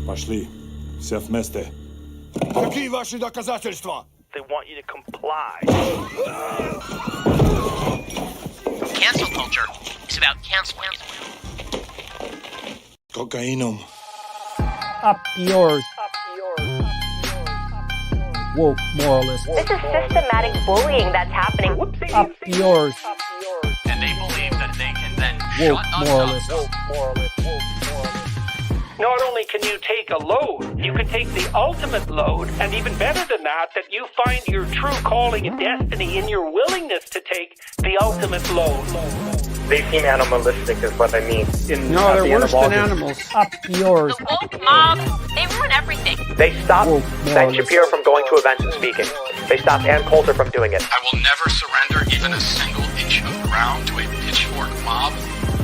Пошли. Все вместе. Какие ваши доказательства? They want you to comply. Cancel culture is about canceling. Cocainum. Up yours. Woke moralist. This is systematic bullying that's happening. Up yours. And they believe that they can then Woke shut us moralist. up. Not only can you take a load, you can take the ultimate load, and even better than that you find your true calling and destiny in your willingness to take the ultimate load. They seem animalistic is what I mean. No, they're worse than animals. Up yours. The woke mob, they ruin everything. They stopped Woke Ben moralist. Shapiro from going to events and speaking. They stopped Ann Coulter from doing it. I will never surrender even a single inch of ground to a pitchfork mob.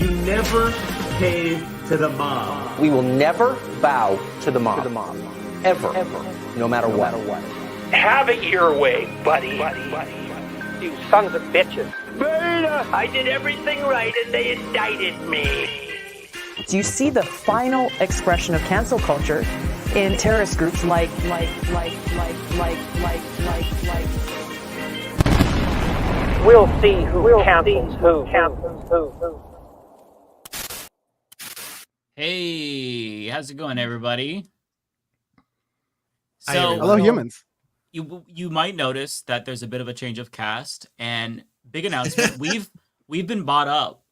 You never cave to the mob. We will never bow to the mob. Ever. No matter what. Have it your way, buddy. You sons of bitches. Beta! I did everything right and they indicted me. Do you see the final expression of cancel culture in terrorist groups like? We'll see who cancels who. Hey, how's it going, everybody? Hello, humans. You might notice that there's a bit of a change of cast, and big announcement: we've been bought up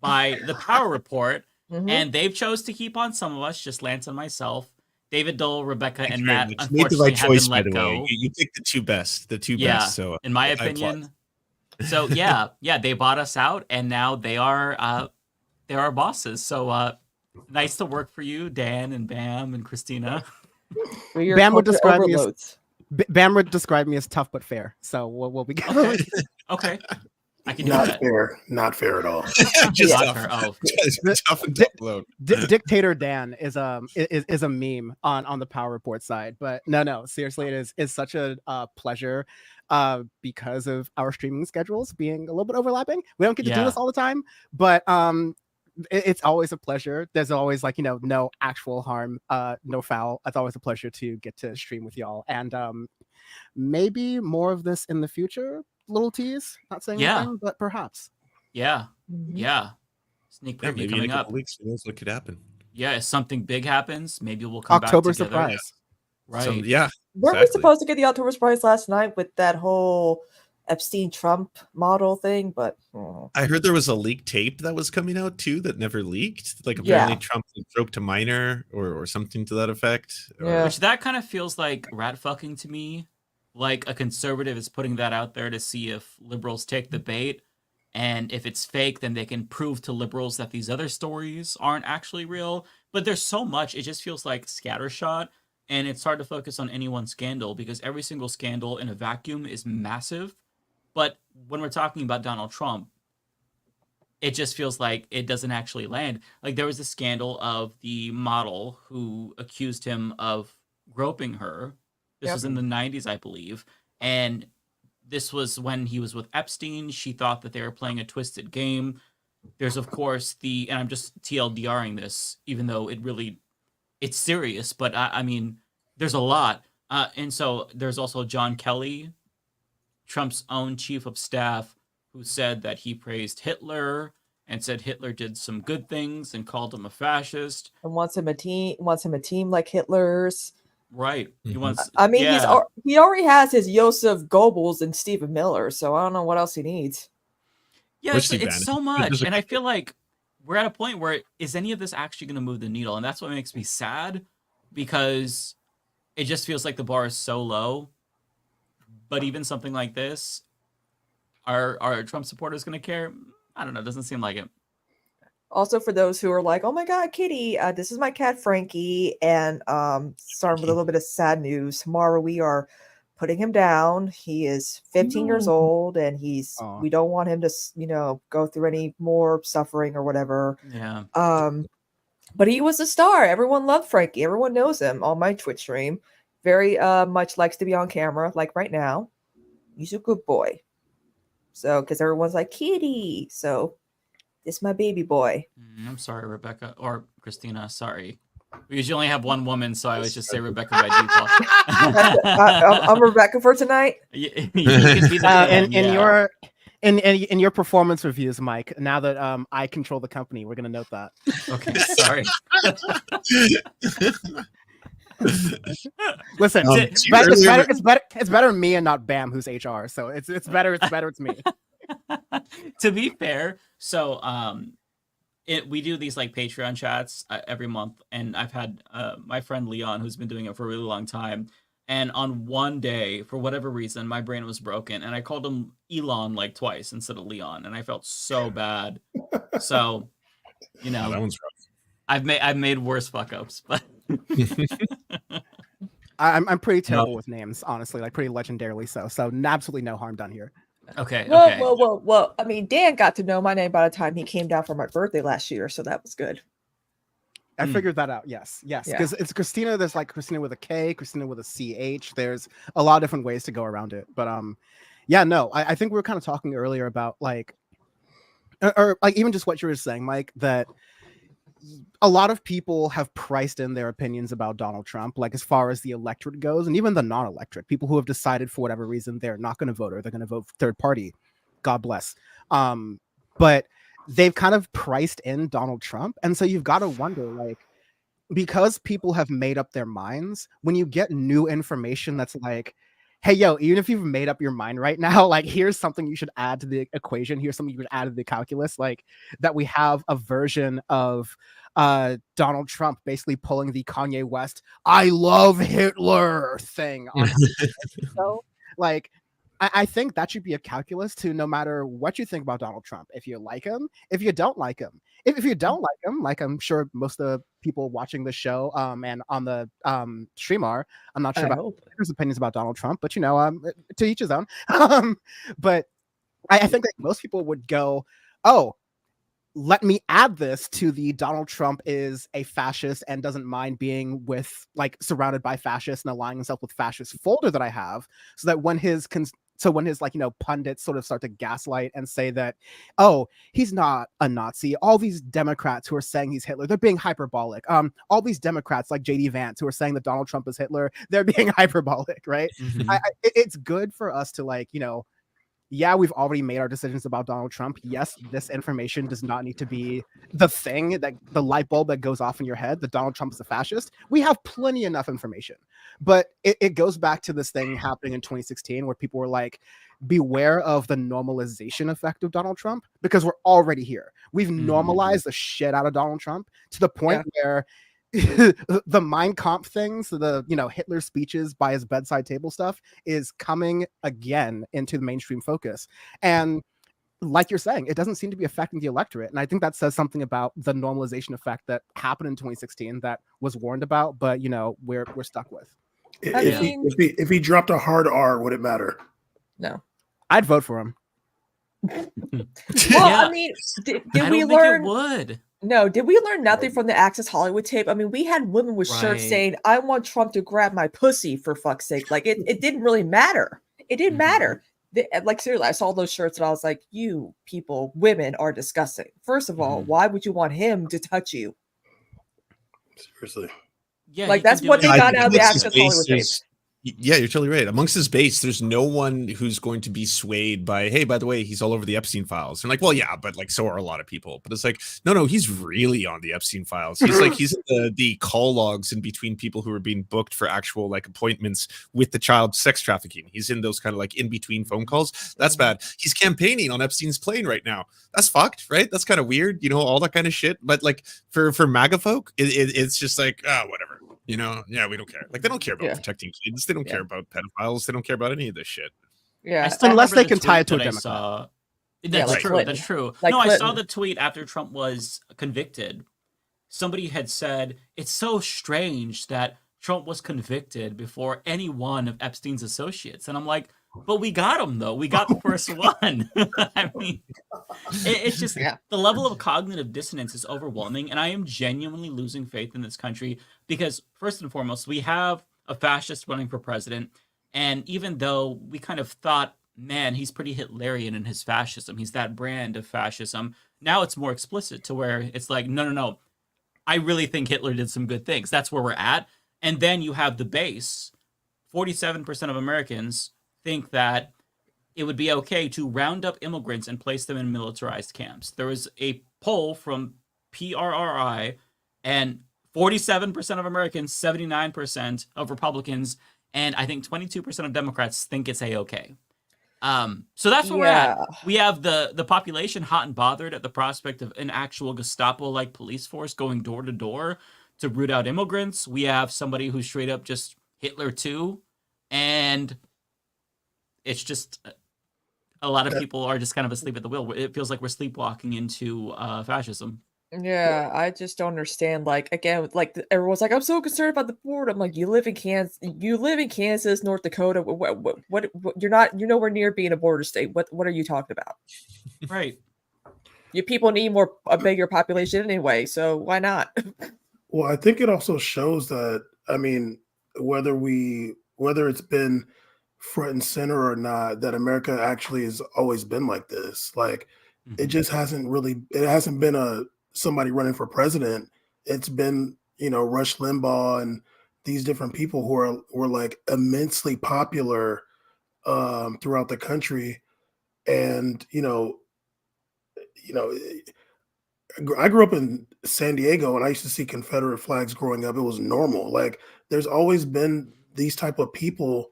by the Power Report, and they've chose to keep on some of us, just Lance and myself. David Dole, Rebecca, and Matt unfortunately have been let go. You picked the two best. So in my opinion, so they bought us out, and now they're our bosses. So nice to work for you, Dan and Bam and Christina. Bam would describe me as tough but fair. So we'll be good. Okay. I can do that. Not fair at all. Just not fair. Oh. Tough and tough load. Dictator Dan is a meme on the Power Report side, but no, seriously, it is such a pleasure because of our streaming schedules being a little bit overlapping. We don't get to do this all the time, but it's always a pleasure. There's always no actual harm, no foul. It's always a pleasure to get to stream with y'all, and maybe more of this in the future. Little tease, not saying anything, but perhaps. Yeah. Sneak preview maybe coming in a couple up. weeks, who knows what could happen. Yeah, if something big happens, maybe we'll come October back together. surprise. Right. So, Weren't we supposed to get the October surprise last night with that whole Epstein-Trump model thing? But I heard there was a leaked tape that was coming out too that never leaked. Like apparently Trump stroked a minor or something to that effect. Which that kind of feels like rat fucking to me. Like a conservative is putting that out there to see if liberals take the bait. And if it's fake, then they can prove to liberals that these other stories aren't actually real. But there's so much, it just feels like scattershot. And it's hard to focus on any one scandal because every single scandal in a vacuum is massive. But when we're talking about Donald Trump, it just feels like it doesn't actually land. Like there was a scandal of the model who accused him of groping her. This was in the 90s, I believe. And this was when he was with Epstein. She thought that they were playing a twisted game. There's, of course, and I'm just TLDRing this, even though it's serious, but I mean, there's a lot. And so there's also John Kelly, Trump's own chief of staff, who said that he praised Hitler and said Hitler did some good things and called him a fascist. and wants him a team like Hitler's. Right. He wants. I mean, he already has his Joseph Goebbels and Stephen Miller, so I don't know what else he needs. Yeah, it's so much, and I feel like we're at a point where is any of this actually going to move the needle, and that's what makes me sad because it just feels like the bar is so low. But even something like this, are Trump supporters going to care? I don't know. It doesn't seem like it. Also, for those who are like, "Oh my God, Kitty, this is my cat Frankie," and starting with a little bit of sad news. Tomorrow we are putting him down. He is 15 years old, and we don't want him to, go through any more suffering or whatever. Yeah. But he was a star. Everyone loved Frankie. Everyone knows him on my Twitch stream. Very much likes to be on camera, like right now. He's a good boy. So, because everyone's like, Kitty. So, this is my baby boy. I'm sorry, Rebecca or Christina. Sorry. We usually only have one woman, so I always just say Rebecca by default. I'm Rebecca for tonight. You can be the in your performance reviews, Mike. Now that I control the company, we're gonna note that. Okay, sorry. Listen, it's better me and not Bam, who's HR. So it's better it's me. To be fair, so we do these like Patreon chats every month, and I've had my friend Leon, who's been doing it for a really long time, and on one day, for whatever reason, my brain was broken, and I called him Elon like twice instead of Leon, and I felt so bad. So, you know, that one's rough. I've made worse fuck ups, but I'm pretty terrible with names, honestly, like pretty legendarily so. So absolutely no harm done here. Okay. Well. I mean, Dan got to know my name by the time he came down for my birthday last year, so that was good. I figured that out. Yes, because it's Christina. There's like Christina with a K, Christina with a CH. There's a lot of different ways to go around it. But I think we were kind of talking earlier about like, or like even just what you were saying, Mike, that a lot of people have priced in their opinions about Donald Trump, like as far as the electorate goes, and even the non-electorate people who have decided for whatever reason they're not going to vote or they're going to vote third party. God bless. But they've kind of priced in Donald Trump. And so you've got to wonder, like, because people have made up their minds, when you get new information that's like, hey, yo, even if you've made up your mind right now, like, here's something you should add to the equation. Here's something you should add to the calculus, like that we have a version of Donald Trump basically pulling the Kanye West, I love Hitler thing on so, like, I think that should be a calculus to no matter what you think about Donald Trump. If you like him, if you don't like him, if you don't like him, like I'm sure most of the people watching the show and on the stream are, I'm not sure about there's opinions about Donald Trump, but you know, to each his own. But I think that most people would go, oh, let me add this to the Donald Trump is a fascist and doesn't mind being with like surrounded by fascists and aligning himself with fascist folder that I have, so that when his like, you know, pundits sort of start to gaslight and say that, oh, he's not a Nazi. All these Democrats who are saying he's Hitler, they're being hyperbolic. All these Democrats like JD Vance who are saying that Donald Trump is Hitler, they're being hyperbolic, right? Mm-hmm. It's good for us to like, you know, yeah, we've already made our decisions about Donald Trump. Yes, this information does not need to be the thing that the light bulb that goes off in your head that Donald Trump is a fascist. We have plenty enough information. But it goes back to this thing happening in 2016 where people were like, beware of the normalization effect of Donald Trump, because we're already here. We've normalized the shit out of Donald Trump to the point where the Mein Kampf things, the, you know, Hitler speeches by his bedside table stuff is coming again into the mainstream focus. And like you're saying, it doesn't seem to be affecting the electorate. And I think that says something about the normalization effect that happened in 2016 that was warned about, but you know, we're stuck with. If he dropped a hard R, would it matter? No. I'd vote for him. I mean, did we learn? Think it would. No, did we learn nothing from the Access Hollywood tape? I mean, we had women with shirts saying, I want Trump to grab my pussy, for fuck's sake. Like, it didn't really matter. It didn't matter. Like, seriously, I saw those shirts and I was like, you people, women are disgusting. First of all, why would you want him to touch you? Seriously. Yeah, like, that's what they got out of the Access Hollywood tape. Yeah, you're totally right. Amongst his base, there's no one who's going to be swayed by, hey, by the way, he's all over the Epstein files. And like, well, yeah, but like, so are a lot of people. But it's like, no, he's really on the Epstein files. He's like, he's in the call logs in between people who are being booked for actual like appointments with the child sex trafficking. He's in those kind of like in between phone calls. That's bad. He's campaigning on Epstein's plane right now. That's fucked, right? That's kind of weird, you know, all that kind of shit. But like for MAGA folk, it's just like, whatever. You know, yeah, we don't care. Like, they don't care about protecting kids. They don't care about pedophiles. They don't care about any of this shit. Yeah, unless they can tie it to a Democrat. That's true. Clinton. That's true. Like no, Clinton. I saw the tweet after Trump was convicted. Somebody had said, it's so strange that Trump was convicted before any one of Epstein's associates. And I'm like, but we got him, though. We got the first one. I mean, it's just the level of cognitive dissonance is overwhelming. And I am genuinely losing faith in this country because, first and foremost, we have a fascist running for president. And even though we kind of thought, man, he's pretty Hitlerian in his fascism, he's that brand of fascism, now it's more explicit to where it's like, no. I really think Hitler did some good things. That's where we're at. And then you have the base. 47% of Americans think that it would be okay to round up immigrants and place them in militarized camps. There was a poll from PRRI, and 47% of Americans, 79% of Republicans, and I think 22% of Democrats think it's a-okay. So that's where we're at. We have the population hot and bothered at the prospect of an actual Gestapo-like police force going door to door to root out immigrants. We have somebody who's straight up just Hitler too, and it's just a lot of people are just kind of asleep at the wheel. It feels like we're sleepwalking into fascism. Yeah, I just don't understand. Like again, like everyone's like, I'm so concerned about the border. I'm like, you live in Kansas, North Dakota. What you're nowhere near being a border state. What are you talking about? Right. You people need a bigger population anyway, so why not? Well, I think it also shows that, I mean, whether it's been front and center or not, that America actually has always been like this. Like it just hasn't been somebody running for president. It's been, Rush Limbaugh and these different people who were like immensely popular throughout the country. And, I grew up in San Diego and I used to see Confederate flags growing up. It was normal. Like there's always been these type of people,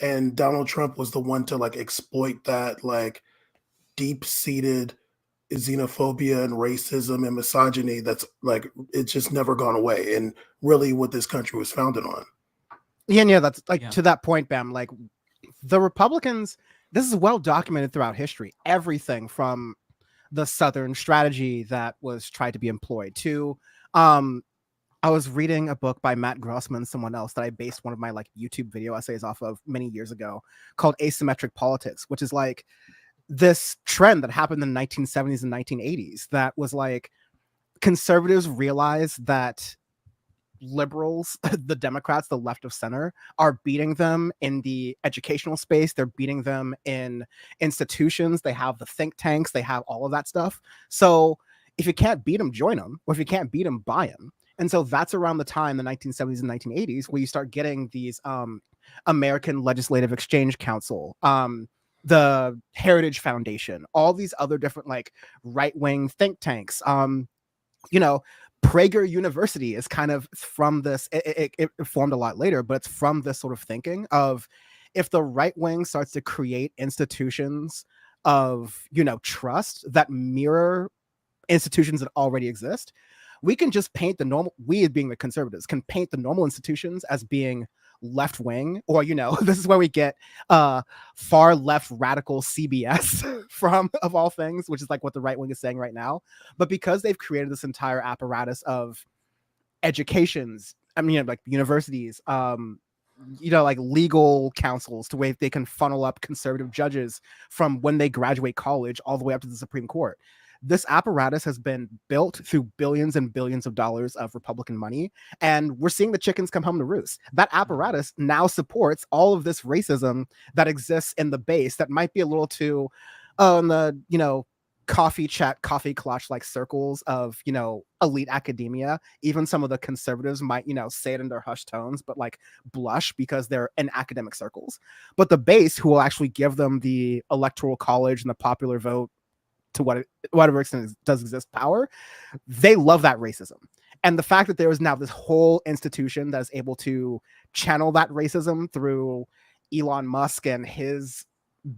and Donald Trump was the one to like exploit that like deep-seated xenophobia and racism and misogyny that's like it's just never gone away, and really what this country was founded on. Yeah, that's like to that point, Bam. Like the Republicans, this is well documented throughout history. Everything from the Southern strategy that was tried to be employed to I was reading a book by Matt Grossman, someone else that I based one of my like YouTube video essays off of many years ago, called Asymmetric Politics, which is like this trend that happened in the 1970s and 1980s that was like conservatives realized that liberals, the Democrats, the left of center, are beating them in the educational space. They're beating them in institutions. They have the think tanks. They have all of that stuff. So if you can't beat them, join them. Or if you can't beat them, buy them. And so that's around the time, the 1970s and 1980s, where you start getting these American Legislative Exchange Council, the Heritage Foundation, all these other different like right-wing think tanks. Prager University is kind of from this, it formed a lot later, but it's from this sort of thinking of if the right wing starts to create institutions of, trust that mirror institutions that already exist, we can just paint we being the conservatives can paint the normal institutions as being left wing, or this is where we get far left radical CBS from, of all things, which is like what the right wing is saying right now. But because they've created this entire apparatus of educations, like universities, like legal councils, to where they can funnel up conservative judges from when they graduate college all the way up to the Supreme Court. This apparatus has been built through billions and billions of dollars of Republican money, and we're seeing the chickens come home to roost. That apparatus now supports all of this racism that exists in the base that might be a little too in the, coffee chat, coffee clutch like circles of, elite academia. Even some of the conservatives might, say it in their hushed tones, but like blush because they're in academic circles. But the base, who will actually give them the electoral college and the popular vote, to whatever extent does exist, power, they love that racism. And the fact that there is now this whole institution that is able to channel that racism through Elon Musk and his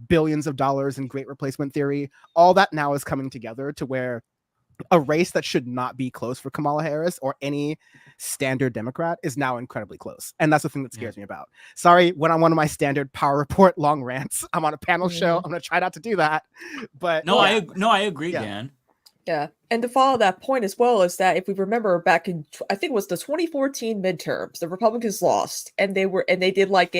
billions of dollars in great replacement theory, all that now is coming together to where a race that should not be close for Kamala Harris or any standard Democrat is now incredibly close. And that's the thing that scares me about. Sorry, went on one of my standard Power Report long rants. I'm on a panel show. I'm going to try not to do that. But I agree, Dan. Yeah. And to follow that point as well is that if we remember back in, I think it was the 2014 midterms, the Republicans lost, and they did like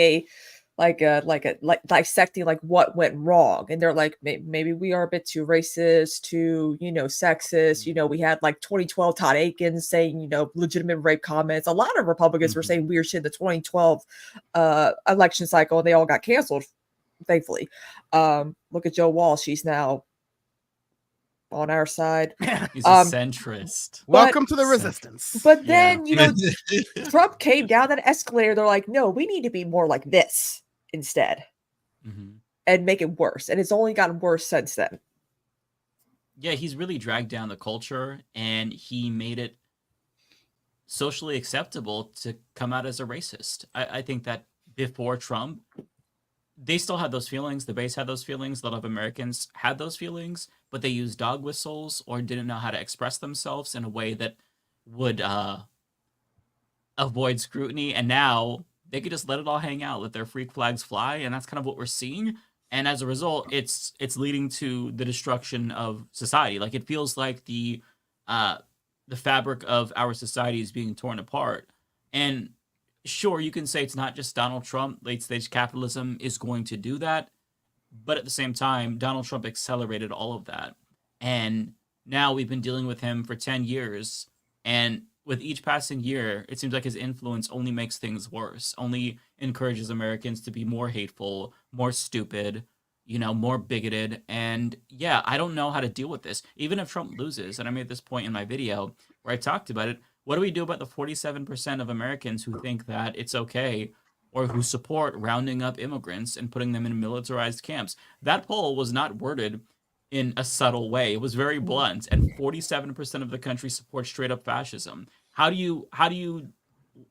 dissecting like what went wrong, and they're like, maybe we are a bit too racist, too sexist. We had like 2012 Todd Aikens saying legitimate rape comments. A lot of Republicans were saying weird shit in the 2012 election cycle, and they all got canceled, thankfully. Look at Joe Walsh. She's now on our side. He's a centrist. Welcome to the resistance. But then, you know, Trump came down that escalator. They're like, no, we need to be more like this instead and make it worse. And it's only gotten worse since then. Yeah, he's really dragged down the culture, and he made it socially acceptable to come out as a racist. I think that before Trump, they still had those feelings. The base had those feelings. A lot of Americans had those feelings, but they used dog whistles or didn't know how to express themselves in a way that would avoid scrutiny. And now they could just let it all hang out, let their freak flags fly, and that's kind of what we're seeing. And as a result, it's leading to the destruction of society. Like, it feels like the fabric of our society is being torn apart. And sure, you can say it's not just Donald Trump. Late stage capitalism is going to do that. But at the same time, Donald Trump accelerated all of that. And now we've been dealing with him for 10 years. And with each passing year, it seems like his influence only makes things worse, only encourages Americans to be more hateful, more stupid, you know, more bigoted. And yeah, I don't know how to deal with this. Even if Trump loses, and I made this point in my video where I talked about it, what do we do about the 47% of Americans who think that it's okay or who support rounding up immigrants and putting them in militarized camps? That poll was not worded in a subtle way. It was very blunt, and 47% of the country supports straight up fascism. How do you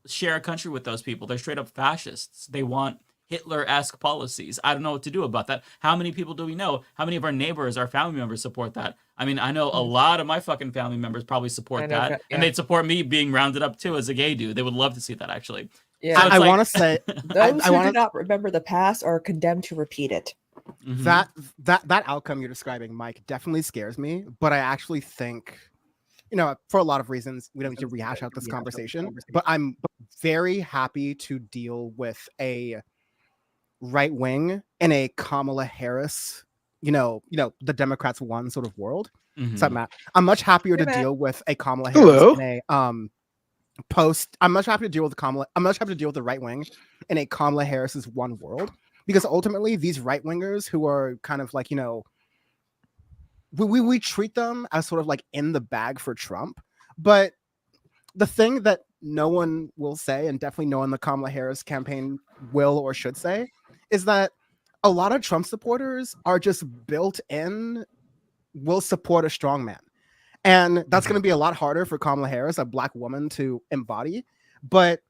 share a country with those people? They're straight up fascists. They want Hitler-esque policies. I don't know what to do about that. How many people do we know? How many of our neighbors, our family members support that? I mean, I know a lot of my fucking family members probably support that, and they'd support me being rounded up too as a gay dude. They would love to see that, actually. Yeah, so I want to say those who do not remember the past are condemned to repeat it. That outcome you're describing, Mike, definitely scares me. But I actually think, you know, for a lot of reasons, we don't need to rehash out this conversation. But I'm very happy to deal with a right wing in a Kamala Harris, you know, the Democrats won sort of world. So I'm much happier to deal with a Kamala Harris in a I'm much happy to deal with the right wing in a Kamala Harris's one world, because ultimately these right wingers who are kind of like, you know, we treat them as sort of like in the bag for Trump. But the thing that no one will say, and definitely no one in the Kamala Harris campaign will or should say, is that a lot of Trump supporters are just built in, will support a strong man. And that's going to be a lot harder for Kamala Harris, a black woman, to embody. But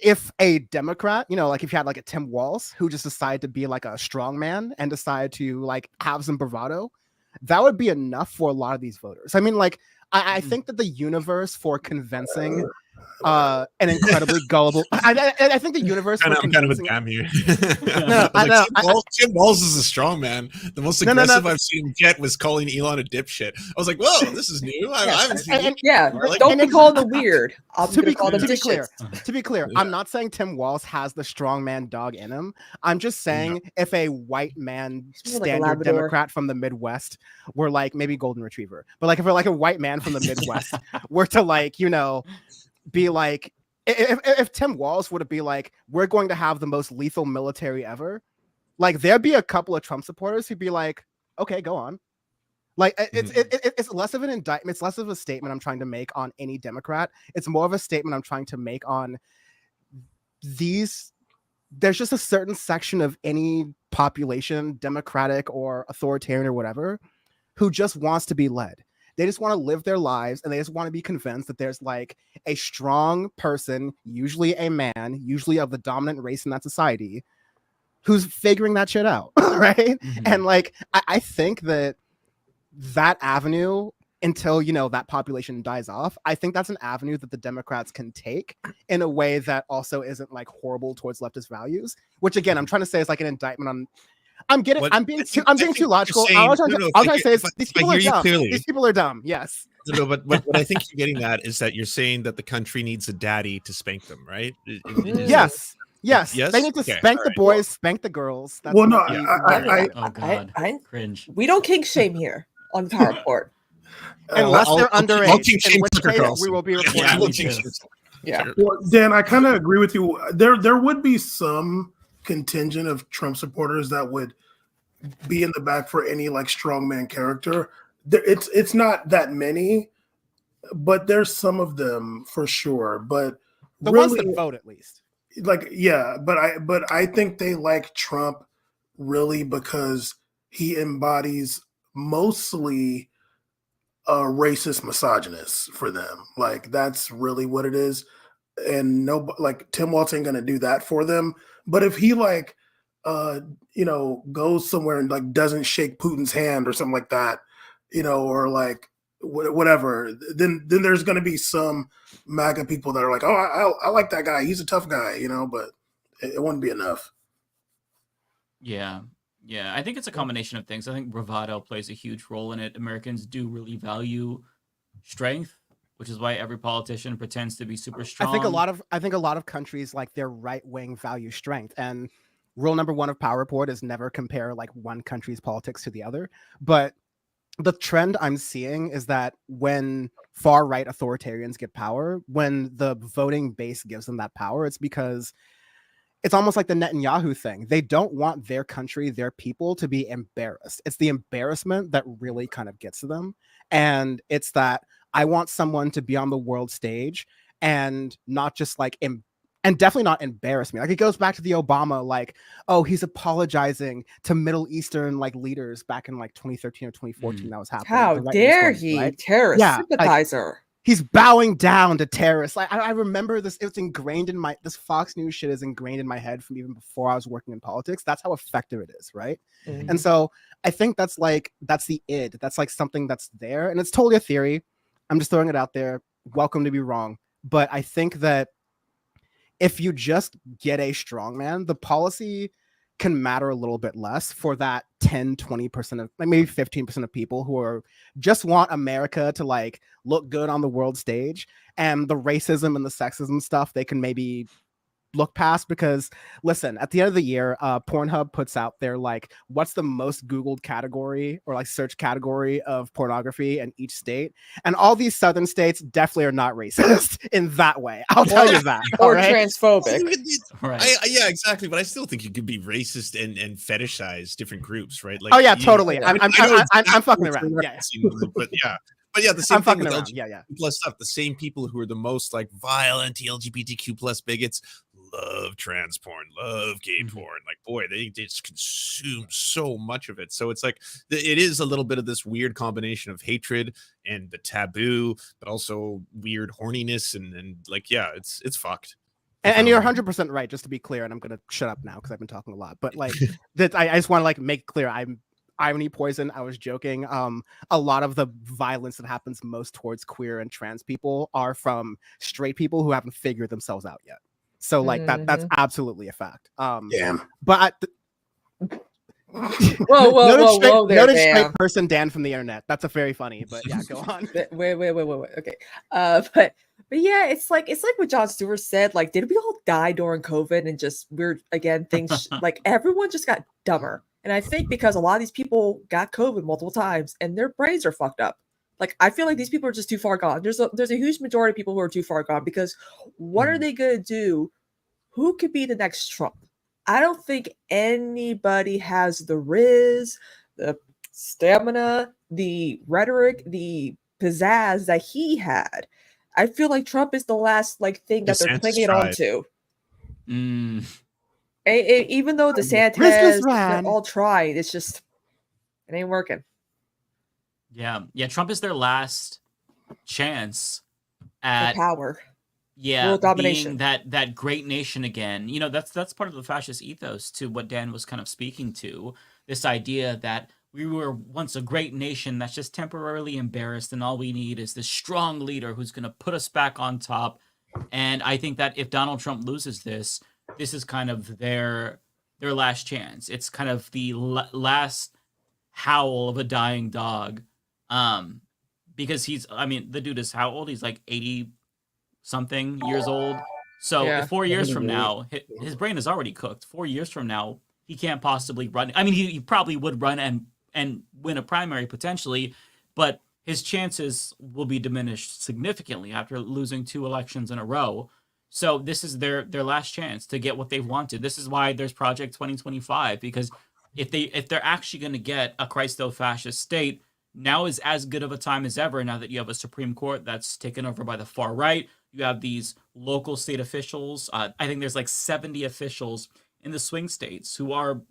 if a Democrat, you know, like if you had like a Tim Walz who just decided to be like a strong man and decided to like have some bravado, that would be enough for a lot of these voters. I mean, like, I think that the universe for convincing an incredibly gullible. I think the universe. I'm kind of a damn here. Tim Walz is a strong man. The most aggressive I've seen him get was calling Elon a dipshit. I was like, "Whoa, this is new." I haven't seen it. Don't be calling the weird. To be clear, I'm not saying Tim Walz has the strong man dog in him. I'm just saying if a white man standard Democrat from the Midwest were like maybe golden retriever, but like if we're like a white man from the Midwest were to like, you know, be like, if Tim Walz were to be like, we're going to have the most lethal military ever, like there'd be a couple of Trump supporters who'd be like, okay, go on. Like it's less of an indictment, it's less of a statement I'm trying to make on any Democrat. It's more of a statement I'm trying to make on these. There's just a certain section of any population, Democratic or authoritarian or whatever, who just wants to be led. They just want to live their lives, and they just want to be convinced that there's like a strong person, usually a man, usually of the dominant race in that society, who's figuring that shit out, right? And like, I think that avenue, until, you know, that population dies off, I think that's an avenue that the Democrats can take in a way that also isn't like horrible towards leftist values. Which again, I'm trying to say is like an indictment on. I'm being too logical. All I'm trying to say is these people are dumb. These people are dumb. Yes. No, but what I think you're getting at is that you're saying that the country needs a daddy to spank them, right? Yes. They need to spank the boys, spank the girls. That's well, no, oh god, cringe. We don't kink shame here on Power Report. Unless they're underage, in which case we will be reporting. Yeah. Well, Dan, I kind of agree with you. There would be some contingent of Trump supporters that would be in the back for any like strongman character. it's not that many, but there's some of them for sure. But the really, ones that vote, at least. Like, yeah, but I think they like Trump really because he embodies mostly a racist misogynist for them. Like, that's really what it is. And no, like, Tim Walz ain't gonna do that for them. But if he like goes somewhere and like doesn't shake Putin's hand or something like that, or like whatever, then there's gonna be some MAGA people that are like, oh, I like that guy, he's a tough guy, but it wouldn't be enough. Yeah. I think it's a combination of things. I think bravado plays a huge role in it. Americans do really value strength, which is why every politician pretends to be super strong. I think a lot of countries, like, their right wing value strength, and rule number one of Power Report is never compare like one country's politics to the other. But the trend I'm seeing is that when far right authoritarians get power, when the voting base gives them that power, it's because it's almost like the Netanyahu thing. They don't want their country, their people to be embarrassed. It's the embarrassment that really kind of gets to them. And it's that I want someone to be on the world stage and not just like and definitely not embarrass me. Like, it goes back to the Obama, like, oh, he's apologizing to Middle Eastern like leaders back in like 2013 or 2014. That was happening. How dare he? Right? Terrorist sympathizer. Like, he's bowing down to terrorists. Like, I remember this. It's ingrained in this Fox News shit is ingrained in my head from even before I was working in politics. That's how effective it is, right? Mm-hmm. And so I think that's the id. That's like something that's there, and it's totally a theory. I'm just throwing it out there. Welcome to be wrong, but I think that if you just get a strongman, the policy can matter a little bit less for that 10-20% of, like, maybe 15% of people who just want America to like look good on the world stage, and the racism and the sexism stuff they can maybe look past. Because listen, at the end of the year, Pornhub puts out their like what's the most Googled category or like search category of pornography in each state, and all these southern states definitely are not racist in that way. I'll tell you that. Or transphobic. Right. Yeah, exactly. But I still think you could be racist and fetishize different groups, right? Like, oh yeah, totally. I'm fucking around. Yeah. But yeah, the same thing with around. LGBT plus stuff. The same people who are the most like vile anti-LGBTQ plus bigots love trans porn, love gay porn. Like, boy, they just consume so much of it. So it's like it is a little bit of this weird combination of hatred and the taboo, but also weird horniness and like, yeah, it's fucked. And you're 100% right, just to be clear, and I'm gonna shut up now because I've been talking a lot. But like that, I just want to like make clear, I'm irony poison. I was joking. A lot of the violence that happens most towards queer and trans people are from straight people who haven't figured themselves out yet. So like that's absolutely a fact. Damn. But whoa there, noted straight person Dan from the internet. That's a very funny, but yeah, go on. Wait. Okay. But yeah, it's like what Jon Stewart said. Like, did we all die during COVID and just things like everyone just got dumber? And I think because a lot of these people got COVID multiple times and their brains are fucked up. Like, I feel like these people are just too far gone. There's a huge majority of people who are too far gone because what are they going to do? Who could be the next Trump? I don't think anybody has the riz, the stamina, the rhetoric, the pizzazz that he had. I feel like Trump is the last thing that they're clinging on to. Even though DeSantis, they're all trying, it ain't working. Yeah. Trump is their last chance at power. Yeah, world domination. Being that great nation again. That's part of the fascist ethos to what Dan was kind of speaking to. This idea that we were once a great nation that's just temporarily embarrassed, and all we need is this strong leader who's going to put us back on top. And I think that if Donald Trump loses this is kind of their last chance. It's kind of the last howl of a dying dog. Because the dude is how old? He's like 80 something years old. So 4 years from now, his brain is already cooked. 4 years from now, he can't possibly run. I mean, he probably would run and win a primary potentially, but his chances will be diminished significantly after losing 2 elections in a row. So this is their last chance to get what they've wanted. This is why there's Project 2025, because if they're actually going to get a Christo-fascist state, now is as good of a time as ever now that you have a Supreme Court that's taken over by the far right. You have these local state officials. I think there's like 70 officials in the swing states who are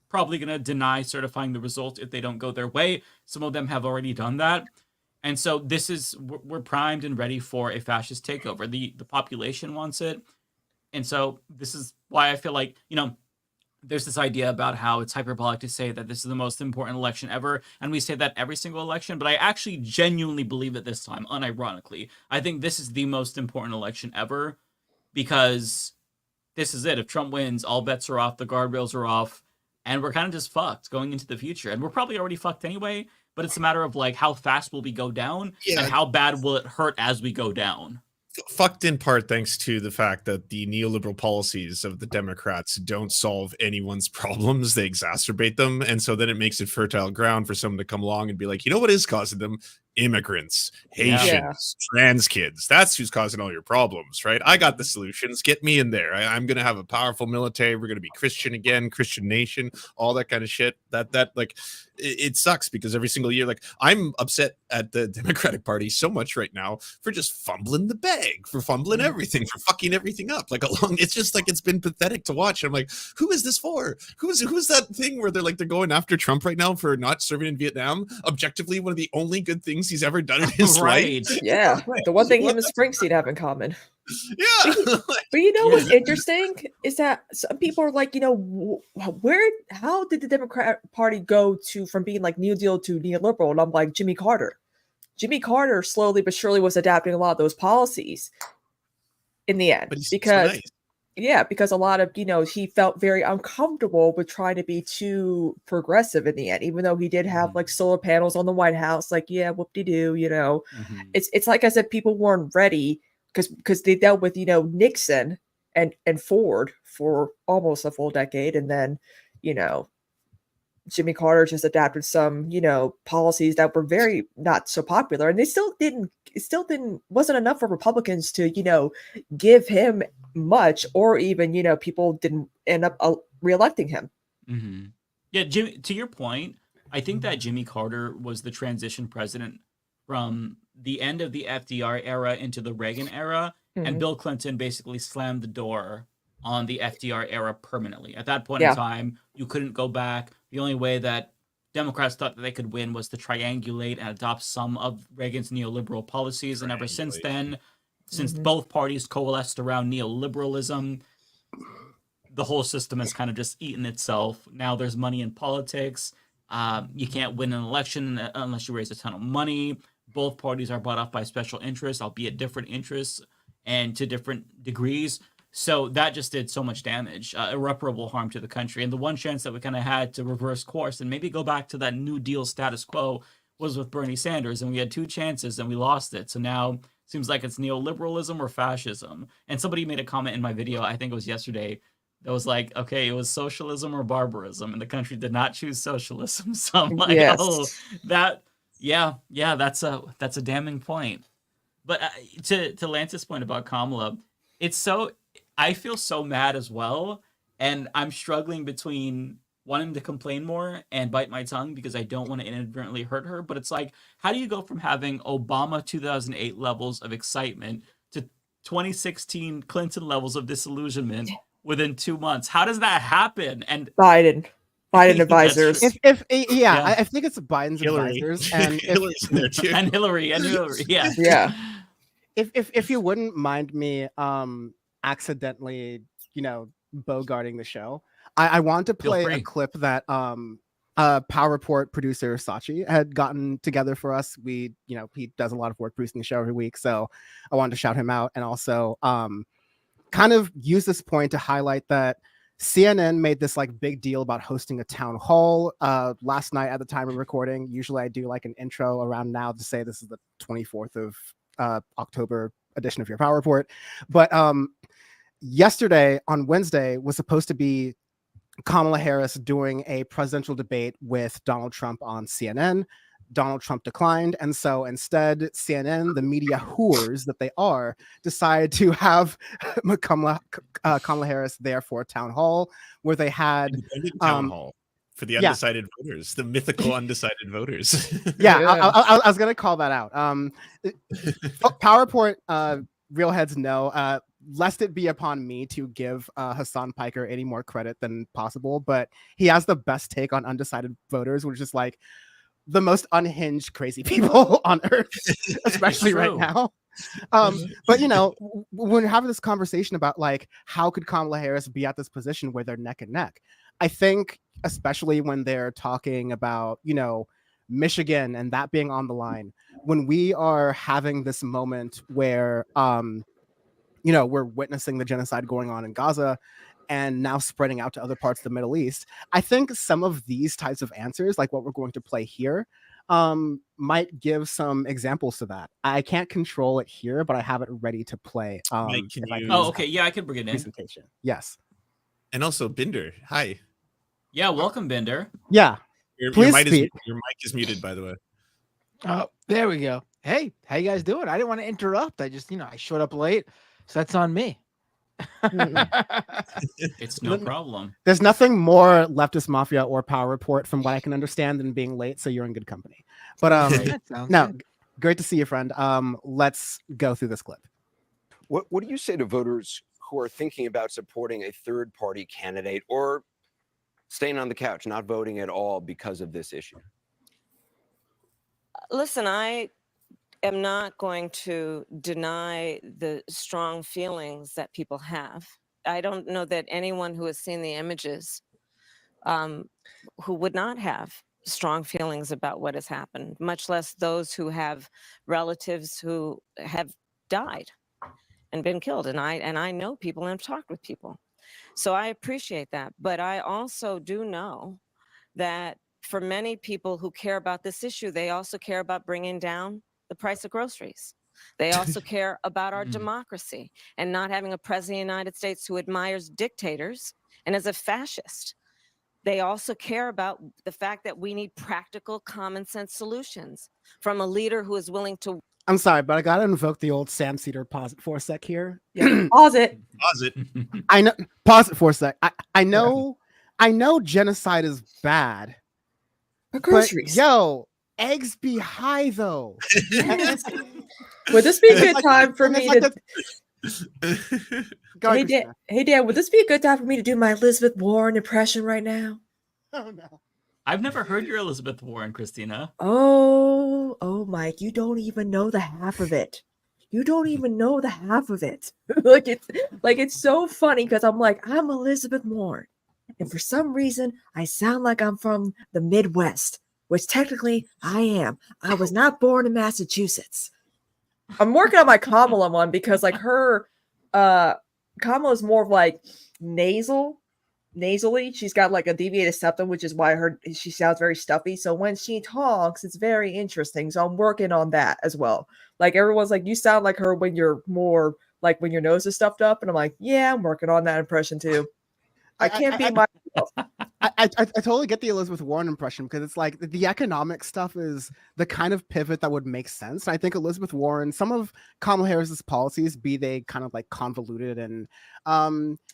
probably going to deny certifying the results if they don't go their way. Some of them have already done that. And so we're primed and ready for a fascist takeover. The population wants it. And so this is why I feel like, there's this idea about how it's hyperbolic to say that this is the most important election ever. And we say that every single election, but I actually genuinely believe it this time, unironically. I think this is the most important election ever because this is it. If Trump wins, all bets are off, the guardrails are off, and we're kind of just fucked going into the future. And we're probably already fucked anyway, but it's a matter of like how fast will we go down and how bad will it hurt as we go down. Fucked in part thanks to the fact that the neoliberal policies of the Democrats don't solve anyone's problems, they exacerbate them, and so then it makes it fertile ground for someone to come along and be like, you know what is causing them? Immigrants, Haitians, trans kids. That's who's causing all your problems, right? I got the solutions. Get me in there. I'm going to have a powerful military. We're going to be Christian again, Christian nation, all that kind of shit. That like, it sucks because every single year, like, I'm upset at the Democratic Party so much right now for just fumbling the bag, for fumbling everything, for fucking everything up. Like, it's just like, it's been pathetic to watch. I'm like, who is this for? Who's that thing where they're going after Trump right now for not serving in Vietnam? Objectively, one of the only good things he's ever done in his life. Yeah, the one thing him and Springsteen have in common. Yeah. But you know what's interesting is that some people are like, how did the Democrat Party go from being like New Deal to neoliberal? And I'm like, Jimmy Carter. Jimmy Carter slowly but surely was adapting a lot of those policies in the end. Because because a lot of, he felt very uncomfortable with trying to be too progressive in the end, even though he did have like solar panels on the White House, like, whoop-de-doo, It's like I said, people weren't ready because they dealt with, Nixon and Ford for almost a full decade. And then, Jimmy Carter just adapted some, policies that were very not so popular. And wasn't enough for Republicans to, give him much, or even, people didn't end up reelecting him. Mm-hmm. Yeah, Jimmy, to your point, I think that Jimmy Carter was the transition president from the end of the FDR era into the Reagan era, and Bill Clinton basically slammed the door on the FDR era permanently. At that point in time, you couldn't go back. The only way that Democrats thought that they could win was to triangulate and adopt some of Reagan's neoliberal policies. And ever since then, since both parties coalesced around neoliberalism, the whole system has kind of just eaten itself. Now there's money in politics. You can't win an election unless you raise a ton of money. Both parties are bought off by special interests, albeit different interests and to different degrees. So that just did so much damage, irreparable harm to the country. And the one chance that we kind of had to reverse course and maybe go back to that New Deal status quo was with Bernie Sanders. And we had two chances and we lost it. So now it seems like it's neoliberalism or fascism. And somebody made a comment in my video, I think it was yesterday, that was like, okay, it was socialism or barbarism. And the country did not choose socialism. So I'm like, that's a damning point. But to Lance's point about Kamala, I feel so mad as well, and I'm struggling between wanting to complain more and bite my tongue because I don't want to inadvertently hurt her. But it's like, how do you go from having Obama 2008 levels of excitement to 2016 Clinton levels of disillusionment within 2 months? How does that happen? And Biden advisors. I think it's Biden's advisors and Hillary's in there too. and Hillary, yeah. If you wouldn't mind me accidentally, bogarting the show, I want to play a clip that Power Report producer Sachi had gotten together for us. He does a lot of work producing the show every week, so I wanted to shout him out and also kind of use this point to highlight that CNN made this like big deal about hosting a town hall last night at the time of recording. Usually I do like an intro around now to say this is the 24th of October edition of your Power Report. But yesterday on Wednesday was supposed to be Kamala Harris doing a presidential debate with Donald Trump on CNN. Donald Trump declined. And so instead, CNN, the media whores that they are, decided to have Kamala Harris there for a town hall where they had town hall. for the undecided voters, the mythical undecided voters. Yeah, I was gonna call that out. PowerPoint real heads know. Lest it be upon me to give Hassan Piker any more credit than possible, but he has the best take on undecided voters, which is like the most unhinged, crazy people on earth, especially right now. But you know, when we're having this conversation about like how could Kamala Harris be at this position where they're neck and neck, I think especially when they're talking about, you know, Michigan and that being on the line, when we are having this moment where you know, we're witnessing the genocide going on in Gaza and now spreading out to other parts of the Middle East, I think some of these types of answers, like what we're going to play here, might give some examples to that. I can't control it here, but I have it ready to play. Okay, yeah, I can bring it in. Presentation. Yes. And also Binder, hi. Yeah, welcome, Binder. Yeah. Your mic is muted, by the way. Oh, there we go. Hey, how you guys doing? I didn't want to interrupt. I just, I showed up late, so that's on me. It's no problem. There's nothing more leftist mafia or power report from what I can understand than being late, so you're in good company. But no, great to see you, friend. Let's go through this clip. What do you say to voters who are thinking about supporting a third-party candidate or staying on the couch, not voting at all because of this issue? Listen, I am not going to deny the strong feelings that people have. I don't know that anyone who has seen the images who would not have strong feelings about what has happened, much less those who have relatives who have died and been killed. And I know people and have talked with people. So I appreciate that. But I also do know that for many people who care about this issue, they also care about bringing down the price of groceries. They also care about our democracy and not having a president of the United States who admires dictators and is a fascist. They also care about the fact that we need practical, common sense solutions from a leader who is willing to. I'm sorry, but I gotta invoke the old Sam Cedar pause it for a sec here. Yeah, pause it. Pause it. I know. Pause it for a sec. I know genocide is bad. Groceries. But, yo, eggs be high though. Would this be a good time for me to? Hey, Dan, would this be a good time for me to do my Elizabeth Warren impression right now? Oh no. I've never heard your Elizabeth Warren, Christina. Oh, Mike, you don't even know the half of it. You don't even know the half of it. it's so funny because I'm like, I'm Elizabeth Warren. And for some reason, I sound like I'm from the Midwest, which technically I am. I was not born in Massachusetts. I'm working on my Kamala one because like her, Kamala's more of like nasally. She's got like a deviated septum, which is why she sounds very stuffy. So when she talks, it's very interesting. So I'm working on that as well. Like everyone's like, you sound like her when you're more like when your nose is stuffed up. And I'm like, yeah, I'm working on that impression too. I can't be myself. I totally get the Elizabeth Warren impression because it's like the economic stuff is the kind of pivot that would make sense. And I think Elizabeth Warren, some of Kamala Harris's policies, be they kind of like convoluted and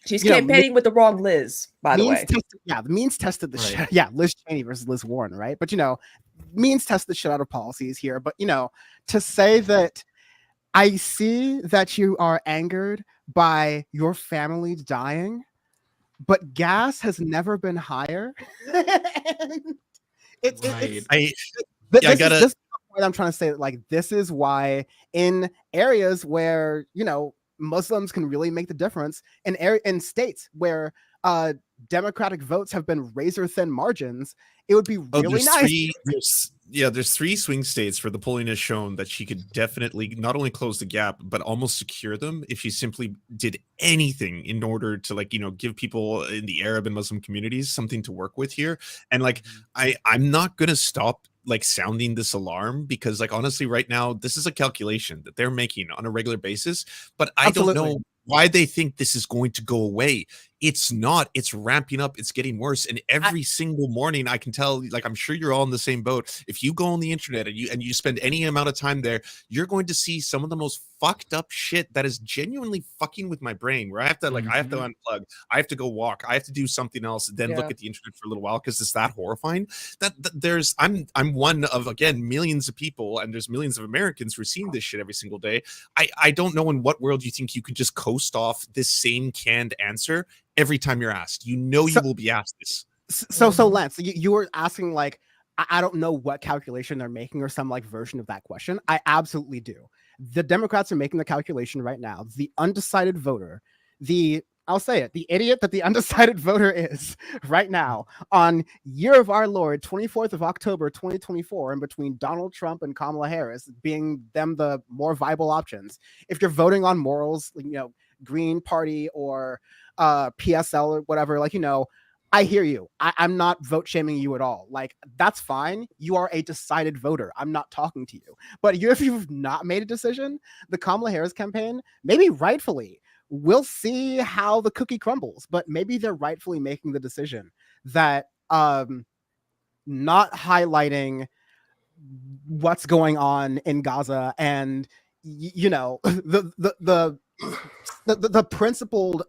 she's campaigning with the wrong Liz, by the way. The means tested the shit. Yeah, Liz Cheney versus Liz Warren, right? But means test the shit out of policies here. But to say that I see that you are angered by your family dying, but gas has never been higher. This is what I'm trying to say. Like, this is why in areas where Muslims can really make the difference, in states where Democratic votes have been razor thin margins, it would be really nice. There's 3 swing states where the polling has shown that she could definitely not only close the gap, but almost secure them if she simply did anything in order to give people in the Arab and Muslim communities something to work with here. And I'm not going to stop sounding this alarm because honestly, right now, this is a calculation that they're making on a regular basis, but I don't know why they think this is going to go away. It's not. It's ramping up. It's getting worse. And every single morning, I can tell, like, I'm sure you're all in the same boat. If you go on the internet and you spend any amount of time there, you're going to see some of the most fucked up shit that is genuinely fucking with my brain, where I have to I have to unplug, I have to go walk, I have to do something else, then look at the internet for a little while because it's that horrifying. That there's I'm one of, again, millions of people, and there's millions of Americans who are seeing this shit every single day. I don't know in what world you think you could just coast off this same canned answer every time you're asked. You will be asked this. So Lance, you were asking, like, I don't know what calculation they're making or some like version of that question. I absolutely do. The Democrats are making the calculation right now. The undecided voter, I'll say it, the idiot that the undecided voter is right now on year of our Lord, 24th of October, 2024, and between Donald Trump and Kamala Harris being them the more viable options. If you're voting on morals, Green Party or PSL or whatever, I hear you. I'm not vote shaming you at all. Like, that's fine. You are a decided voter. I'm not talking to you. But if you've not made a decision, the Kamala Harris campaign, maybe rightfully, we'll see how the cookie crumbles. But maybe they're rightfully making the decision that not highlighting what's going on in Gaza and the principled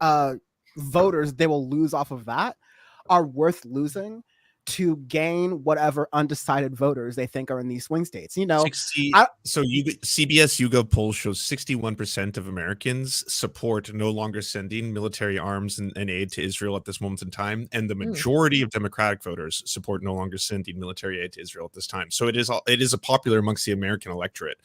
voters they will lose off of that are worth losing to gain whatever undecided voters they think are in these swing states. CBS YouGov poll shows 61% of Americans support no longer sending military arms and aid to Israel at this moment in time, and the majority of Democratic voters support no longer sending military aid to Israel at this time. So it is a popular amongst the American electorate.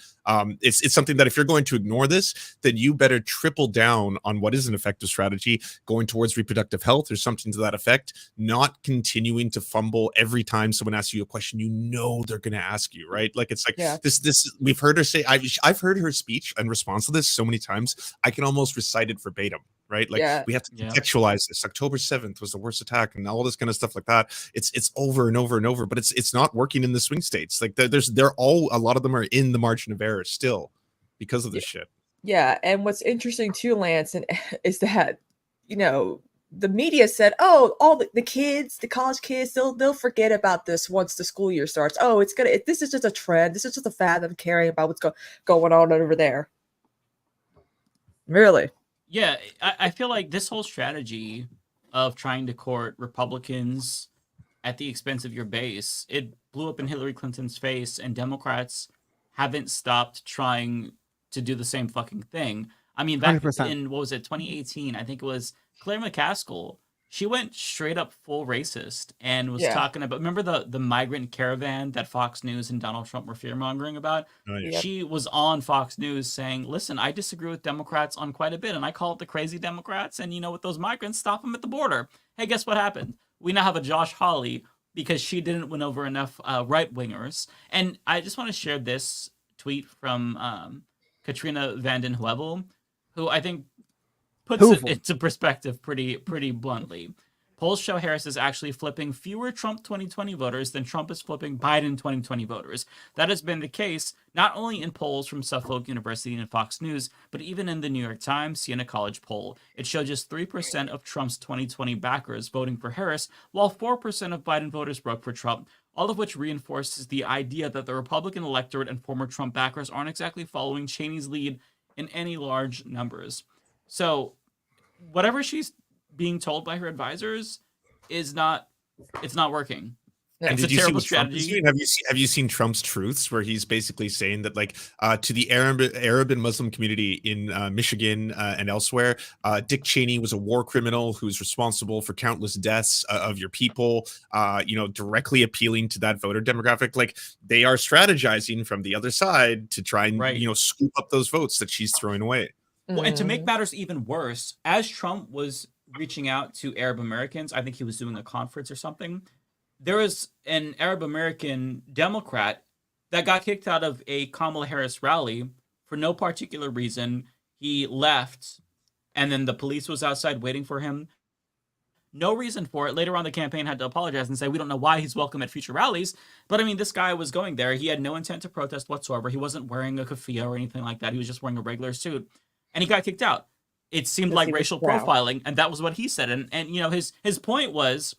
It's something that if you're going to ignore this, then you better triple down on what is an effective strategy, going towards reproductive health or something to that effect, not continuing to fumble every time someone asks you a question they're going to ask you, right? Like, it's like this we've heard her say, I've heard her speech in response to this so many times I can almost recite it verbatim, right? Like, we have to contextualize this. October 7th was the worst attack and all this kind of stuff like that. It's over and over and over, but it's not working in the swing states. Like, a lot of them are in the margin of error still because of this shit. Yeah, and what's interesting too, Lance, is that the media said, "Oh, all the kids, the college kids, they'll forget about this once the school year starts. Oh, this is just a trend. This is just a fad of caring about what's going on over there." Really? Yeah, I feel like this whole strategy of trying to court Republicans at the expense of your base, it blew up in Hillary Clinton's face, and Democrats haven't stopped trying to do the same fucking thing. I mean, back 100%. in, 2018, I think it was Claire McCaskill, she went straight up full racist and was talking about, remember the migrant caravan that Fox News and Donald Trump were fear-mongering about? Oh, yeah. She was on Fox News saying, listen, I disagree with Democrats on quite a bit, and I call it the crazy Democrats, and with those migrants, stop them at the border. Hey, guess what happened? We now have a Josh Hawley because she didn't win over enough right-wingers. And I just want to share this tweet from Katrina Vanden Heuvel, who I think puts it into perspective pretty bluntly. Polls show Harris is actually flipping fewer Trump 2020 voters than Trump is flipping Biden 2020 voters. That has been the case not only in polls from Suffolk University and Fox News, but even in the New York Times Siena College poll. It showed just 3% of Trump's 2020 backers voting for Harris, while 4% of Biden voters broke for Trump, all of which reinforces the idea that the Republican electorate and former Trump backers aren't exactly following Cheney's lead in any large numbers. So whatever she's being told by her advisors it's not working. And it's a terrible strategy. Have you seen Trump's truths, where he's basically saying that, like, to the Arab and Muslim community in Michigan and elsewhere, Dick Cheney was a war criminal who's responsible for countless deaths of your people, directly appealing to that voter demographic. Like, they are strategizing from the other side to try and scoop up those votes that she's throwing away. Well, and to make matters even worse, as Trump was reaching out to Arab Americans, I think he was doing a conference or something, there was an Arab American Democrat that got kicked out of a Kamala Harris rally for no particular reason. He left, and then the police was outside waiting for him. No reason for it. Later on, the campaign had to apologize and say, we don't know why he's welcome at future rallies. But I mean, this guy was going there. He had no intent to protest whatsoever. He wasn't wearing a keffiyeh or anything like that. He was just wearing a regular suit. And he got kicked out. it seemed Because like he was racial proud. profiling, and that was what he said. And you know, his point was,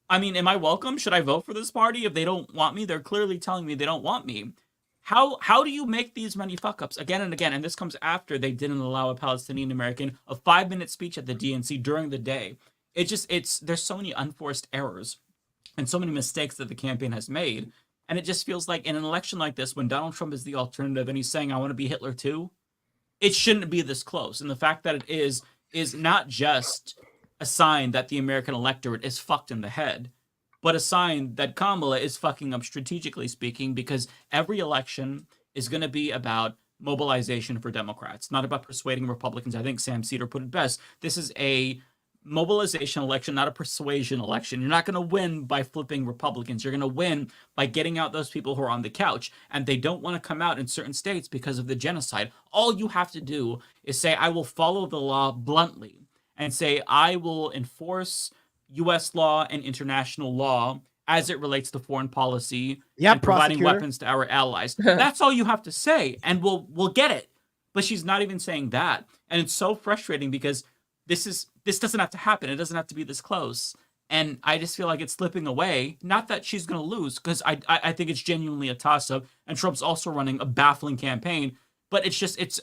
I mean, am I welcome? Should I vote for this party if they don't want me? They're clearly telling me they don't want me. How do you make these many fuck ups again and again? And this comes after they didn't allow a Palestinian American a 5-minute speech at the DNC during the day. There's so many unforced errors and so many mistakes that the campaign has made. And it just feels like in an election like this, when Donald Trump is the alternative and he's saying, I want to be Hitler too, it shouldn't be this close. And the fact that it is not just a sign that the American electorate is fucked in the head, but a sign that Kamala is fucking up strategically speaking, because every election is going to be about mobilization for Democrats, not about persuading Republicans. I think Sam Cedar put it best. This is a mobilization election, not a persuasion election. You're not going to win by flipping Republicans. You're going to win by getting out those people who are on the couch, and they don't want to come out in certain states because of the genocide. All you have to do is say, I will follow the law bluntly, and say, I will enforce U.S. law and international law as it relates to foreign policy and providing weapons to our allies. That's all you have to say, and we'll get it. But she's not even saying that, and it's so frustrating because this doesn't have to happen. It doesn't have to be this close, and I just feel like it's slipping away. Not that she's going to lose, because I think it's genuinely a toss-up, and Trump's also running a baffling campaign. But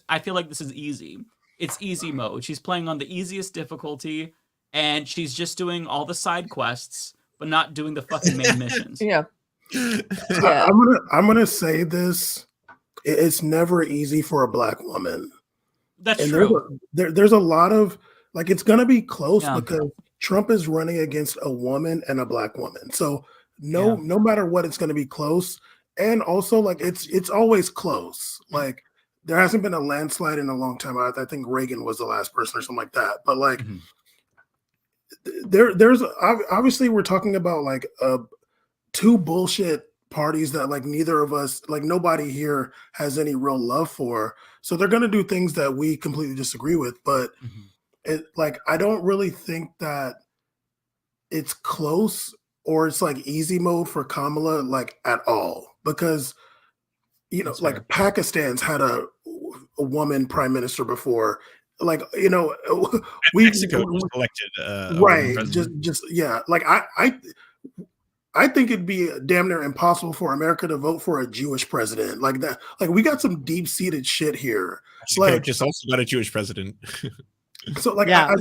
I feel like this is easy. It's easy mode. She's playing on the easiest difficulty, and she's just doing all the side quests, but not doing the fucking main missions. Yeah. I'm gonna say this. It's never easy for a black woman. That's true. There's a lot of, like, it's gonna be close because Trump is running against a woman and a black woman. So no matter what, it's gonna be close. And also, like, it's always close. Like, there hasn't been a landslide in a long time. I think Reagan was the last person or something like that. But like, there's obviously we're talking about like two bullshit parties that like neither of us, like nobody here has any real love for. So they're gonna do things that we completely disagree with. But I don't really think that it's close or it's like easy mode for Kamala like at all, because you know, like Pakistan's had a woman prime minister before. Like, you know, Mexico was elected right. Just yeah. Like I think it'd be damn near impossible for America to vote for a Jewish president like that. Like, we got some deep seated shit here. Mexico Like, just also got a Jewish president. So like, yeah,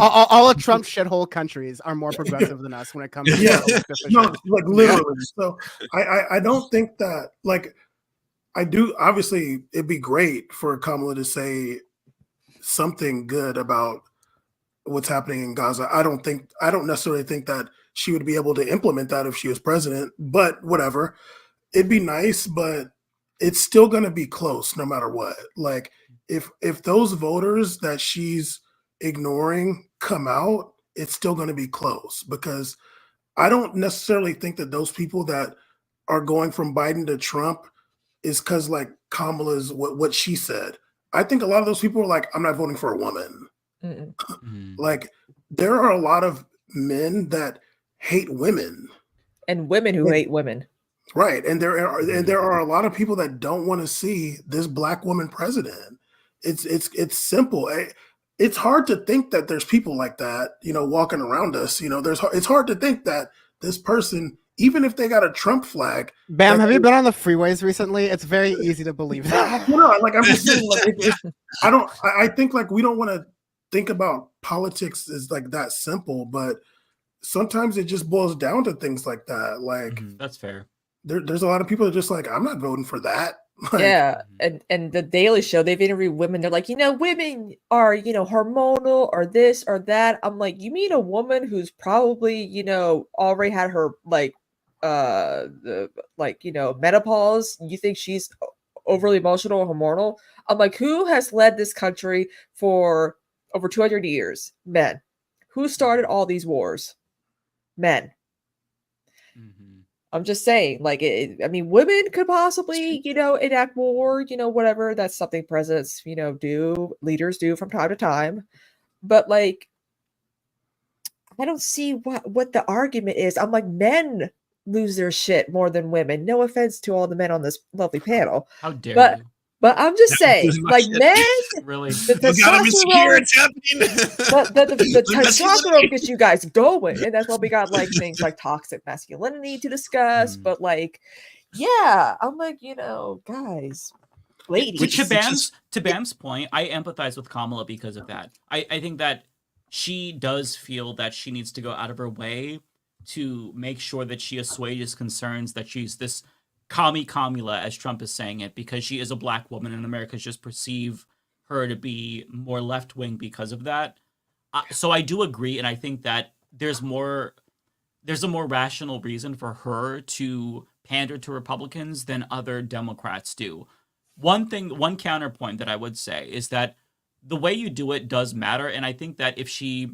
all of Trump's shithole countries are more progressive than us when it comes to no, like literally. So I don't think that, like, I do. Obviously, it'd be great for Kamala to say something good about what's happening in Gaza. I don't necessarily think that she would be able to implement that if she was president, but whatever. It'd be nice, but it's still going to be close no matter what. Like, if those voters that she's ignoring come out, it's still going to be close, because I don't necessarily think that those people that are going from Biden to Trump is because like Kamala's what she said. I think a lot of those people are like, I'm not voting for a woman. Like, there are a lot of men that hate women and women who hate women. Right. And there are a lot of people that don't want to see this black woman president. It's simple. It's hard to think that there's people like that, you know, walking around us. You know, it's hard to think that this person, even if they got a Trump flag. Bam, have you been on the freeways recently? It's very easy to believe that. You know, like, I'm just saying, like, I think like we don't want to think about politics as like that simple, but sometimes it just boils down to things like that. Like, that's fair. There's a lot of people that are just like, I'm not voting for that. Like, yeah, and the Daily Show, they've interviewed women. They're like, you know, women are, you know, hormonal or this or that. I'm like, you mean a woman who's probably, you know, already had her like, you know, menopause? You think she's overly emotional or hormonal? I'm like, who has led this country for over 200 years? Men. Who started all these wars? Men. I'm just saying, like, I mean, women could possibly, you know, enact war, you know, whatever. That's something presidents, you know, leaders do from time to time. But like, I don't see what the argument is. I'm like, men lose their shit more than women. No offense to all the men on this lovely panel. How dare you? But I'm just saying, like, men, really, the testosterone gets you guys going, and that's why we got like things like toxic masculinity to discuss. But like, yeah, I'm like, guys, ladies. Which to Bam's point, I empathize with Kamala because of that. I think that she does feel that she needs to go out of her way to make sure that she assuages concerns that she's this Kamala, as Trump is saying it, because she is a black woman and Americans just perceive her to be more left-wing because of that. So I do agree, and I think that there's a more rational reason for her to pander to Republicans than other Democrats do. One counterpoint that I would say is that the way you do it does matter, and I think that if she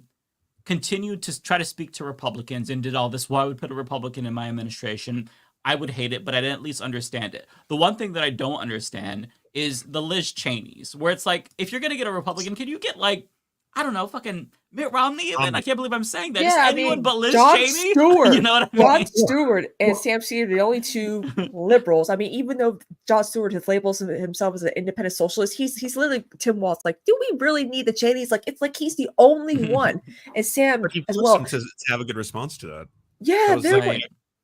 continued to try to speak to Republicans and did all this, well, I would put a Republican in my administration, I would hate it, but I'd at least understand it. The one thing that I don't understand is the Liz Cheneys, where it's like, if you're going to get a Republican, can you get like, I don't know, fucking Mitt Romney? And I can't believe I'm saying that. Yeah, Just anyone but Liz Jon Cheney? Stewart. You know what I mean? Jon Stewart and Sam Cedar, the only two liberals. I mean, even though Jon Stewart has labels himself as an independent socialist, he's literally Tim Walz. Like, do we really need the Cheneys? Like, it's like he's the only one. And Sam as well. To have a good response to that. Yeah,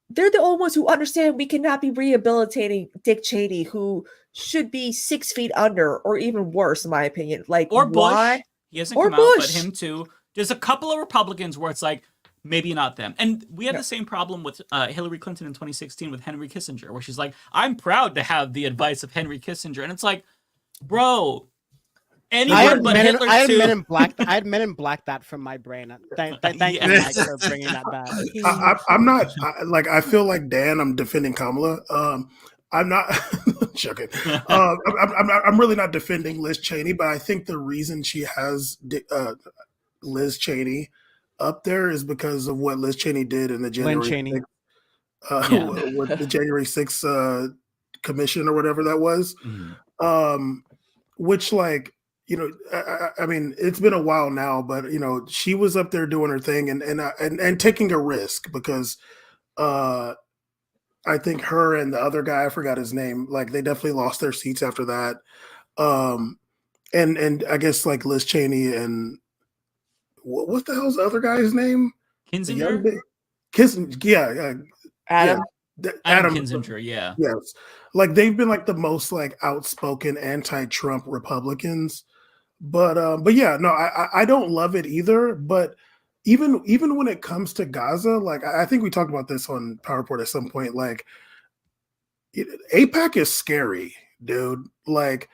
they're the only ones who understand we cannot be rehabilitating Dick Cheney, who should be 6 feet under, or even worse, in my opinion. Like, or Bush. Why? He hasn't come out, but him too. There's a couple of Republicans where it's like, maybe not them. And we had the same problem with Hillary Clinton in 2016 with Henry Kissinger, where she's like, I'm proud to have the advice of Henry Kissinger. And it's like, bro, anyone Hitler I had too. Men in Black. I had Men in Black that from my brain. Thank you, Mike, for bringing that back. I'm not I feel like Dan. I'm defending Kamala. I'm not joking. I'm really not defending Liz Cheney, but I think the reason she has Liz Cheney up there is because of what Liz Cheney did in the January 6th, with the January 6th commission or whatever that was. Which, like, I mean, it's been a while now, but she was up there doing her thing and taking a risk because I think her and the other guy, I forgot his name, like they definitely lost their seats after that. And I guess like Liz Cheney and what the hell's the other guy's name? Kinzinger? Adam Kinzinger, yeah. Yes. Like they've been like the most like outspoken anti-Trump Republicans. But yeah, no, I don't love it either. But even when it comes to Gaza, like I think we talked about this on PowerPoint at some point, like APAC is scary, dude. Like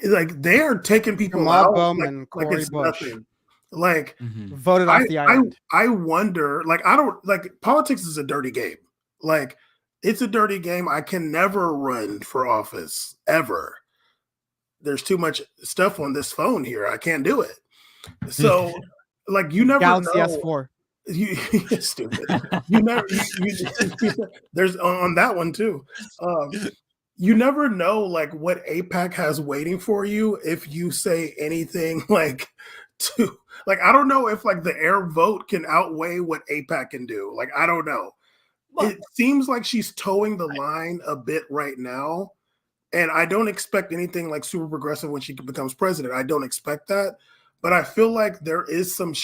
they are taking people out like it's nothing. Like voted off the island. I wonder, like politics is a dirty game. Like it's a dirty game. I can never run for office ever. There's too much stuff on this phone here. I can't do it. So like you never Galaxy know. S4. You're stupid. There's on that one too. You never know like what APAC has waiting for you if you say anything like I don't know if like the air vote can outweigh what APAC can do. Like I don't know. It seems like she's towing the line a bit right now. And I don't expect anything like super progressive when she becomes president. I don't expect that. But I feel like there is some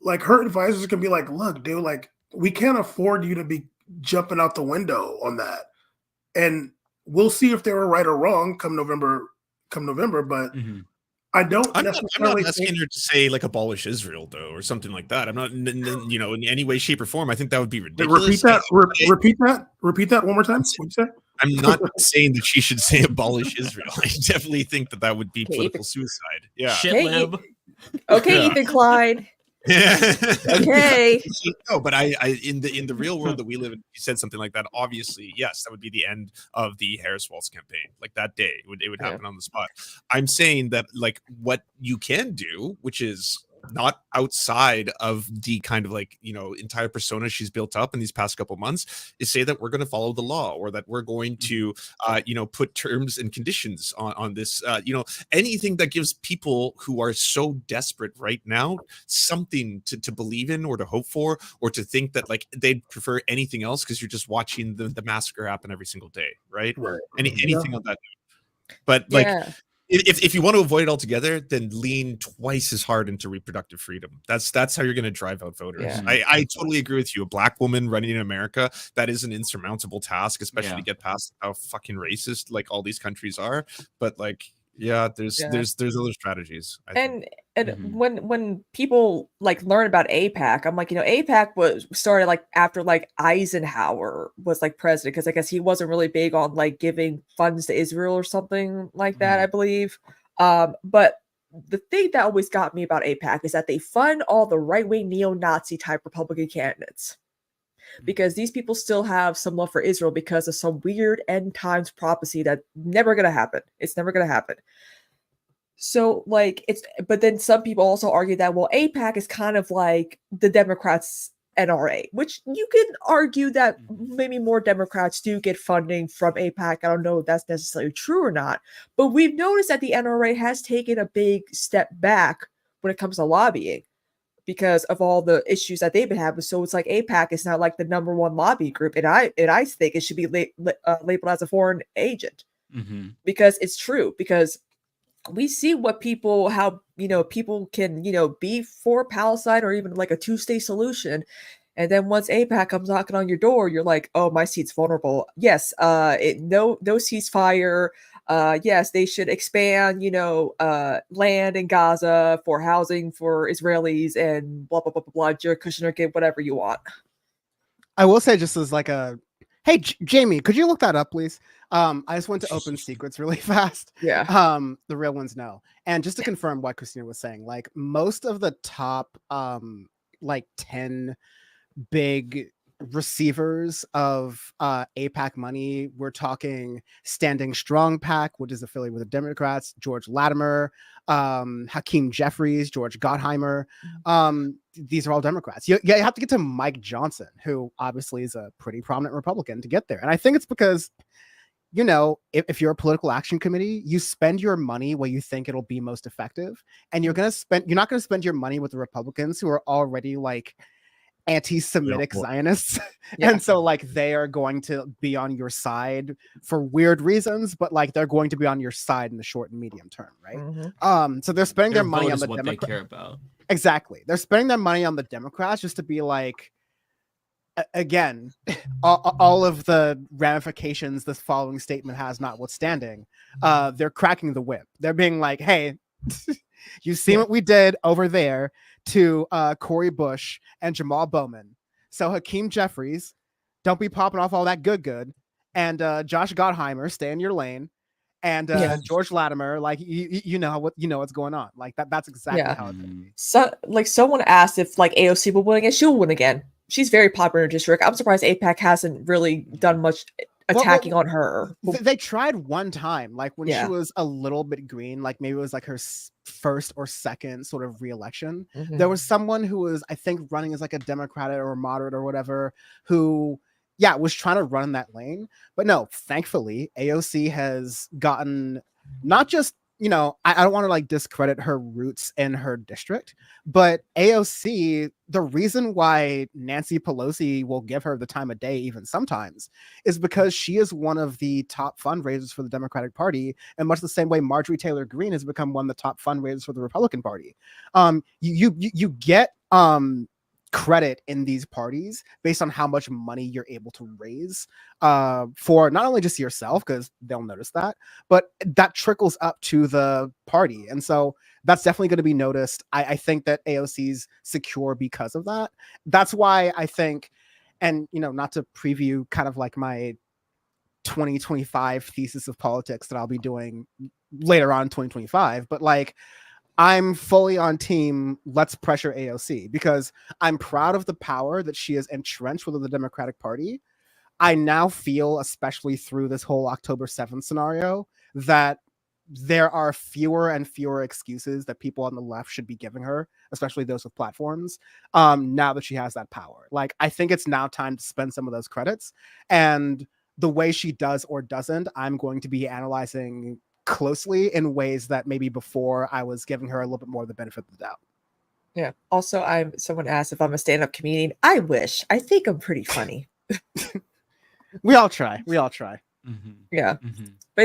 like her advisors can be like, look, dude, like we can't afford you to be jumping out the window on that. And we'll see if they were right or wrong come November. But I don't necessarily I'm not asking her to say like abolish Israel though, or something like that. I'm not, in any way, shape, or form. I think that would be ridiculous. Repeat that one more time. What'd you say? I'm not saying that she should say abolish Israel. I definitely think that would be political suicide. Yeah. Shit lib. Okay, Ethan Klein. Yeah. Okay. No, but I in the real world that we live in, you said something like that. Obviously, yes, that would be the end of the Harris-Walz campaign. Like that day, it would happen on the spot. I'm saying that like what you can do, which is not outside of the kind of like entire persona she's built up in these past couple months, is say that we're going to follow the law, or that we're going to put terms and conditions on this, anything that gives people who are so desperate right now something to believe in or to hope for, or to think that like they'd prefer anything else because you're just watching the massacre happen every single day, right? Anything on that. But like, Yeah. if you want to avoid it altogether, then lean twice as hard into reproductive freedom. That's how you're going to drive out voters. Yeah. I totally agree with you. A black woman running in America, that is an insurmountable task, especially to get past how fucking racist like all these countries are. But like, yeah, there's other strategies. I think. And when people like learn about APAC, I'm like, APAC was started like after like Eisenhower was like president, because I guess he wasn't really big on like giving funds to Israel or something like that, I believe. But the thing that always got me about APAC is that they fund all the right-wing neo-Nazi type Republican candidates, because these people still have some love for Israel because of some weird end times prophecy that's never gonna happen. It's never gonna happen. So like but then some people also argue that, well, APAC is kind of like the Democrats' NRA, which you can argue that maybe more Democrats do get funding from APAC. I don't know if that's necessarily true or not, but we've noticed that the NRA has taken a big step back when it comes to lobbying because of all the issues that they've been having. So it's like APAC is not like the number one lobby group, and I think it should be labeled as a foreign agent, because it's true, because we see how people can, be for Palestine or even like a two-state solution. And then once APAC comes knocking on your door, you're like, oh, my seat's vulnerable. Yes. No ceasefire. Yes, they should expand, land in Gaza for housing for Israelis and blah, blah, blah, blah, blah. Jared Kushner, get whatever you want. I will say, just as like hey, Jamie, could you look that up, please? I just went to Open Secrets really fast. Yeah. The real ones know. And just to confirm what Christina was saying, like most of the top like 10 big receivers of APAC money, we're talking Standing Strong PAC, which is affiliated with the Democrats, George Latimer, Hakeem Jeffries, George Gottheimer. These are all Democrats. You have to get to Mike Johnson, who obviously is a pretty prominent Republican, to get there. And I think it's because, if you're a political action committee, you spend your money where you think it'll be most effective, and you're not going to spend your money with the Republicans who are already like anti-Semitic Zionists. And so like they are going to be on your side for weird reasons, but like they're going to be on your side in the short and medium term, right? So they're spending their money on the Democrats. They care about. Exactly. They're spending their money on the Democrats just to be like, again, all of the ramifications this following statement has notwithstanding, they're cracking the whip. They're being like, hey, you see what we did over there to Cori Bush and Jamal Bowman. So Hakeem Jeffries, don't be popping off all that good. And Josh Gottheimer, stay in your lane. And George Latimer, like you know what's going on. Like that's exactly how it's gonna be. So like someone asked if like AOC will win again, she'll win again. She's very popular in her district. I'm surprised APAC hasn't really done much attacking on her. They tried one time, like when she was a little bit green, like maybe it was like her first or second sort of re-election. There was someone who was, I think, running as like a Democrat or a moderate or whatever, who was trying to run in that lane. But no, thankfully AOC has gotten not just, I don't want to like discredit her roots in her district, but AOC, the reason why Nancy Pelosi will give her the time of day even sometimes is because she is one of the top fundraisers for the Democratic Party, and much the same way Marjorie Taylor Greene has become one of the top fundraisers for the Republican Party. You get credit in these parties based on how much money you're able to raise for not only just yourself, because they'll notice that, but that trickles up to the party. And so that's definitely going to be noticed. I think that AOC's secure because of that. That's why I think, and not to preview kind of like my 2025 thesis of politics that I'll be doing later on in 2025, but like I'm fully on team let's pressure AOC, because I'm proud of the power that she is entrenched within the Democratic Party. I now feel, especially through this whole October 7th scenario, that there are fewer and fewer excuses that people on the left should be giving her, especially those with platforms, now that she has that power. Like, I think it's now time to spend some of those credits. And the way she does or doesn't, I'm going to be analyzing closely in ways that maybe before I was giving her a little bit more of the benefit of the doubt. Yeah. Also, someone asked if I'm a stand-up comedian. I wish. I think I'm pretty funny. We all try. Yeah.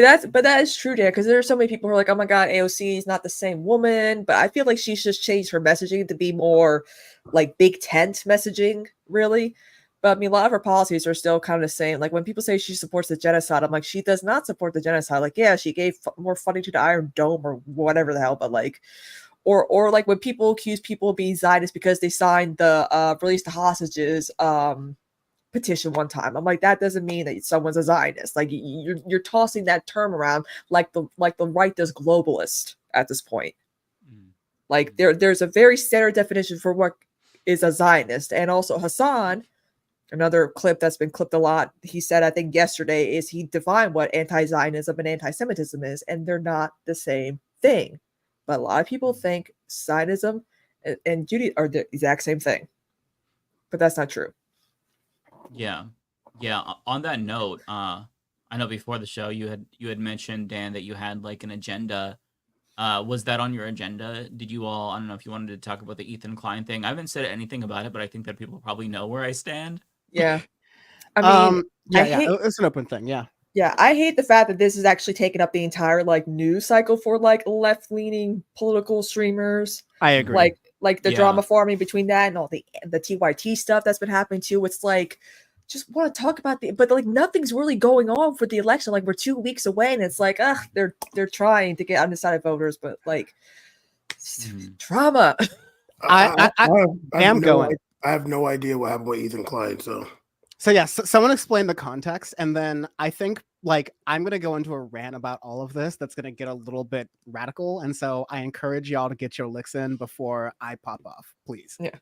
But that is true, Dan, because there are so many people who are like, oh my god, AOC is not the same woman. But I feel like she's just changed her messaging to be more like big tent messaging, really. But I mean, a lot of her policies are still kind of the same. Like when people say she supports the genocide, I'm like, she does not support the genocide. Like, yeah, she gave more funding to the Iron Dome or whatever the hell, but like, or like when people accuse people of being Zionists because they signed the release the hostages petition one time. I'm like, that doesn't mean that someone's a Zionist. Like you're tossing that term around like the right does globalist at this point. Like there's a very standard definition for what is a Zionist. And also Hassan, another clip that's been clipped a lot, he said, I think yesterday, is he defined what anti-Zionism and anti-Semitism is, and they're not the same thing. But a lot of people think Zionism and Judaism are the exact same thing. But that's not true. Yeah. On that note, I know before the show you had mentioned, Dan, that you had like an agenda. Was that on your agenda? Did you all? I don't know if you wanted to talk about the Ethan Klein thing. I haven't said anything about it, but I think that people probably know where I stand. Yeah, I mean, it's an open thing. Yeah, I hate the fact that this is actually taking up the entire like news cycle for like left-leaning political streamers. I agree. Like the drama farming between that and all the TYT stuff that's been happening too. It's like, just want to talk about but like nothing's really going on for the election. Like we're 2 weeks away, and it's like, they're trying to get undecided voters, but like drama. I am going. I have no idea what happened with Ethan Klein. So yeah, someone explain the context, and then I think like I'm gonna go into a rant about all of this. That's gonna get a little bit radical, and so I encourage y'all to get your licks in before I pop off, please. Yeah.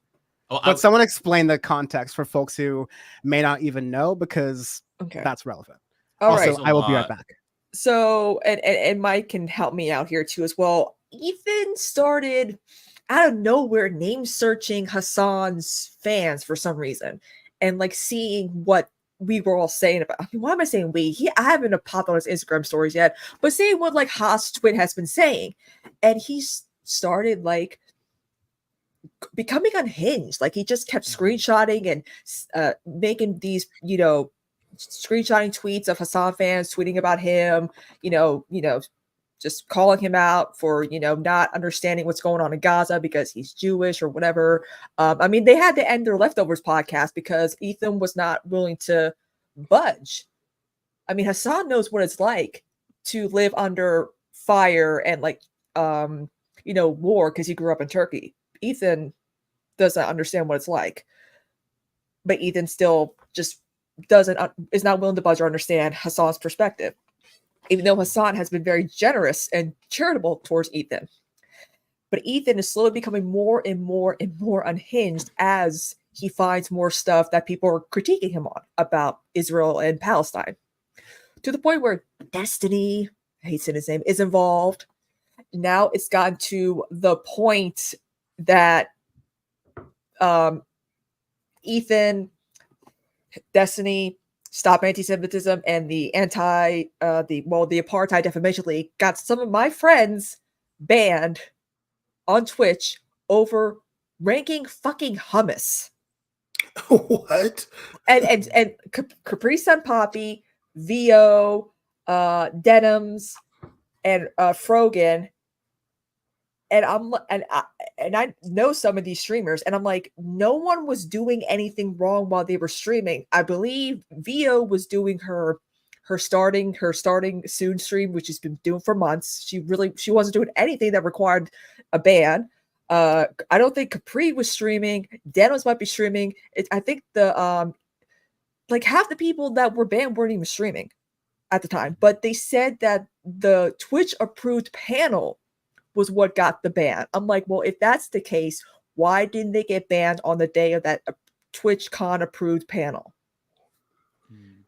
But someone explain the context for folks who may not even know, because that's relevant. All also, right. I will be right back. So, and Mike can help me out here too as well. Ethan started out of nowhere name searching Hassan's fans for some reason, and like seeing what we were all saying about. I mean, why am I saying we? I haven't popped on his Instagram stories yet, but seeing what like Haas Twit has been saying, and he started like becoming unhinged. Like he just kept screenshotting and making these, screenshotting tweets of Hassan fans tweeting about him, just calling him out for, not understanding what's going on in Gaza because he's Jewish or whatever. I mean, they had to end their Leftovers podcast because Ethan was not willing to budge. I mean, Hassan knows what it's like to live under fire and war because he grew up in Turkey. Ethan doesn't understand what it's like, but Ethan still just is not willing to budge or understand Hassan's perspective, even though Hassan has been very generous and charitable towards Ethan. But Ethan is slowly becoming more and more and more unhinged as he finds more stuff that people are critiquing him on about Israel and Palestine, to the point where Destiny, I hate saying his name, is involved. Now it's gotten to the point that Ethan, Destiny, Stop Anti-Semitism, and the Apartheid Defamation League got some of my friends banned on Twitch over ranking fucking hummus. What? And Capri Sun Poppy, VO, Denims, and Frogan. And I know some of these streamers, and I'm like, no one was doing anything wrong while they were streaming. I believe VO was doing her starting soon stream, which she's been doing for months. She wasn't doing anything that required a ban. I don't think Capri was streaming. Danos might be streaming. I think the half the people that were banned weren't even streaming at the time. But they said that the Twitch approved panel was what got the ban. I'm like, well, if that's the case, why didn't they get banned on the day of that TwitchCon approved panel?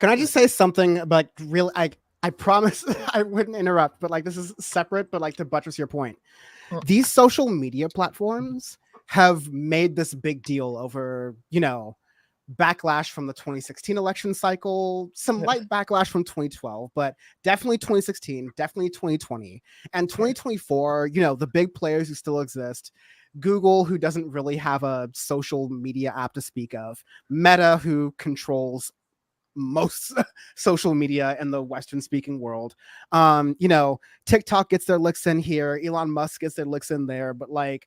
Can I just say something about I promise I wouldn't interrupt, but like this is separate, but like to buttress your point. These social media platforms have made this big deal over, backlash from the 2016 election cycle, some light backlash from 2012, but definitely 2016, definitely 2020, and 2024, the big players who still exist. Google, who doesn't really have a social media app to speak of, Meta, who controls most social media in the Western speaking world. You know, TikTok gets their licks in here, Elon Musk gets their licks in there, but like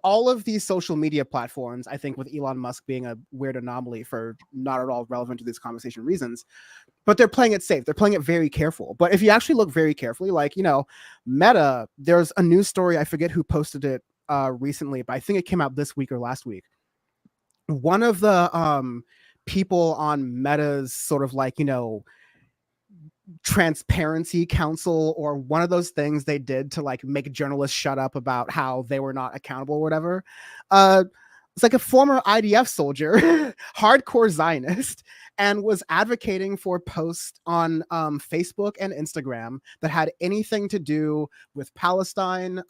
all of these social media platforms, I think with Elon Musk being a weird anomaly for not at all relevant to this conversation reasons, but they're playing it safe. They're playing it very careful. But if you actually look very carefully, like, you know, Meta, there's a news story, I forget who posted it recently, but I think it came out this week or last week. One of the people on Meta's sort of like, you know, transparency council, or one of those things they did to like make journalists shut up about how they were not accountable or whatever. It's like a former IDF soldier, hardcore Zionist, and was advocating for posts on Facebook and Instagram that had anything to do with Palestine,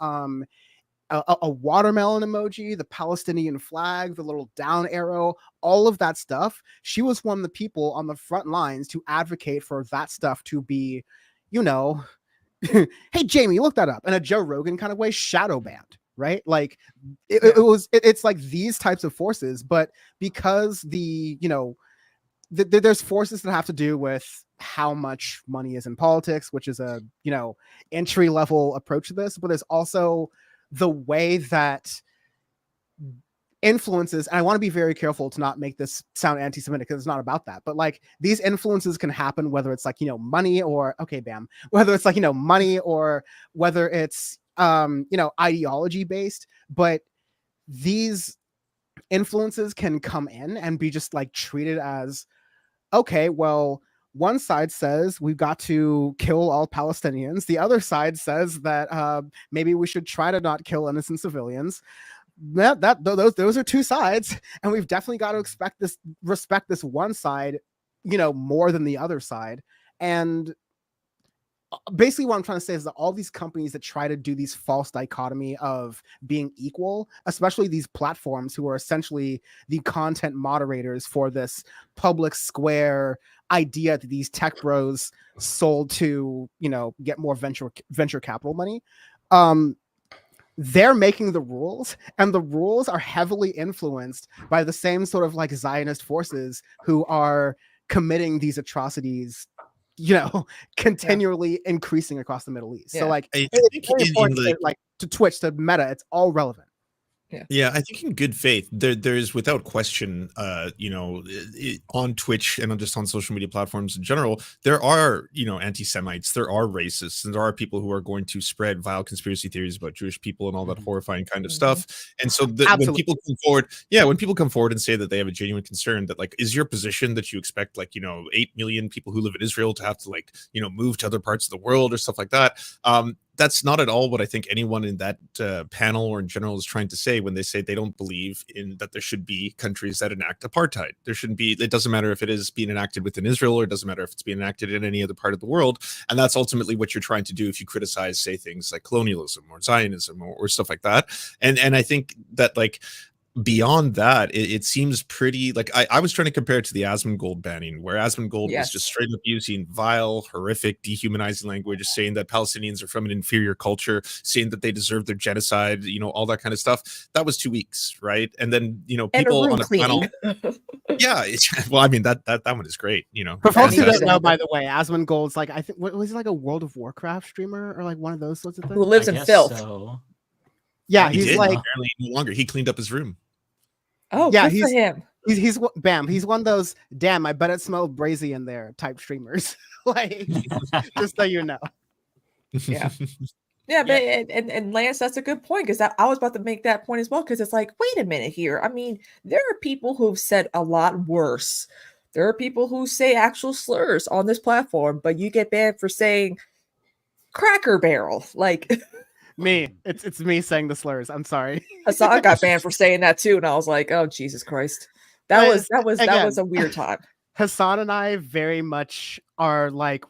a watermelon emoji, the Palestinian flag, the little down arrow, all of that stuff. She was one of the people on the front lines to advocate for that stuff to be, you know, hey, Jamie, look that up in a Joe Rogan kind of way, shadow banned, right? Like it's like these types of forces, but because the, you know, there's forces that have to do with how much money is in politics, which is a, you know, entry level approach to this, but there's also the way that influences, and I want to be very careful to not make this sound anti-Semitic because it's not about that, but like these influences can happen whether it's like, you know, money or, okay, bam, whether it's like, you know, money or whether it's, you know, ideology based, but these influences can come in and be just like treated as, okay, well, one side says we've got to kill all Palestinians. The other side says that maybe we should try to not kill innocent civilians. Those are two sides, and we've definitely got to respect this one side, you know, more than the other side. And basically what I'm trying to say is that all these companies that try to do these false dichotomy of being equal, especially these platforms who are essentially the content moderators for this public square idea that these tech bros sold to, you know, get more venture capital money. They're making the rules, and the rules are heavily influenced by the same sort of like Zionist forces who are committing these atrocities, you know, continually increasing across the Middle East. So like, it's very important like to Twitch, to Meta, it's all relevant. Yeah, I think in good faith, there's without question, you know, on Twitch and just on social media platforms in general, there are, you know, anti-Semites, there are racists, and there are people who are going to spread vile conspiracy theories about Jewish people and all that horrifying kind of stuff. And so when people come forward, when people come forward and say that they have a genuine concern that like, is your position that you expect like, you know, 8 million people who live in Israel to have to like, you know, move to other parts of the world or stuff like that? That's not at all what I think anyone in that panel or in general is trying to say when they say they don't believe in that there should be countries that enact apartheid. There shouldn't be, it doesn't matter if it is being enacted within Israel, or it doesn't matter if it's being enacted in any other part of the world. And that's ultimately what you're trying to do if you criticize, say, things like colonialism or Zionism or stuff like that. And I think that like, beyond that, it seems pretty like I was trying to compare it to the Asmongold banning, where Asmongold was just straight up using vile, horrific, dehumanizing language, saying that Palestinians are from an inferior culture, saying that they deserve their genocide, you know, all that kind of stuff. That was 2 weeks, right? And then, you know, people on a panel. Well, I mean, that one is great, you know. For folks who don't know, by the way, Asmongold's like, I think, what was he, like a World of Warcraft streamer or like one of those sorts of things? Who lives in filth. So. Yeah, He he's did, like apparently no longer. He cleaned up his room. Oh, yeah, good for him. He's bam. He's one of those damn, I bet it smelled brazy in there type streamers. Like, just so you know. Yeah. Yeah, but and Lance, that's a good point, because I was about to make that point as well, because it's like, wait a minute here. I mean, there are people who've said a lot worse. There are people who say actual slurs on this platform, but you get banned for saying Cracker Barrel. Like me, it's me saying the slurs. I'm sorry. Hassan got banned for saying that too, and I was like, oh Jesus Christ, that was a weird time. Hassan and I very much are like,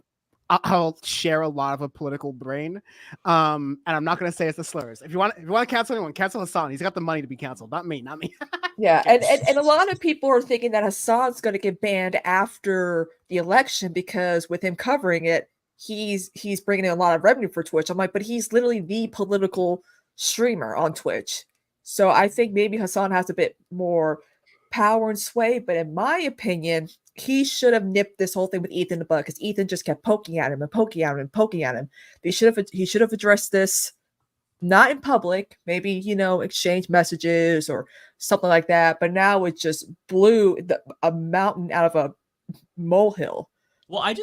I'll share a lot of a political brain, and I'm not going to say it's the slurs. If you want to cancel anyone, cancel Hassan. He's got the money to be canceled, not me. Yeah, and a lot of people are thinking that Hassan's going to get banned after the election, because with him covering it, he's bringing in a lot of revenue for Twitch. I'm like, but he's literally the political streamer on Twitch. So I think maybe Hassan has a bit more power and sway. But in my opinion, he should have nipped this whole thing with Ethan in the bud because Ethan just kept poking at him and poking at him and poking at him. He should have addressed this, not in public, maybe, exchange messages or something like that. But now it just blew a mountain out of a molehill. Well,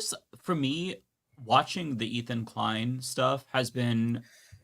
for me, watching the Ethan Klein stuff has been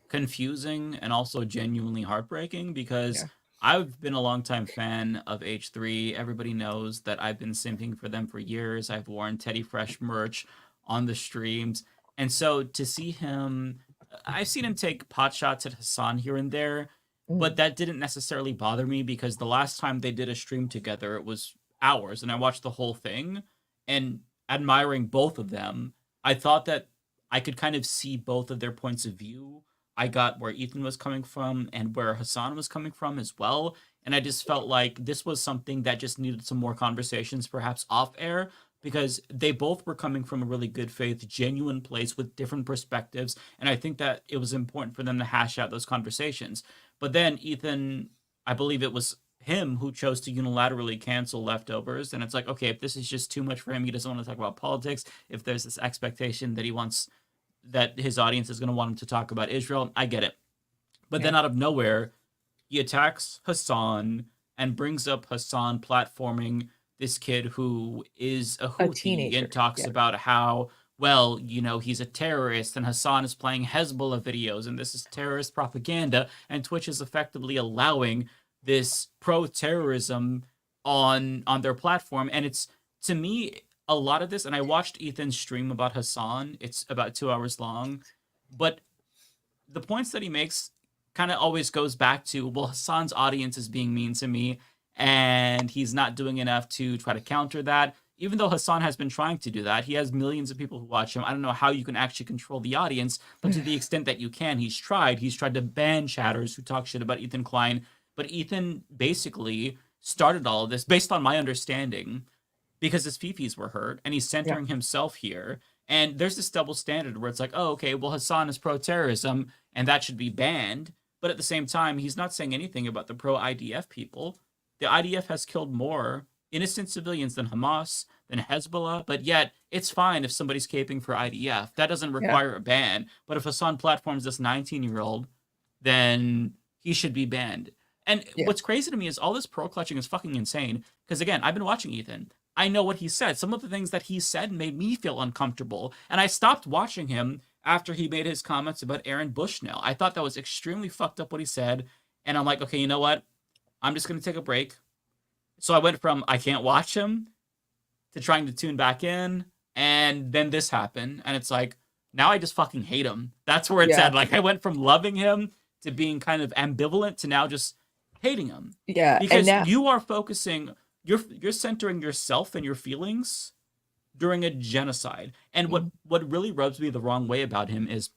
confusing and also genuinely heartbreaking because I've been a longtime fan of H3. Everybody knows that I've been simping for them for years. I've worn Teddy Fresh merch on the streams. And so to see him, I've seen him take pot shots at Hassan here and there, but that didn't necessarily bother me because the last time they did a stream together, it was hours and I watched the whole thing and admiring both of them. I thought that I could kind of see both of their points of view. I got where Ethan was coming from and where Hassan was coming from as well. And I just felt like this was something that just needed some more conversations, perhaps off air, because they both were coming from a really good faith, genuine place with different perspectives. And I think that it was important for them to hash out those conversations. But then Ethan, I believe it was him who chose to unilaterally cancel Leftovers. And it's like, okay, if this is just too much for him, he doesn't want to talk about politics. If there's this expectation that his audience is going to want him to talk about Israel, I get it. But then out of nowhere, he attacks Hassan and brings up Hassan platforming this kid who is a Houthi teenager, and talks about how, well, he's a terrorist and Hassan is playing Hezbollah videos and this is terrorist propaganda and Twitch is effectively allowing this pro-terrorism on their platform. And it's, to me, a lot of this, and I watched Ethan's stream about Hassan. It's about 2 hours long. But the points that he makes kind of always goes back to, well, Hassan's audience is being mean to me, and he's not doing enough to try to counter that. Even though Hassan has been trying to do that, he has millions of people who watch him. I don't know how you can actually control the audience, but to the extent that you can, he's tried. He's tried to ban chatters who talk shit about Ethan Klein. But Ethan basically started all of this, based on my understanding, because his fifis were hurt and he's centering himself here. And there's this double standard where it's like, oh, okay, well, Hassan is pro-terrorism and that should be banned. But at the same time, he's not saying anything about the pro-IDF people. The IDF has killed more innocent civilians than Hamas, than Hezbollah, but yet it's fine if somebody's caping for IDF. That doesn't require a ban. But if Hassan platforms this 19-year-old, then he should be banned. And what's crazy to me is all this pro-clutching is fucking insane. Because again, I've been watching Ethan. I know what he said. Some of the things that he said made me feel uncomfortable. And I stopped watching him after he made his comments about Aaron Bushnell. I thought that was extremely fucked up what he said. And I'm like, okay, you know what? I'm just going to take a break. So I went from I can't watch him to trying to tune back in. And then this happened. And it's like, now I just fucking hate him. That's where it's at. Like, I went from loving him to being kind of ambivalent to now just hating him. Yeah. Because you are focusing... You're centering yourself and your feelings during a genocide. And what really rubs me the wrong way about him is,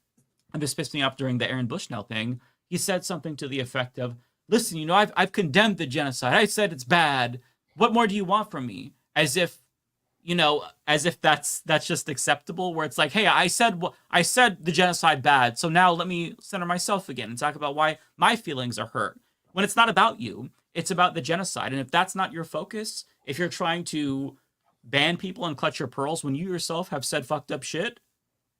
and this pissed me off during the Aaron Bushnell thing, he said something to the effect of, listen, I've condemned the genocide. I said it's bad. What more do you want from me? As if that's just acceptable, where it's like, hey, I said the genocide bad, so now let me center myself again and talk about why my feelings are hurt. When it's not about you. It's about the genocide. And if that's not your focus, if you're trying to ban people and clutch your pearls when you yourself have said fucked up shit,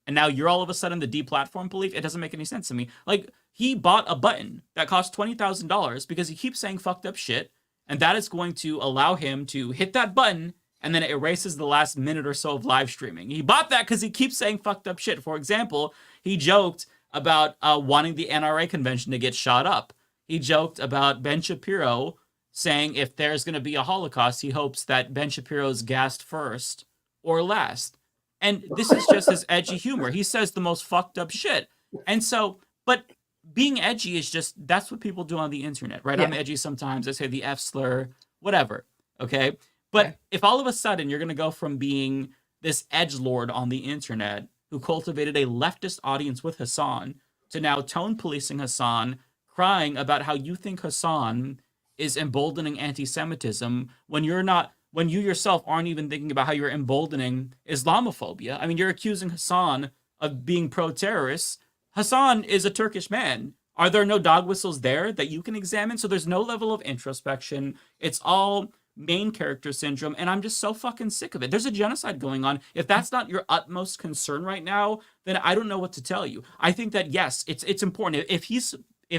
and now you're all of a sudden the deplatform belief, it doesn't make any sense to me. Like, he bought a button that cost $20,000 because he keeps saying fucked up shit, and that is going to allow him to hit that button, and then it erases the last minute or so of live streaming. He bought that because he keeps saying fucked up shit. For example, he joked about wanting the NRA convention to get shot up. He joked about Ben Shapiro saying if there's going to be a Holocaust, he hopes that Ben Shapiro's gassed first or last. And this is just his edgy humor. He says the most fucked up shit. And so, but being edgy is just, that's what people do on the internet, right? I'm edgy sometimes. I say the F slur, whatever. Okay. But if all of a sudden you're going to go from being this edgelord on the internet who cultivated a leftist audience with Hassan to now tone policing Hassan, crying about how you think Hassan is emboldening anti-Semitism when you yourself aren't even thinking about how you're emboldening Islamophobia. I mean, you're accusing Hassan of being pro-terrorist. Hassan is a Turkish man. Are there no dog whistles there that you can examine? So there's no level of introspection. It's all main character syndrome, and I'm just so fucking sick of it. There's a genocide going on. If that's not your utmost concern right now, then I don't know what to tell you. I think that, yes, it's important. If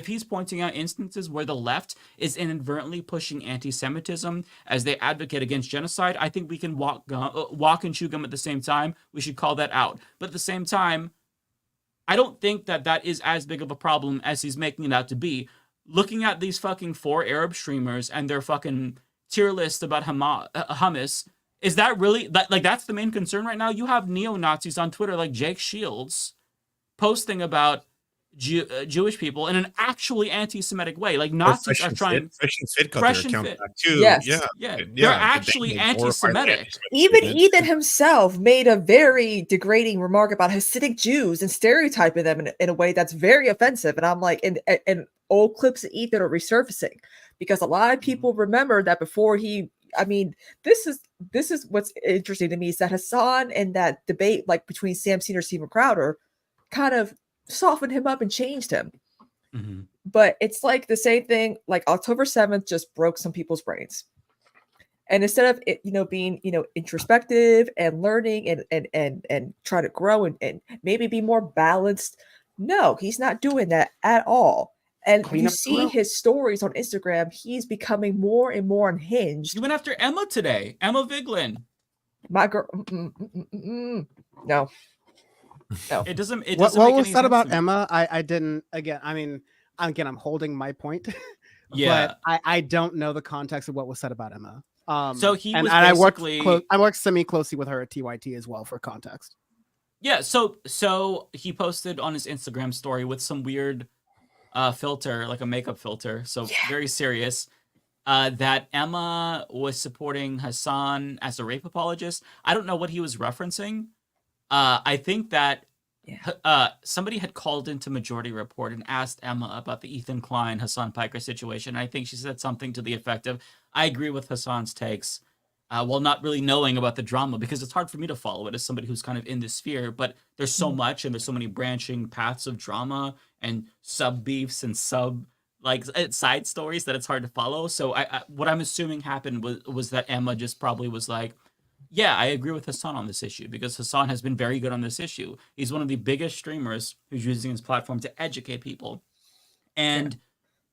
he's pointing out instances where the left is inadvertently pushing anti-Semitism as they advocate against genocide, I think we can walk and chew gum at the same time. We should call that out. But at the same time, I don't think that is as big of a problem as he's making it out to be. Looking at these fucking 4 Arab streamers and their fucking tier list about hummus, is that really, that's the main concern right now? You have neo-Nazis on Twitter like Jake Shields posting about Jewish people in an actually anti-Semitic way. Like, Nazis are trying... Fresh and Fit too. Yes. Yeah. They're actually anti-Semitic. Even Ethan himself made a very degrading remark about Hasidic Jews and stereotyping them in a way that's very offensive. And I'm like, and old clips of Ethan are resurfacing because a lot of people remember that before this is what's interesting to me is that Hassan and that debate like between Sam Senior and Steven Crowder kind of softened him up and changed him. Mm-hmm. But it's like the same thing, like October 7th just broke some people's brains. And instead of it, being, introspective and learning and try to grow and maybe be more balanced, no, he's not doing that at all. And you see his stories on Instagram, he's becoming more and more unhinged. He went after Emma today, Emma Vigeland. My girl, no. It doesn't. What was said about Emma? I didn't. I'm holding my point. Yeah, but I don't know the context of what was said about Emma. So he was I basically... I worked semi-closely with her at TYT as well for context. Yeah, so he posted on his Instagram story with some weird filter, like a makeup filter, so very serious, that Emma was supporting Hassan as a rape apologist. I don't know what he was referencing. I think that somebody had called into Majority Report and asked Emma about the Ethan Klein, Hassan Piker situation. I think she said something to the effect of, I agree with Hassan's takes, while not really knowing about the drama, because it's hard for me to follow it as somebody who's kind of in this sphere, but there's so much and there's so many branching paths of drama and sub beefs and side stories that it's hard to follow. So what I'm assuming happened was that Emma just probably was like, yeah, I agree with Hassan on this issue because Hassan has been very good on this issue. He's one of the biggest streamers who's using his platform to educate people. And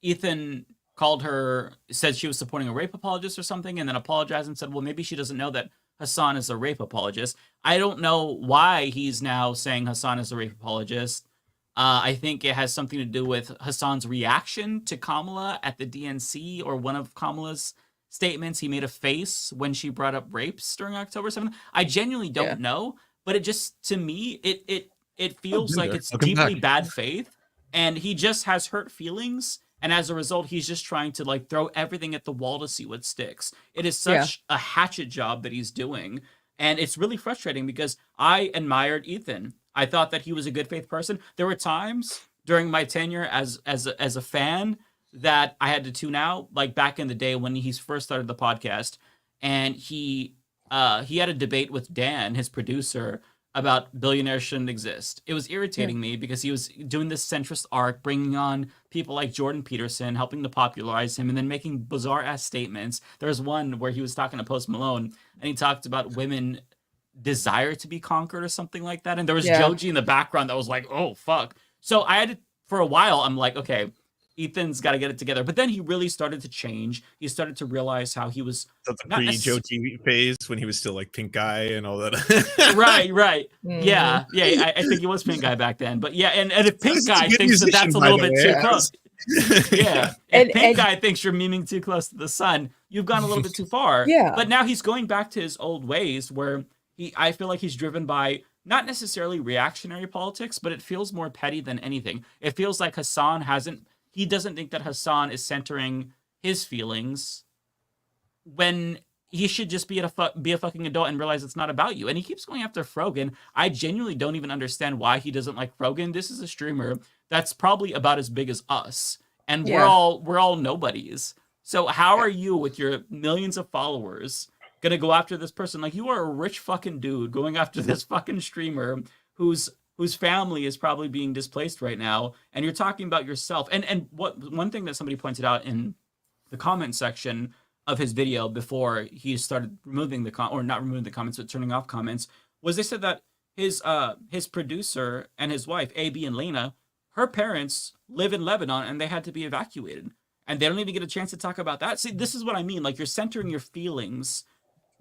Ethan called her, said she was supporting a rape apologist or something, and then apologized and said, well, maybe she doesn't know that Hassan is a rape apologist. I don't know why he's now saying Hassan is a rape apologist. I think it has something to do with Hassan's reaction to Kamala at the DNC, or one of Kamala's statements. He made a face when she brought up rapes during October 7th. I genuinely don't know, but it just, to me, it feels like it's deeply bad faith, and he just has hurt feelings, and as a result, he's just trying to throw everything at the wall to see what sticks. It is such a hatchet job that he's doing, and it's really frustrating because I admired Ethan. I thought that he was a good faith person. There were times during my tenure as a fan that I had to tune out, like back in the day when he first started the podcast, and he had a debate with Dan, his producer, about billionaires shouldn't exist. It was irritating me because he was doing this centrist arc, bringing on people like Jordan Peterson, helping to popularize him, and then making bizarre-ass statements. There was one where he was talking to Post Malone, and he talked about women desire to be conquered or something like that, and there was Joji in the background that was like, oh, fuck. So I had to, for a while, I'm like, okay, Ethan's got to get it together. But then he really started to change. He started to realize how he was... So the pre-Joji phase when he was still like pink guy and all that. Right. Yeah. I think he was pink guy back then. But yeah, and if pink guy thinks that that's a little bit too close. Yeah. If pink guy thinks you're memeing too close to the sun, you've gone a little bit too far. Yeah. But now he's going back to his old ways where I feel like he's driven by not necessarily reactionary politics, but it feels more petty than anything. It feels like he doesn't think that Hassan is centering his feelings when he should just be a fucking adult and realize it's not about you. And he keeps going after Frogan. I genuinely don't even understand why he doesn't like Frogan. This is a streamer that's probably about as big as us, and we're all nobodies. So how are you, with your millions of followers, gonna go after this person? Like, you are a rich fucking dude going after this fucking streamer whose family is probably being displaced right now, and you're talking about yourself. And one thing that somebody pointed out in the comment section, of his video before he started removing or not removing the comments, but turning off comments, was they said that his producer and his wife, AB and Lena, her parents live in Lebanon and they had to be evacuated. And they don't even get a chance to talk about that. See, this is what I mean. Like, you're centering your feelings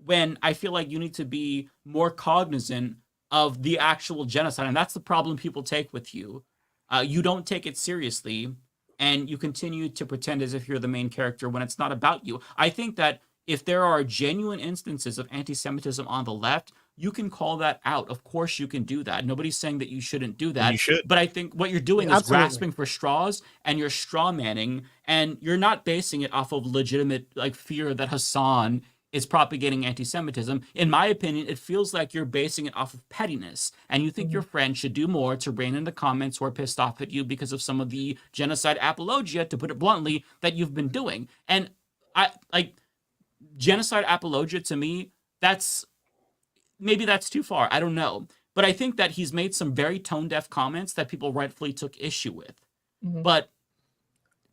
when I feel like you need to be more cognizant of the actual genocide. And that's the problem people take with you. You don't take it seriously, and you continue to pretend as if you're the main character when it's not about you. I think that if there are genuine instances of anti-Semitism on the left, you can call that out. Of course you can do that. Nobody's saying that you shouldn't do that. You should. But I think what you're doing is Absolutely. grasping for straws, and you're straw manning, and you're not basing it off of legitimate fear that Hassan is propagating anti-Semitism. In my opinion, it feels like you're basing it off of pettiness, and you think your friend should do more to rein in the comments who are pissed off at you because of some of the genocide apologia, to put it bluntly, that you've been doing. And genocide apologia, to me, maybe that's too far. I don't know. But I think that he's made some very tone-deaf comments that people rightfully took issue with. But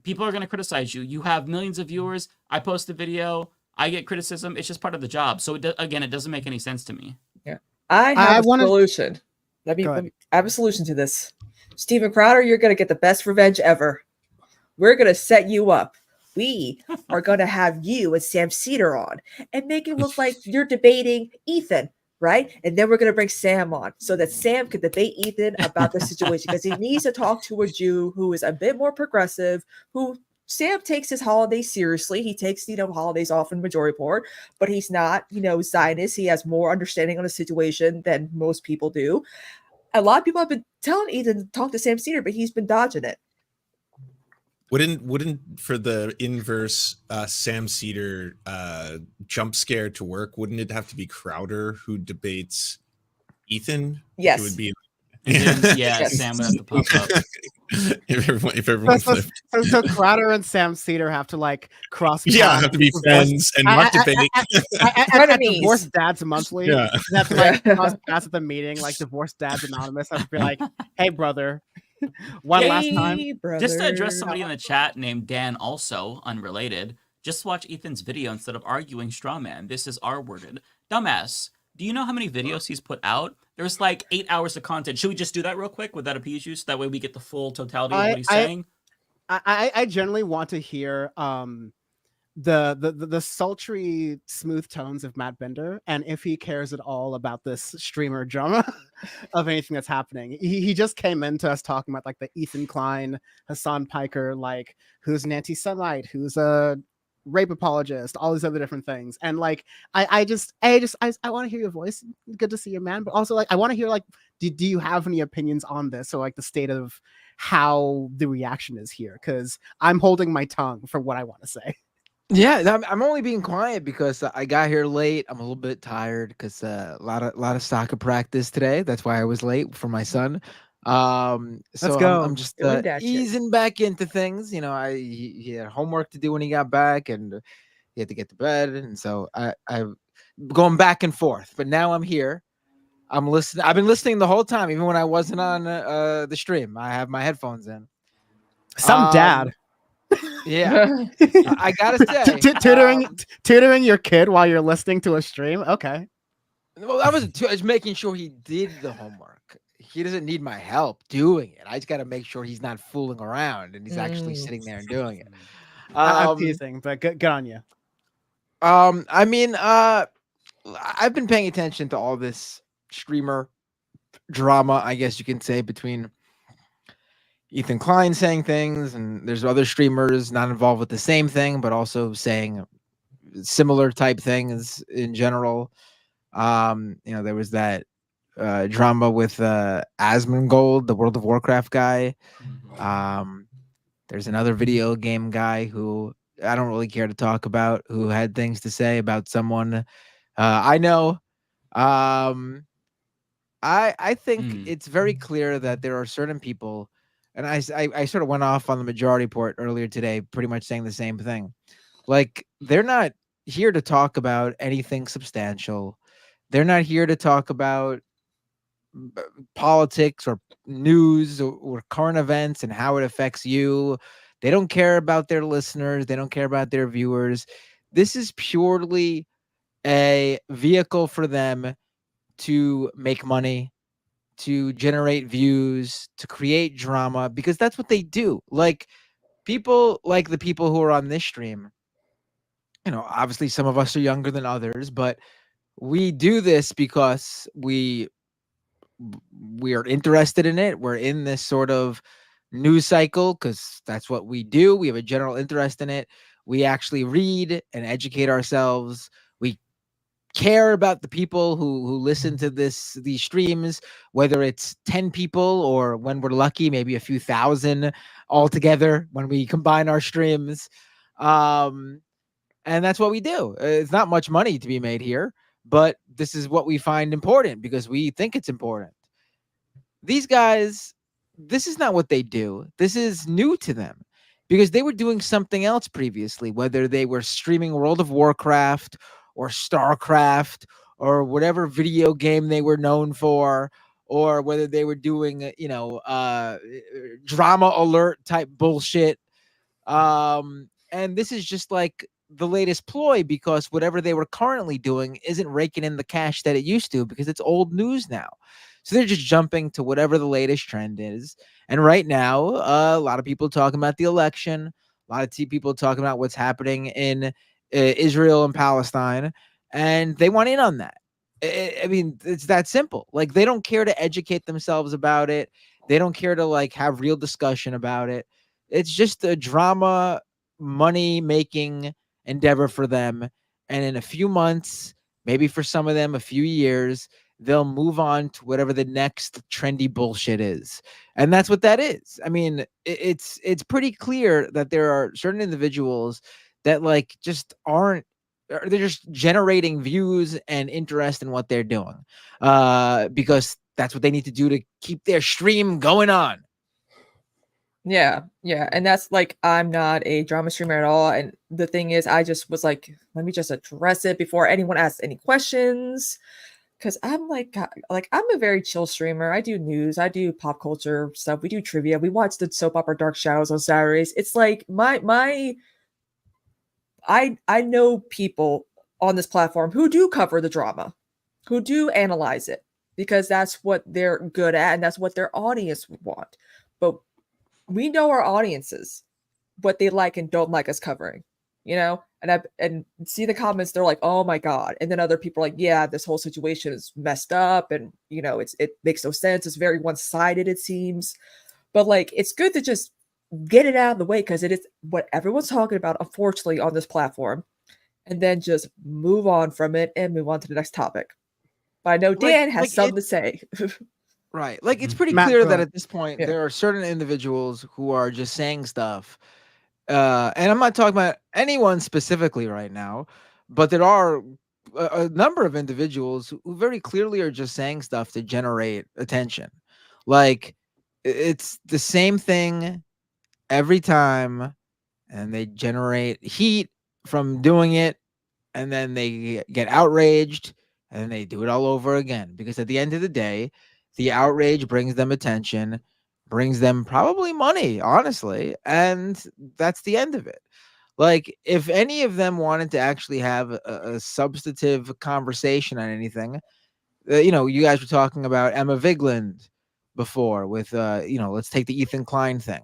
people are going to criticize you. You have millions of viewers. I post a video. I get criticism. It's just part of the job. So, it doesn't make any sense to me. Yeah. I have a solution. I have a solution to this. Stephen Crowder, you're going to get the best revenge ever. We're going to set you up. We are going to have you and Sam Cedar on and make it look like you're debating Ethan, right? And then we're going to bring Sam on so that Sam can debate Ethan about the situation, because he needs to talk to a Jew who is a bit more progressive, who Sam takes his holidays seriously. He takes, holidays off in majority part, but he's not, Zionist. He has more understanding on the situation than most people do. A lot of people have been telling Ethan to talk to Sam Cedar, but he's been dodging it. Wouldn't for the inverse Sam Cedar jump scare to work, wouldn't it have to be Crowder who debates Ethan? Yes. It would be. Yes. Sam would have to pop up. if everyone so Crowder and Sam Cedar have to cross. Yeah, have to be friends and not debate. At Divorced Dads Monthly. Yeah. They have to cross paths at the meeting, like Divorced Dads Anonymous. Have to be like, "Hey, brother, last time." Brother. Just to address somebody in the chat named Dan, also unrelated, just watch Ethan's video instead of arguing straw man. This is R-worded. Dumbass, do you know how many videos he's put out? There's 8 hours of content. Should we just do that real quick? Would that appease you? So that way we get the full totality of what he's saying? I generally want to hear the sultry, smooth tones of Matt Bender, and if he cares at all about this streamer drama of anything that's happening. He just came into us talking about the Ethan Klein, Hassan Piker, who's an anti-Semite, who's a rape apologist, all these other different things. And I want to hear your voice. Good to see you, man. But also I want to hear do you have any opinions on this, or the state of how the reaction is here? Because I'm holding my tongue for what I want to say. Yeah, I'm only being quiet because I got here late. I'm a little bit tired because a lot of soccer practice today. That's why I was late for my son. Let's go. I'm just easing back into things. He had homework to do when he got back, and he had to get to bed, and so I'm going back and forth. But now I'm here. I'm listening. I've been listening the whole time, even when I wasn't on the stream. I have my headphones in. Some dad. Yeah, I gotta say, tutoring your kid while you're listening to a stream. Okay. Well, I was making sure he did the homework. He doesn't need my help doing it. I just got to make sure he's not fooling around and he's actually sitting there and doing it. I'm teasing, but good on you. I mean, I've been paying attention to all this streamer drama, I guess you can say, between Ethan Klein saying things, and there's other streamers not involved with the same thing, but also saying similar type things in general. There was that drama with Asmongold, the World of Warcraft guy. There's another video game guy who I don't really care to talk about, who had things to say about someone I know. I think it's very clear that there are certain people, and I sort of went off on the majority report earlier today, pretty much saying the same thing. They're not here to talk about anything substantial. They're not here to talk about politics or news or current events and how it affects you. They don't care about their listeners. They don't care about their viewers. This is purely a vehicle for them to make money, to generate views, to create drama, because that's what they do. Like people like the people who are on this stream, obviously some of us are younger than others, but we do this because we are interested in it. We're in this sort of news cycle because that's what we do. We have a general interest in it. We actually read and educate ourselves. We care about the people who listen to these streams, whether it's 10 people or, when we're lucky, maybe a few thousand altogether when we combine our streams. And that's what we do. It's not much money to be made here, but this is what we find important because we think it's important. These guys, this is not what they do. This is new to them because they were doing something else previously, whether they were streaming World of Warcraft or StarCraft or whatever video game they were known for, or whether they were doing, drama alert type bullshit. And this is just like the latest ploy because whatever they were currently doing isn't raking in the cash that it used to because it's old news now. So they're just jumping to whatever the latest trend is. And right now, a lot of people talking about the election, a lot of people talking about what's happening in Israel and Palestine, and they want in on that. I mean, it's that simple. Like, they don't care to educate themselves about it. They don't care to like have real discussion about it. It's just a drama, money-making endeavor for them. And in a few months, maybe for some of them, a few years, they'll move on to whatever the next trendy bullshit is. And that's what that is. I mean, it's pretty clear that there are certain individuals that like just aren't, they're just generating views and interest in what they're doing because that's what they need to do to keep their stream going on. Yeah. And that's like, I'm not a drama streamer at all. And the thing is, I just was like, let me just address it before anyone asks any questions. Because I'm like I'm a very chill streamer. I do news, I do pop culture stuff, we do trivia, we watch the soap opera Dark Shadows on Saturdays. It's like I know people on this platform who do cover the drama, who do analyze it, because that's what they're good at and that's what their audience would want. But we know our audiences, what they like and don't like us covering, and see the comments, they're like, oh my God. And then other people are like, yeah, this whole situation is messed up. And, it makes no sense. It's very one-sided, it seems. But like, it's good to just get it out of the way because it is what everyone's talking about, unfortunately, on this platform. And then just move on from it and move on to the next topic. But I know Dan has something to say. Right. Like, it's pretty clear that at this point, there are certain individuals who are just saying stuff. And I'm not talking about anyone specifically right now, but there are a number of individuals who very clearly are just saying stuff to generate attention. Like, it's the same thing every time, and they generate heat from doing it, and then they get outraged, and then they do it all over again. Because at the end of the day, the outrage brings them attention, brings them probably money, honestly, and that's the end of it. Like, if any of them wanted to actually have a substantive conversation on anything, you guys were talking about Emma Vigland before with, let's take the Ethan Klein thing.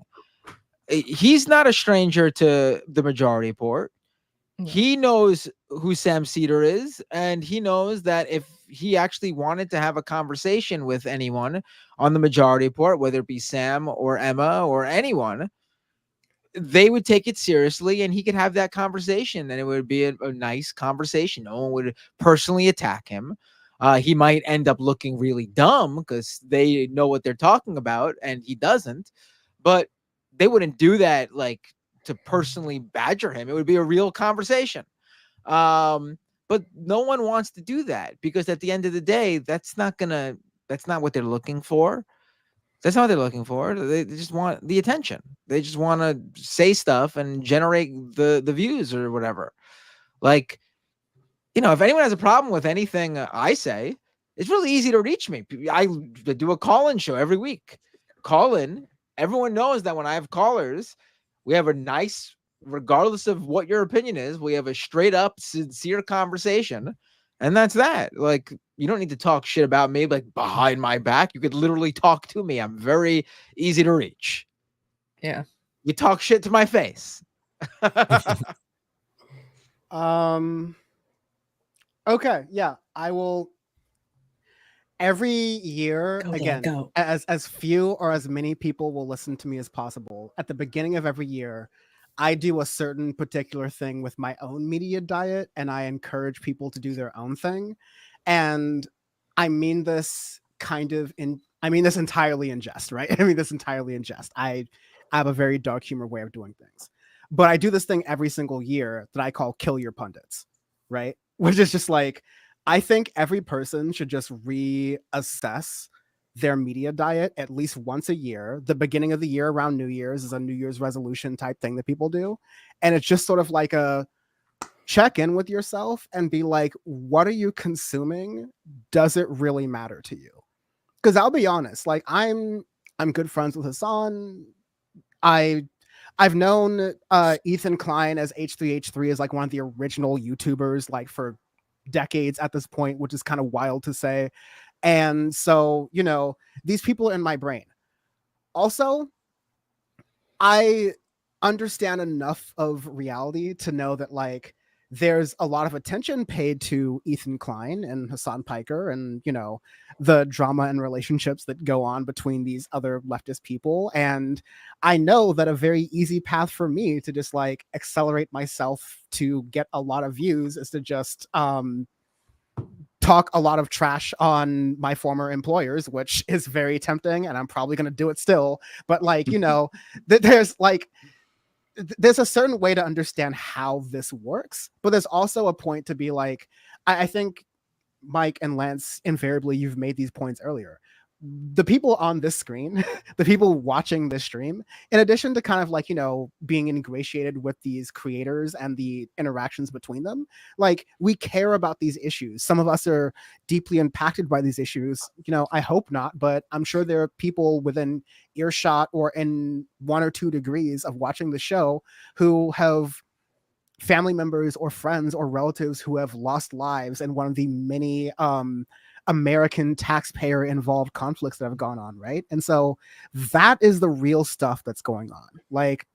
He's not a stranger to the Majority Report. He knows who Sam Cedar is, and he knows that if he actually wanted to have a conversation with anyone on the Majority Report, whether it be Sam or Emma or anyone, they would take it seriously and he could have that conversation, and it would be a nice conversation. No one would personally attack him. He might end up looking really dumb because they know what they're talking about and he doesn't, but they wouldn't do that like to personally badger him. It would be a real conversation. But no one wants to do that because at the end of the day, that's not what they're looking for. That's not what they're looking for. They just want the attention. They just want to say stuff and generate the views or whatever. Like, if anyone has a problem with anything I say, it's really easy to reach me. I do a call-in show every week. Call in. Everyone knows that when I have callers, we have a nice regardless of what your opinion is, we have a straight up, sincere conversation. And that's that. Like, you don't need to talk shit about me like behind my back. You could literally talk to me. I'm very easy to reach. Yeah. You talk shit to my face. Okay, yeah, I will. Every year, again, as few or as many people will listen to me as possible. At the beginning of every year, I do a certain particular thing with my own media diet, and I encourage people to do their own thing. And I mean this entirely in jest, right? I mean this entirely in jest. I have a very dark humor way of doing things. But I do this thing every single year that I call kill your pundits, right? Which is just like, I think every person should just reassess their media diet at least once a year. The beginning of the year around New Year's is a New Year's resolution type thing that people do. And it's just sort of like a check in with yourself and be like, what are you consuming? Does it really matter to you? Because I'll be honest, like I'm good friends with Hassan. I've known Ethan Klein as H3H3 as like one of the original YouTubers like for decades at this point, which is kind of wild to say. And so, you know, these people are in my brain. Also, I understand enough of reality to know that like there's a lot of attention paid to Ethan Klein and Hassan Piker and, you know, the drama and relationships that go on between these other leftist people. And I know that a very easy path for me to just like accelerate myself to get a lot of views is to just talk a lot of trash on my former employers, which is very tempting. And I'm probably going to do it still. But like, you know, there's a certain way to understand how this works, but there's also a point to be like, I think Mike and Lance, invariably, you've made these points earlier. The people on this screen, the people watching this stream, in addition to kind of like, you know, being ingratiated with these creators and the interactions between them, like we care about these issues. Some of us are deeply impacted by these issues. You know, I hope not, but I'm sure there are people within earshot or in 1 or 2 degrees of watching the show who have family members or friends or relatives who have lost lives in one of the many American taxpayer involved conflicts that have gone on, right? And so that is the real stuff that's going on. Like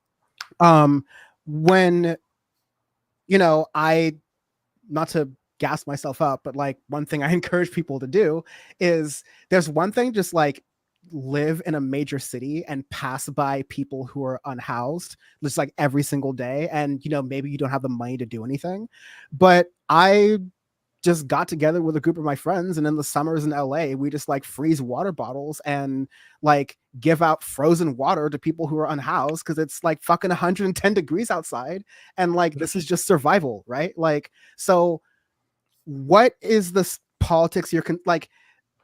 when, you know, not to gas myself up, but like one thing I encourage people to do is there's one thing just like live in a major city and pass by people who are unhoused just like every single day, and you know, maybe you don't have the money to do anything, but I just got together with a group of my friends, and in the summers in LA we just like freeze water bottles and like give out frozen water to people who are unhoused because it's like fucking 110 degrees outside, and like this is just survival, right? Like, so what is this politics you're like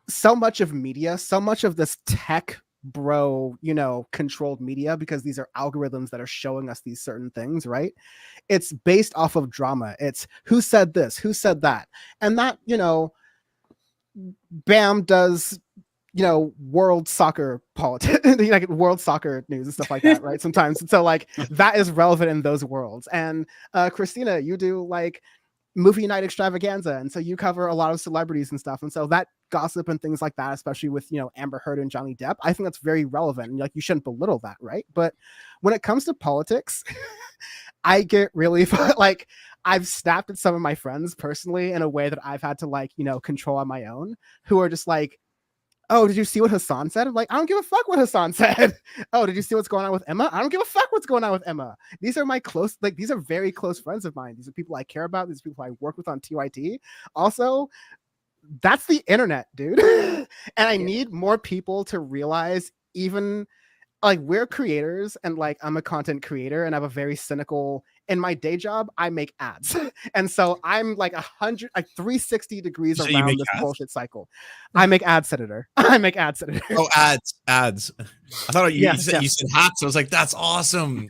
so much of media, so much of this tech bro, you know, controlled media, because these are algorithms that are showing us these certain things, right? It's based off of drama. It's who said this, who said that. And that, you know, BAM does, you know, world soccer politics, like world soccer news and stuff like that, right? Sometimes. So like that is relevant in those worlds. And Christina, you do like movie night extravaganza, and so you cover a lot of celebrities and stuff, and so that gossip and things like that, especially with, you know, Amber Heard and Johnny Depp, I think that's very relevant, and like you shouldn't belittle that, right? But when it comes to politics, I get really like I've snapped at some of my friends personally in a way that I've had to like, you know, control on my own, who are just like, oh, did you see what Hassan said? I'm like, I don't give a fuck what Hassan said. Oh, did you see what's going on with Emma? I don't give a fuck what's going on with Emma. These are my close, like, these are very close friends of mine. These are people I care about. These are people I work with on TYT. Also, that's the internet, dude. And I need more people to realize, even like, we're creators, and like I'm a content creator, and I have a very cynical, in my day job I make ads. And so I'm like 360 degrees so around this bullshit cycle. I make ad senator. I make ad senator. Oh, ads. I thought you said hats. I was like, that's awesome.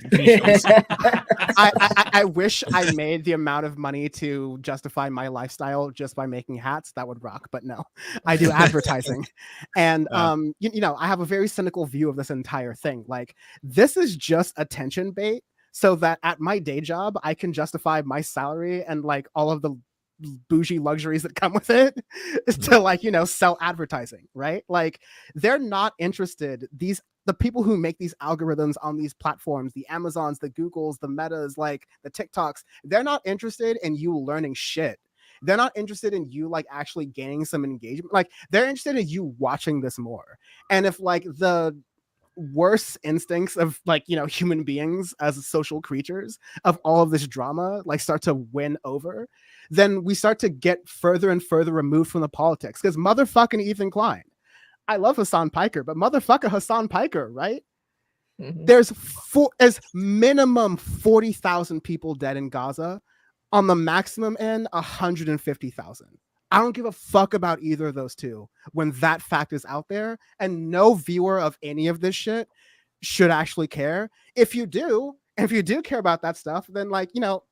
I wish I made the amount of money to justify my lifestyle just by making hats. That would rock, but no, I do advertising. And you know, I have a very cynical view of this entire thing. Like, this is just attention bait so that at my day job I can justify my salary and like all of the bougie luxuries that come with it to like, you know, sell advertising, right? Like they're not interested. The people who make these algorithms on these platforms, the Amazons, the Googles, the Metas, like the TikToks, they're not interested in you learning shit. They're not interested in you like actually gaining some engagement. Like they're interested in you watching this more. And if like the worst instincts of like, you know, human beings as social creatures of all of this drama like start to win over, then we start to get further and further removed from the politics. Because motherfucking Ethan Klein, I love Hassan Piker, but motherfucker Hassan Piker, right? There's minimum 40,000 people dead in Gaza. On the maximum end, 150,000. I don't give a fuck about either of those two when that fact is out there, and no viewer of any of this shit should actually care. If you do care about that stuff, then like, you know,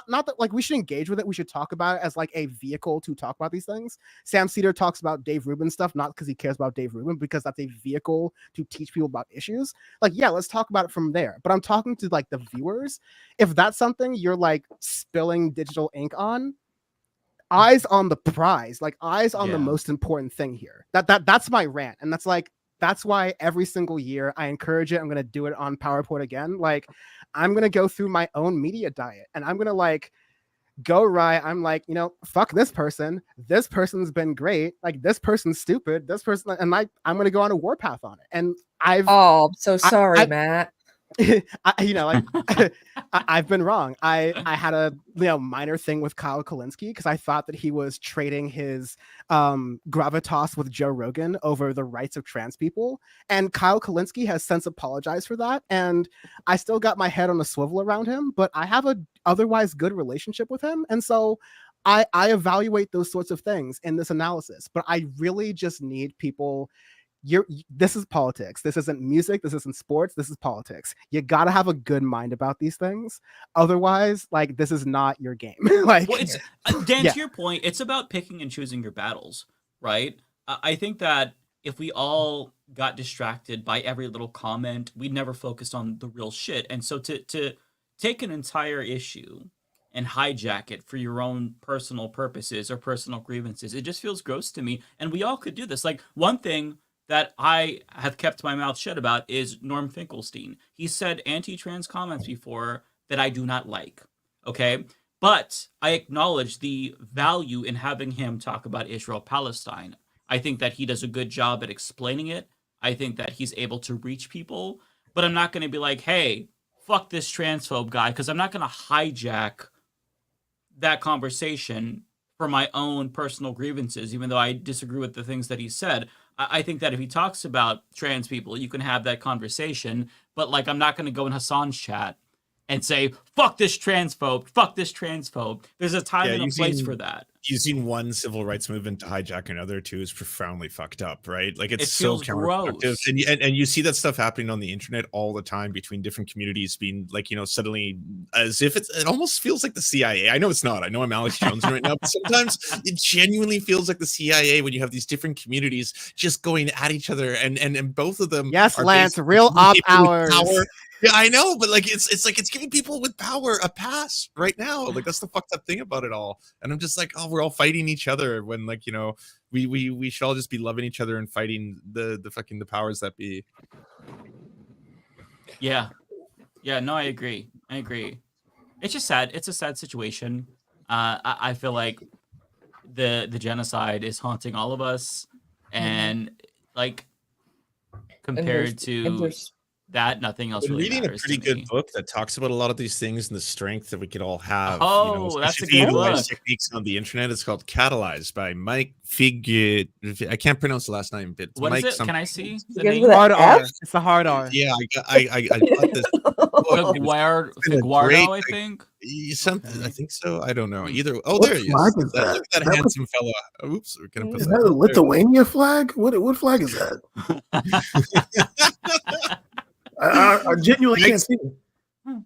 not that like we should engage with it. We should talk about it as like a vehicle to talk about these things. Sam Cedar talks about Dave Rubin stuff, not because he cares about Dave Rubin, because that's a vehicle to teach people about issues. Like, yeah, let's talk about it from there. But I'm talking to like the viewers. If that's something you're like spilling digital ink on, eyes on the prize, like eyes on the most important thing here. That's my rant. And that's why every single year I encourage it. I'm going to do it on PowerPoint again. Like I'm going to go through my own media diet and I'm going to like go right. I'm like, you know, fuck this person. This person's been great. Like this person's stupid. This person, and like, I'm going to go on a warpath on it. And I'm so sorry, Matt. You know, like I've been wrong. I had a minor thing with Kyle Kalinske because I thought that he was trading his gravitas with Joe Rogan over the rights of trans people, and Kyle Kalinske has since apologized for that, and I still got my head on a swivel around him, but I have a otherwise good relationship with him, and so I evaluate those sorts of things in this analysis. But I really just need people. This is politics. This isn't music. This isn't sports. This is politics. You got to have a good mind about these things. Otherwise, like, this is not your game. Like, well, it's Dan, to your point, it's about picking and choosing your battles, right? I think that if we all got distracted by every little comment, we'd never focused on the real shit. And so to take an entire issue and hijack it for your own personal purposes or personal grievances, it just feels gross to me. And we all could do this. Like, one thing that I have kept my mouth shut about is Norm Finkelstein. He said anti-trans comments before that I do not like, okay? But I acknowledge the value in having him talk about Israel-Palestine. I think that he does a good job at explaining it. I think that he's able to reach people. But I'm not going to be like, hey, fuck this transphobe guy, because I'm not going to hijack that conversation for my own personal grievances, even though I disagree with the things that he said. I think that if he talks about trans people, you can have that conversation, but like, I'm not going to go in Hassan's chat and say, fuck this transphobe, fuck this transphobe. There's a time and a place for that. Using one civil rights movement to hijack another too is profoundly fucked up, right? Like, it's It so feels counterproductive. gross. And you see that stuff happening on the internet all the time between different communities being like, you know, suddenly as if it almost feels like the CIA. I know it's not. I know I'm Alex Jones right now, but sometimes it genuinely feels like the CIA when you have these different communities just going at each other, and both of them. Yes, are Lance, basically real op people with hours. power. Yeah, I know, but like it's like it's giving people with power a pass right now. Like, that's the fucked up thing about it all. And I'm just like, oh, we're all fighting each other when, like, you know, we should all just be loving each other and fighting the fucking the powers that be. Yeah. Yeah, no, I agree. It's just sad. It's a sad situation. I feel like the genocide is haunting all of us, and like compared to that, nothing else Been really reading a matters pretty to good me. book that talks about a lot of these things and the strength that we could all have. Oh, that's a especially if you good utilize book. techniques on the internet. It's called Catalyzed by Mike Fig. I can't pronounce the last name, but it's What is Mike it? Can I see the Begins name? with an Hard F? R. It's the hard R. Yeah, I got this. book. Figuardo, I think. Something, I think so. I don't know either. Oh, What there he flag is. is that? Look at that handsome fella. Oops, we're gonna put Is that. that a Lithuania flag? What flag is that? I genuinely can't see it.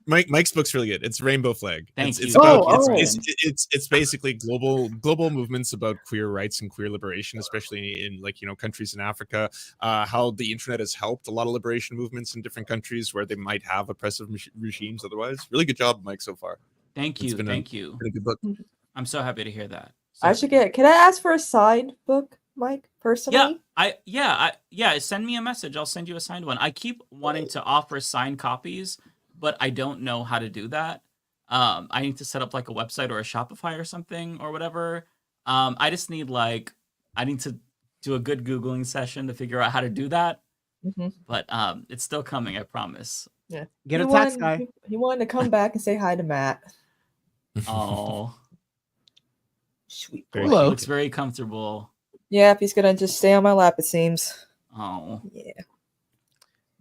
Mike's book's really good. It's Rainbow Flag. Thank It's you. about Oh, it's basically global movements about queer rights and queer liberation, especially in countries in Africa. How the internet has helped a lot of liberation movements in different countries where they might have oppressive regimes otherwise. Really good job, Mike, so far. Thank you. Thank you. Been a good book. I'm so happy to hear that. I should get. Can I ask for a signed book, Mike? Personally? Yeah. Send me a message. I'll send you a signed one. I keep wanting to offer signed copies, but I don't know how to do that. I need to set up like a website or a Shopify or something or whatever. I just need I need to do a good Googling session to figure out how to do that. But it's still coming, I promise. Yeah. Get a tax guy. He wanted to come back and say hi to Matt. Oh. Sweet. He looks very comfortable. Yeah, if he's gonna just stay on my lap, it seems. Oh. Yeah.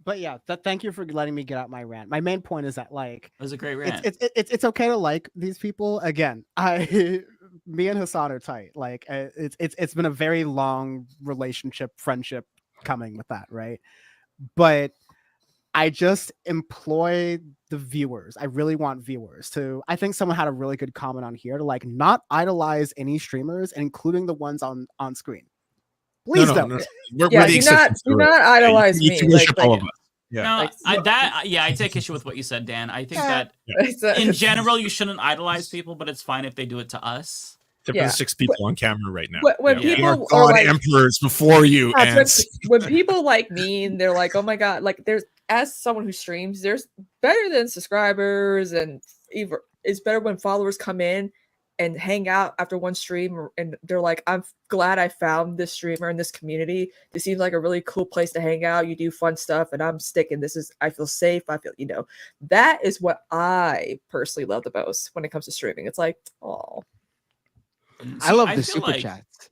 But yeah, thank you for letting me get out my rant. My main point is that it was a great rant. It's okay to like these people. Again, me and Hassan are tight. It's been a very long relationship, friendship coming with that, right? But I just employ the viewers. I really want viewers to. I think someone had a really good comment on here to not idolize any streamers, including the ones on screen. Please don't. Do not idolize me. Yeah. I take issue with what you said, Dan. I think that in general you shouldn't idolize people, but it's fine if they do it to us. Except for the 6 people on camera right now. When people are emperors before you, and when people like me and they're like, oh my god, there's, as someone who streams, there's better than subscribers, and even it's better when followers come in and hang out after one stream and they're like, I'm glad I found this streamer in this community. This seems like a really cool place to hang out. You do fun stuff and I'm sticking. I feel safe. I feel, that is what I personally love the most when it comes to streaming. It's like, oh. I love the super chats.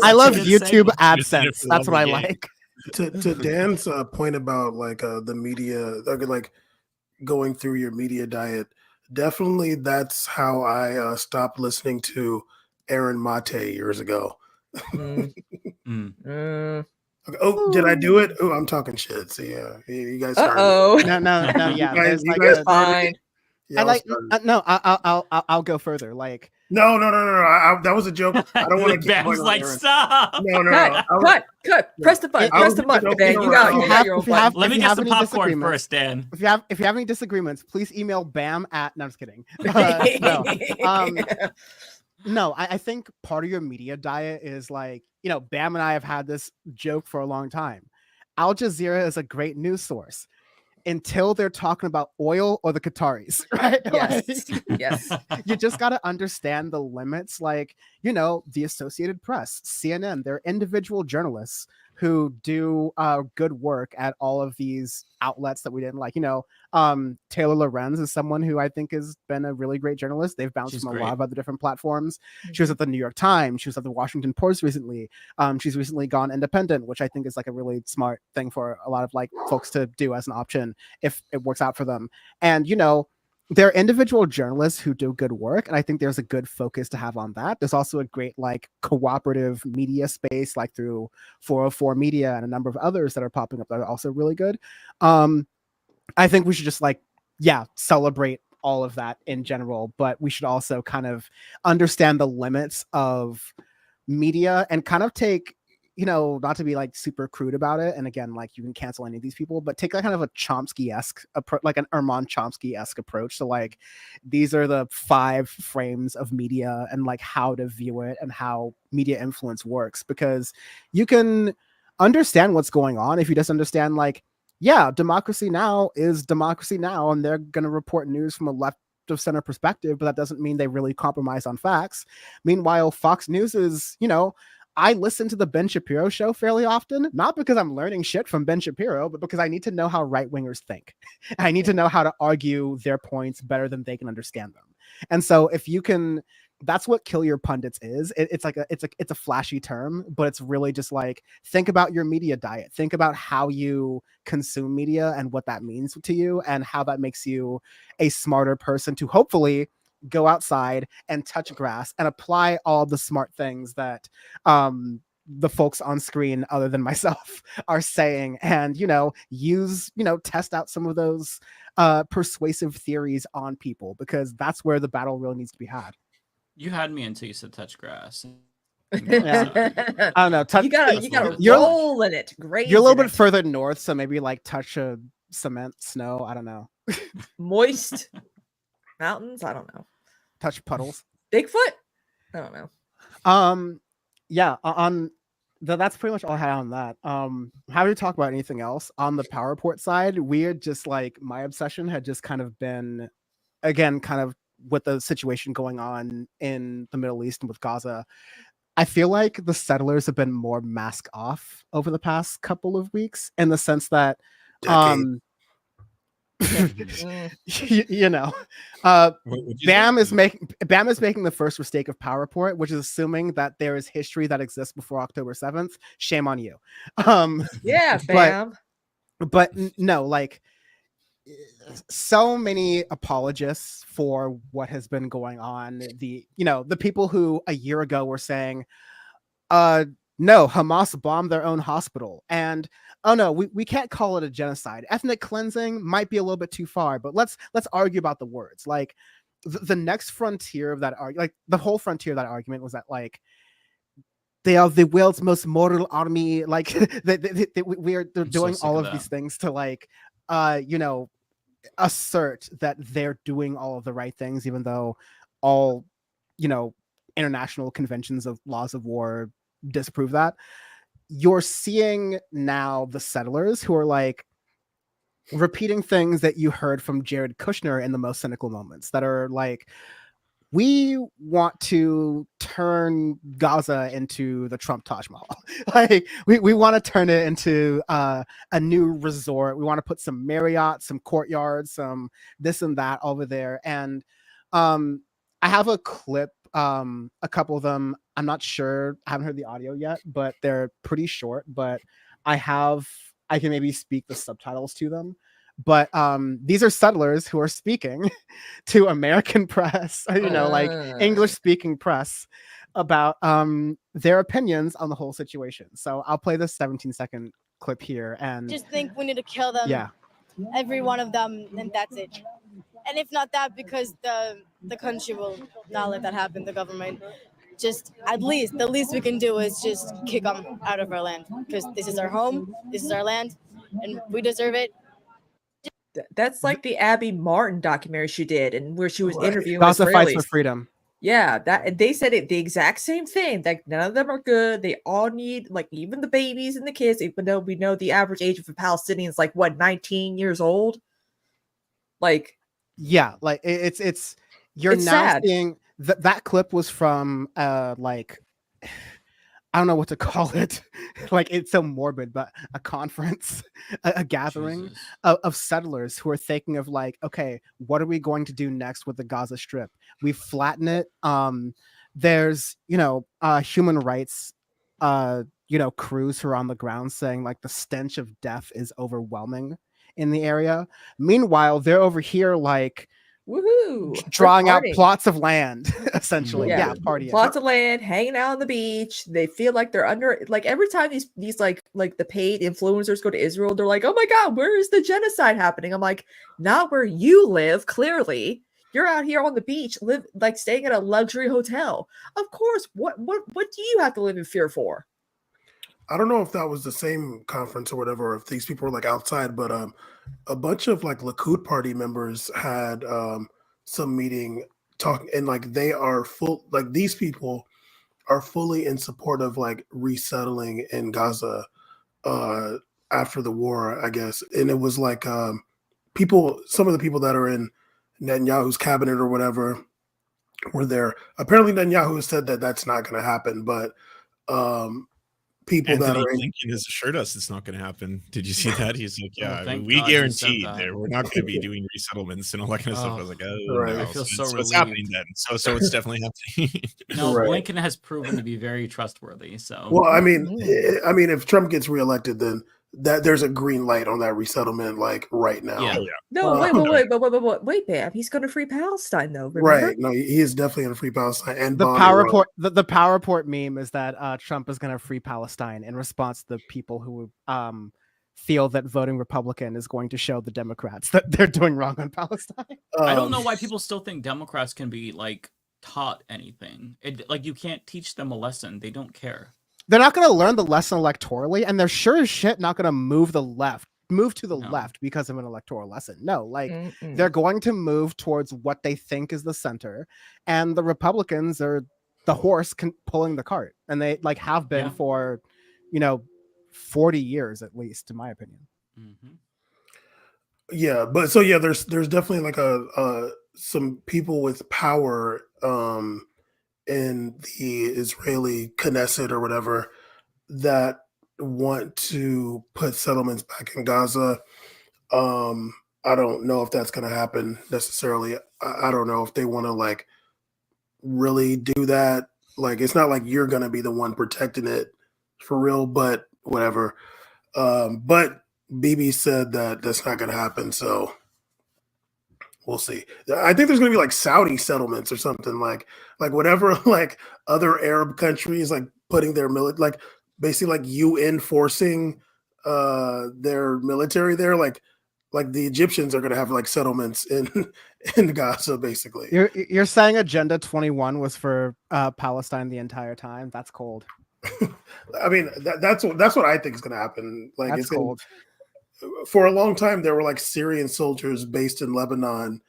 I love YouTube AdSense. That's what I like. To Dan's point about the media, going through your media diet, definitely that's how I stopped listening to Aaron Mate years ago. Oh, did I do it? Oh, I'm talking shit. So yeah, you guys started. No, yeah. You guys fine. I'll go further. No. That was a joke. I don't want to get stop. No. Cut. Press the button. Press the button, Dan. You got your own button. Let me get some popcorn first, Dan. If you have any disagreements, please email Bam at. No, I'm just kidding. No, I think part of your media diet is Bam and I have had this joke for a long time. Al Jazeera is a great news source until they're talking about oil or the Qataris, right? Yes. Yes. You just got to understand the limits. The Associated Press, CNN, they're individual journalists who do good work at all of these outlets that we didn't like. Taylor Lorenz is someone who I think has been a really great journalist. They've bounced from a lot of other different platforms. She was at the New York Times. She was at the Washington Post recently. She's recently gone independent, which I think is a really smart thing for a lot of folks to do as an option if it works out for them. And, they're individual journalists who do good work, and I think there's a good focus to have on that. There's also a great cooperative media space through 404 Media and a number of others that are popping up that are also really good. I think we should just celebrate all of that in general, but we should also kind of understand the limits of media and kind of take, not to be super crude about it. And again, you can cancel any of these people, but take kind of a Chomsky-esque approach, an Erman Chomsky-esque approach to these are the 5 frames of media and how to view it and how media influence works, because you can understand what's going on if you just understand Democracy Now! Is Democracy Now! And they're going to report news from a left of center perspective, but that doesn't mean they really compromise on facts. Meanwhile, Fox News is, I listen to the Ben Shapiro show fairly often, not because I'm learning shit from Ben Shapiro, but because I need to know how right-wingers think. I need to know how to argue their points better than they can understand them. And so if you can, that's what kill your pundits is. It's a flashy term, but it's really just think about your media diet. Think about how you consume media and what that means to you and how that makes you a smarter person to hopefully go outside and touch grass and apply all the smart things that the folks on screen other than myself are saying, and test out some of those persuasive theories on people, because that's where the battle really needs to be had. You had me until you said touch grass. Yeah. I don't know. You gotta roll in it. Great. You're a little bit further north, so maybe like touch a cement, snow. I don't know. Moist mountains. I don't know. Touch puddles. Bigfoot. I don't know. Yeah. That's pretty much all I had on that. Happy to talk about anything else on the power report side. Weird, just like my obsession had just kind of been, again, kind of with the situation going on in the Middle East and with Gaza. I feel like the settlers have been more mask off over the past couple of weeks, in the sense that, Bam is making the first mistake of power report, which is assuming that there is history that exists before October 7th. Shame on you. Yeah, Bam. But no, like, so many apologists for what has been going on. The people who a year ago were saying, no, Hamas bombed their own hospital, and oh no, we can't call it a genocide. Ethnic cleansing might be a little bit too far, but let's argue about the words. Like, the next frontier of that like the whole frontier of that argument was that, like, they are the world's most moral army. Like, they're doing all of these things to, like, assert that they're doing all of the right things, even though all international conventions of laws of war disprove that. You're seeing now the settlers who are, like, repeating things that you heard from Jared Kushner in the most cynical moments, that are like, we want to turn Gaza into the Trump Taj Mahal. Like, we want to turn it into a new resort. We want to put some Marriott, some courtyards, some this and that over there. And I have a clip, a couple of them. I'm not sure. I haven't heard the audio yet, but they're pretty short. But I can maybe speak the subtitles to them. But these are settlers who are speaking to American press, like English speaking press, about their opinions on the whole situation. So I'll play this 17-second clip here. And just think we need to kill them. Yeah. Every one of them, and that's it. And if not that, because the country will not let that happen, the government. Just the least we can do is just kick them out of our land, because this is our home, this is our land, and we deserve it. That's like the Abby Martin documentary she did, and where she was interviewing Gaza Israelis. Fights for Freedom. Yeah, that they said the exact same thing. That none of them are good. They all need, like, even the babies and the kids. Even though we know the average age of a Palestinian is like 19 years old. Like, yeah, like it's you're now sad. seeing that clip was from like, I don't know what to call it. Like, it's so morbid, but a conference, a gathering of settlers who are thinking of, like, okay, what are we going to do next with the Gaza Strip? We flatten it. There's, human rights, crews who are on the ground saying, like, the stench of death is overwhelming in the area. Meanwhile, they're over here, like, woohoo, drawing out plots of land, essentially. Yeah, partying. Plots of land, hanging out on the beach. They feel like they're under, like, every time these like the paid influencers go to Israel, they're like, oh my god, where is the genocide happening? I'm like, not where you live. Clearly, you're out here on the beach, staying at a luxury hotel. Of course. What do you have to live in fear for? I don't know if that was the same conference or whatever, or if these people were, like, outside, but a bunch of, like, Likud party members had some meeting talking, and, like, they are these people are fully in support of, like, resettling in Gaza after the war, I guess. And it was like some of the people that are in Netanyahu's cabinet or whatever were there. Apparently Netanyahu has said that that's not going to happen, but people Anthony that are Blinken has assured us it's not going to happen. Did you see that? He's like, yeah, thank we God he guaranteed said that. that we're not going to be doing resettlements and all that kind of stuff. I was like, oh, Right. no. I feel so it's happening relieved. then. So it's definitely happening. No, Right. Blinken has proven to be very trustworthy. So, well, I mean, if Trump gets reelected, then that there's a green light on that resettlement like right now. Yeah. No, wait, Bam. He's going to free Palestine, though. Remember? Right. No, he is definitely going to free Palestine and The bomb power Iran. report, the power report meme is that Trump is going to free Palestine in response to the people who feel that voting Republican is going to show the Democrats that they're doing wrong on Palestine. I don't know why people still think Democrats can be like taught anything. Like you can't teach them a lesson. They don't care. They're not going to learn the lesson electorally, and they're sure as shit not going to move to the left because of an electoral lesson. No, like they're going to move towards what they think is the center, and the Republicans are the horse pulling the cart, and they like have been for, 40 years at least, in my opinion. Yeah, but so there's definitely like some people with power in the Israeli Knesset or whatever that want to put settlements back in Gaza. I don't know if that's going to happen necessarily. I don't know if they want to like really do that. Like, it's not like you're going to be the one protecting it for real, but whatever. But Bibi said that that's not going to happen. So we'll see. I think there's going to be like Saudi settlements or something like whatever, like other Arab countries, like putting their like basically like UN forcing their military there. Like the Egyptians are going to have like settlements in Gaza, basically. You're saying Agenda 21 was for Palestine the entire time? That's cold. I mean, that's what I think is going to happen. Like, that's it's cold. For a long time, there were like Syrian soldiers based in Lebanon,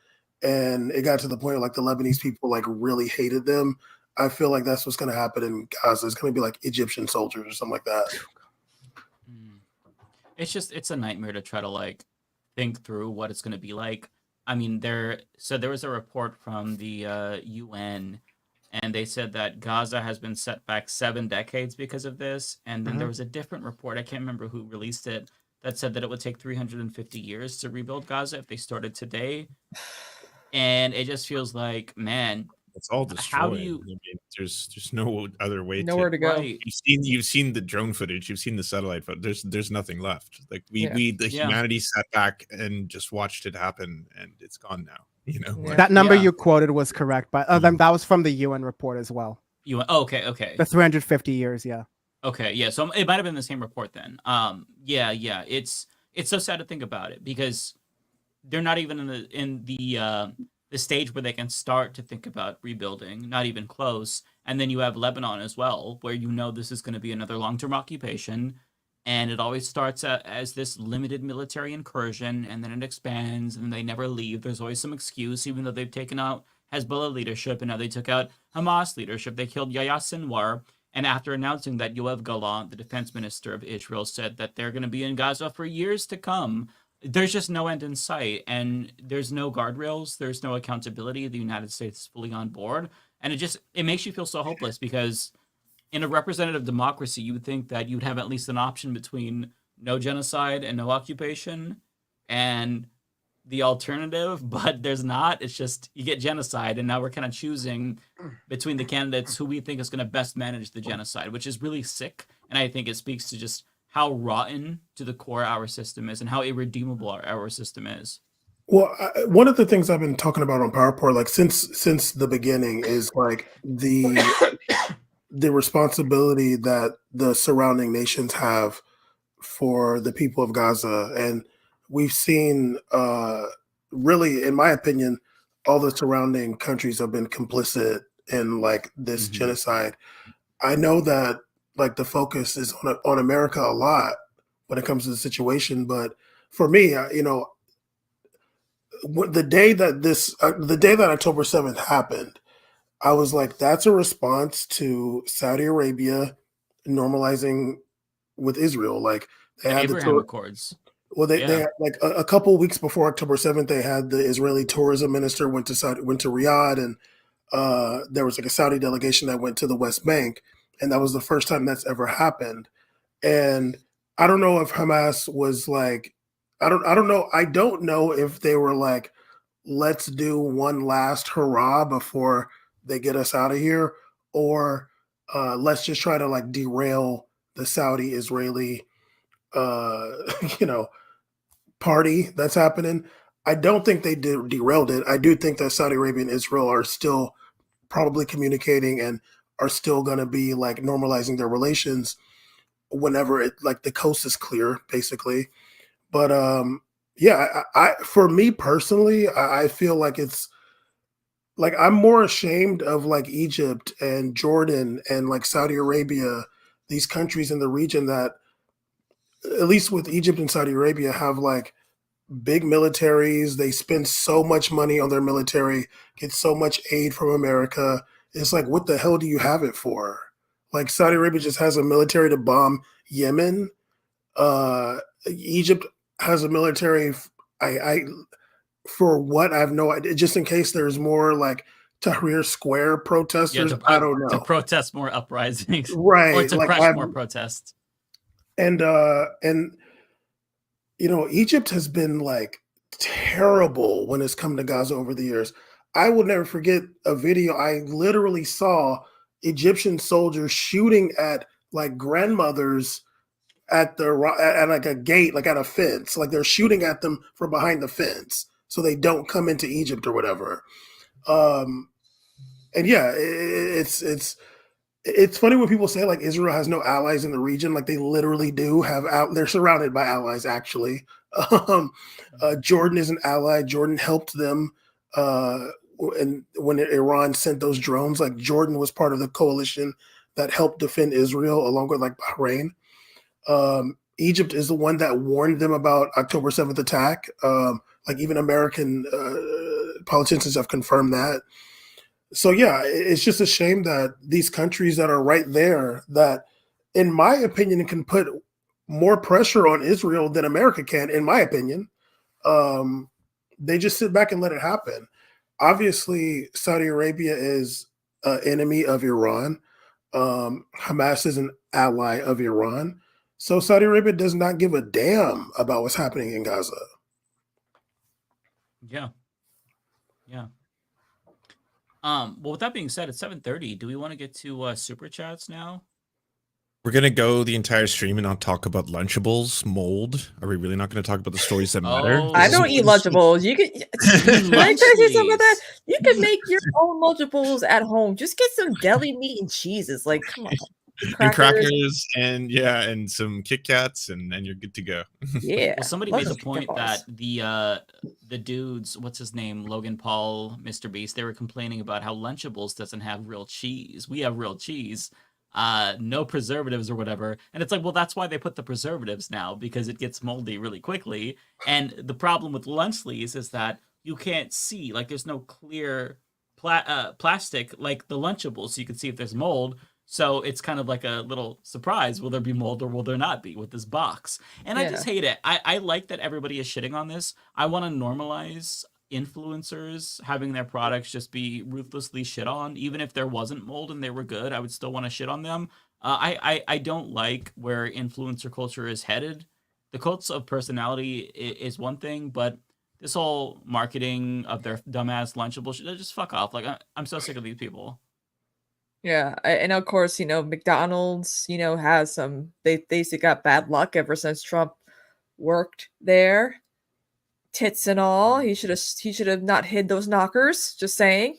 and it got to the point where like the Lebanese people like really hated them. I feel like that's what's going to happen in Gaza. It's going to be like Egyptian soldiers or something like that. It's a nightmare to try to like think through what it's going to be like. I mean, there was a report from the UN, and they said that Gaza has been set back 7 decades because of this. And then there was a different report, I can't remember who released it, that said that it would take 350 years to rebuild Gaza if they started today. And it just feels like, man, it's all destroyed. How do you? I mean, there's no other way. Nowhere to go. Right. You've seen the drone footage. You've seen the satellite footage. There's nothing left. Like humanity sat back and just watched it happen, and it's gone now. Like, that number you quoted was correct, but that was from the UN report as well. UN. Oh, okay. The 350 years, yeah. Okay, yeah. So it might have been the same report then. Yeah. It's so sad to think about it because they're not even in the stage where they can start to think about rebuilding, not even close. And then you have Lebanon as well, where this is going to be another long-term occupation, and it always starts as this limited military incursion, and then it expands, and they never leave. There's always some excuse, even though they've taken out Hezbollah leadership, and now they took out Hamas leadership. They killed Yahya Sinwar. And after announcing that, Yoav Gallant, the defense minister of Israel, said that they're going to be in Gaza for years to come. There's just no end in sight, and there's no guardrails. There's no accountability. The United States is fully on board. And it makes you feel so hopeless because in a representative democracy, you would think that you'd have at least an option between no genocide and no occupation and the alternative, but there's not. It's just you get genocide, and now we're kind of choosing between the candidates who we think is going to best manage the genocide, which is really sick. And I think it speaks to just how rotten to the core our system is and how irredeemable our system is. Well, one of the things I've been talking about on PowerPoint, like since the beginning, is like the responsibility that the surrounding nations have for the people of Gaza. And we've seen, really, in my opinion, all the surrounding countries have been complicit in like this genocide. I know that like the focus is on America a lot when it comes to the situation, but for me, the day that October 7th happened, I was like, that's a response to Saudi Arabia normalizing with Israel. Like they had Abraham Accords. Well, they had, like a couple weeks before October 7th, they had the Israeli tourism minister went to Riyadh, and there was like a Saudi delegation that went to the West Bank, and that was the first time that's ever happened. And I don't know if Hamas was like, I don't know. I don't know if they were like, let's do one last hurrah before they get us out of here, or let's just try to like derail the Saudi-Israeli you know, party that's happening. I don't think they derailed it. I do think that Saudi Arabia and Israel are still probably communicating and are still going to be like normalizing their relations whenever it like the coast is clear, basically. But yeah, I for me personally, I feel like it's like I'm more ashamed of like Egypt and Jordan and like Saudi Arabia, these countries in the region that, at least with Egypt and Saudi Arabia, have like big militaries. They spend so much money on their military, get so much aid from America. It's like, what the hell do you have it for? Like Saudi Arabia just has a military to bomb Yemen. Egypt has a military. I for what? I have no idea. Just in case there's more like Tahrir Square protesters. I don't know. To protest more uprisings. Right. Or to like crush more protests. And you know, Egypt has been like terrible when it's come to Gaza over the years. I will never forget a video I literally saw Egyptian soldiers shooting at like grandmothers at like a gate, like at a fence. Like they're shooting at them from behind the fence so they don't come into Egypt or whatever. And yeah, it's funny when people say like Israel has no allies in the region. Like they literally do have they're surrounded by allies actually. Jordan is an ally. Jordan helped them and when Iran sent those drones, like Jordan was part of the coalition that helped defend Israel along with like Bahrain. Egypt is the one that warned them about October 7th attack. Like even American politicians have confirmed that. So yeah, it's just a shame that these countries that are right there, that in my opinion can put more pressure on Israel than America can, in my opinion. They just sit back and let it happen. Obviously, Saudi Arabia is an enemy of Iran. Hamas is an ally of Iran. So Saudi Arabia does not give a damn about what's happening in Gaza. Yeah. Yeah. Well, with that being said, it's 7:30. Do we want to get to super chats now? We're gonna go the entire stream and not talk about Lunchables, mold. Are we really not gonna talk about the stories that matter? I don't eat Lunchables. You can. Can I tell you something about that? You can make your own Lunchables at home. Just get some deli meat and cheeses. Like, come on. And crackers and yeah, and some Kit Kats, and you're good to go. Yeah. Well, somebody made the point that the dudes, what's his name, Logan Paul, Mr. Beast, they were complaining about how Lunchables doesn't have real cheese. We have real cheese, no preservatives or whatever. And it's like, well, that's why they put the preservatives now, because it gets moldy really quickly. And the problem with Lunchleys is that you can't see, like, there's no clear plastic like the Lunchables, so you can see if there's mold. So it's kind of like a little surprise. Will there be mold or will there not be with this box? And I just hate it. I like that everybody is shitting on this. I want to normalize influencers having their products just be ruthlessly shit on. Even if there wasn't mold and they were good, I would still want to shit on them. I don't like where influencer culture is headed. The cults of personality is one thing, but this whole marketing of their dumbass Lunchables, just fuck off. Like, I'm so sick of these people. Yeah, and of course, you know, McDonald's, you know, has some, they got bad luck ever since Trump worked there. Tits and all. He should have not hid those knockers. Just saying.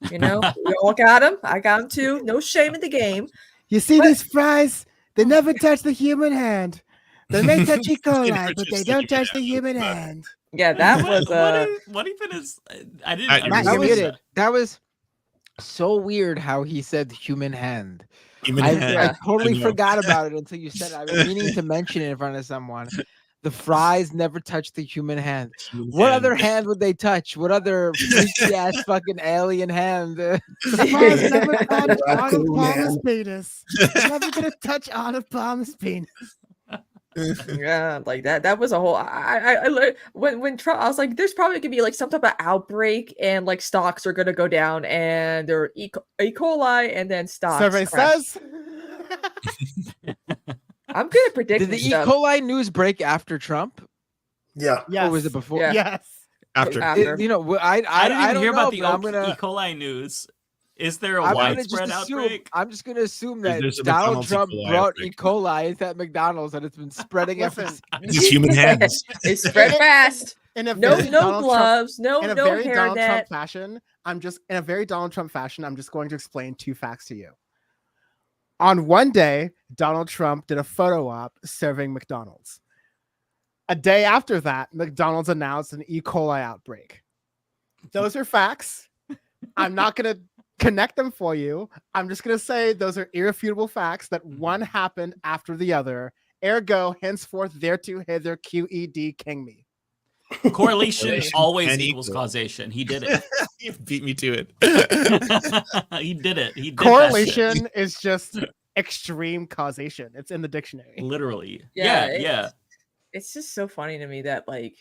You know, we all got him. I got him too. No shame in the game. You see these fries? They never touch the human hand. They may touch E. coli, but they don't touch the human hand. Yeah, that was what even is? I didn't. That was so weird how he said human hand. I totally forgot about it until you said it. I've been meaning to mention it in front of someone. The fries never touch the human hand. What other hand would they touch? What other freaky ass fucking alien hand? The fries never touch Arnold Palmer's penis. Never gonna touch Arnold Palmer's penis. Yeah, like that was a whole I learned when Trump, I was like, there's probably gonna be like some type of outbreak and like stocks are gonna go down and there are E. coli and then stocks survey says. I'm good at predicting. Did the E. coli news break after Trump? Yeah. Yes. Or was it before? Yeah. Yes. After. You know, I didn't even hear about the E. coli news. Is there a I'm gonna widespread just assume, outbreak? I'm just going to assume that There's a Donald McDonald's Trump E. coli brought outbreak. E. coli into that McDonald's and it's been spreading ever Listen, since. Just human hands. It spread fast. in a No, very no Donald Trump, gloves. No, in a no very Donald hairnet. Trump fashion, I'm just going to explain 2 facts to you. On one day, Donald Trump did a photo op serving McDonald's. A day after that, McDonald's announced an E. coli outbreak. Those are facts. I'm not going to connect them for you. I'm just going to say those are irrefutable facts that one happened after the other. Ergo, henceforth, thereto, hither, QED, king me. Correlation always equals causation. He did it. You beat me to it. He did it. He did Correlation is just extreme causation. It's in the dictionary. Literally. Yeah, Yeah. It's just so funny to me that, like,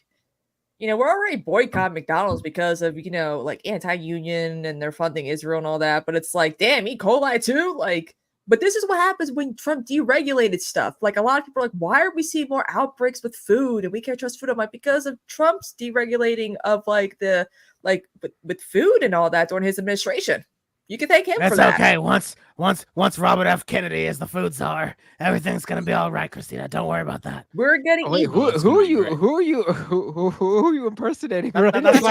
you know, we're already boycotting McDonald's because of, you know, like anti-union and they're funding Israel and all that. But it's like, damn, E. coli too. Like, but this is what happens when Trump deregulated stuff. Like, a lot of people are like, why are we seeing more outbreaks with food and we can't trust food? I'm like, because of Trump's deregulating of like the with food and all that during his administration. You can thank him for that. That's okay. Once Robert F. Kennedy is the food czar, everything's gonna be all right, Christina. Don't worry about that. We're getting Wait, who are you impersonating? That's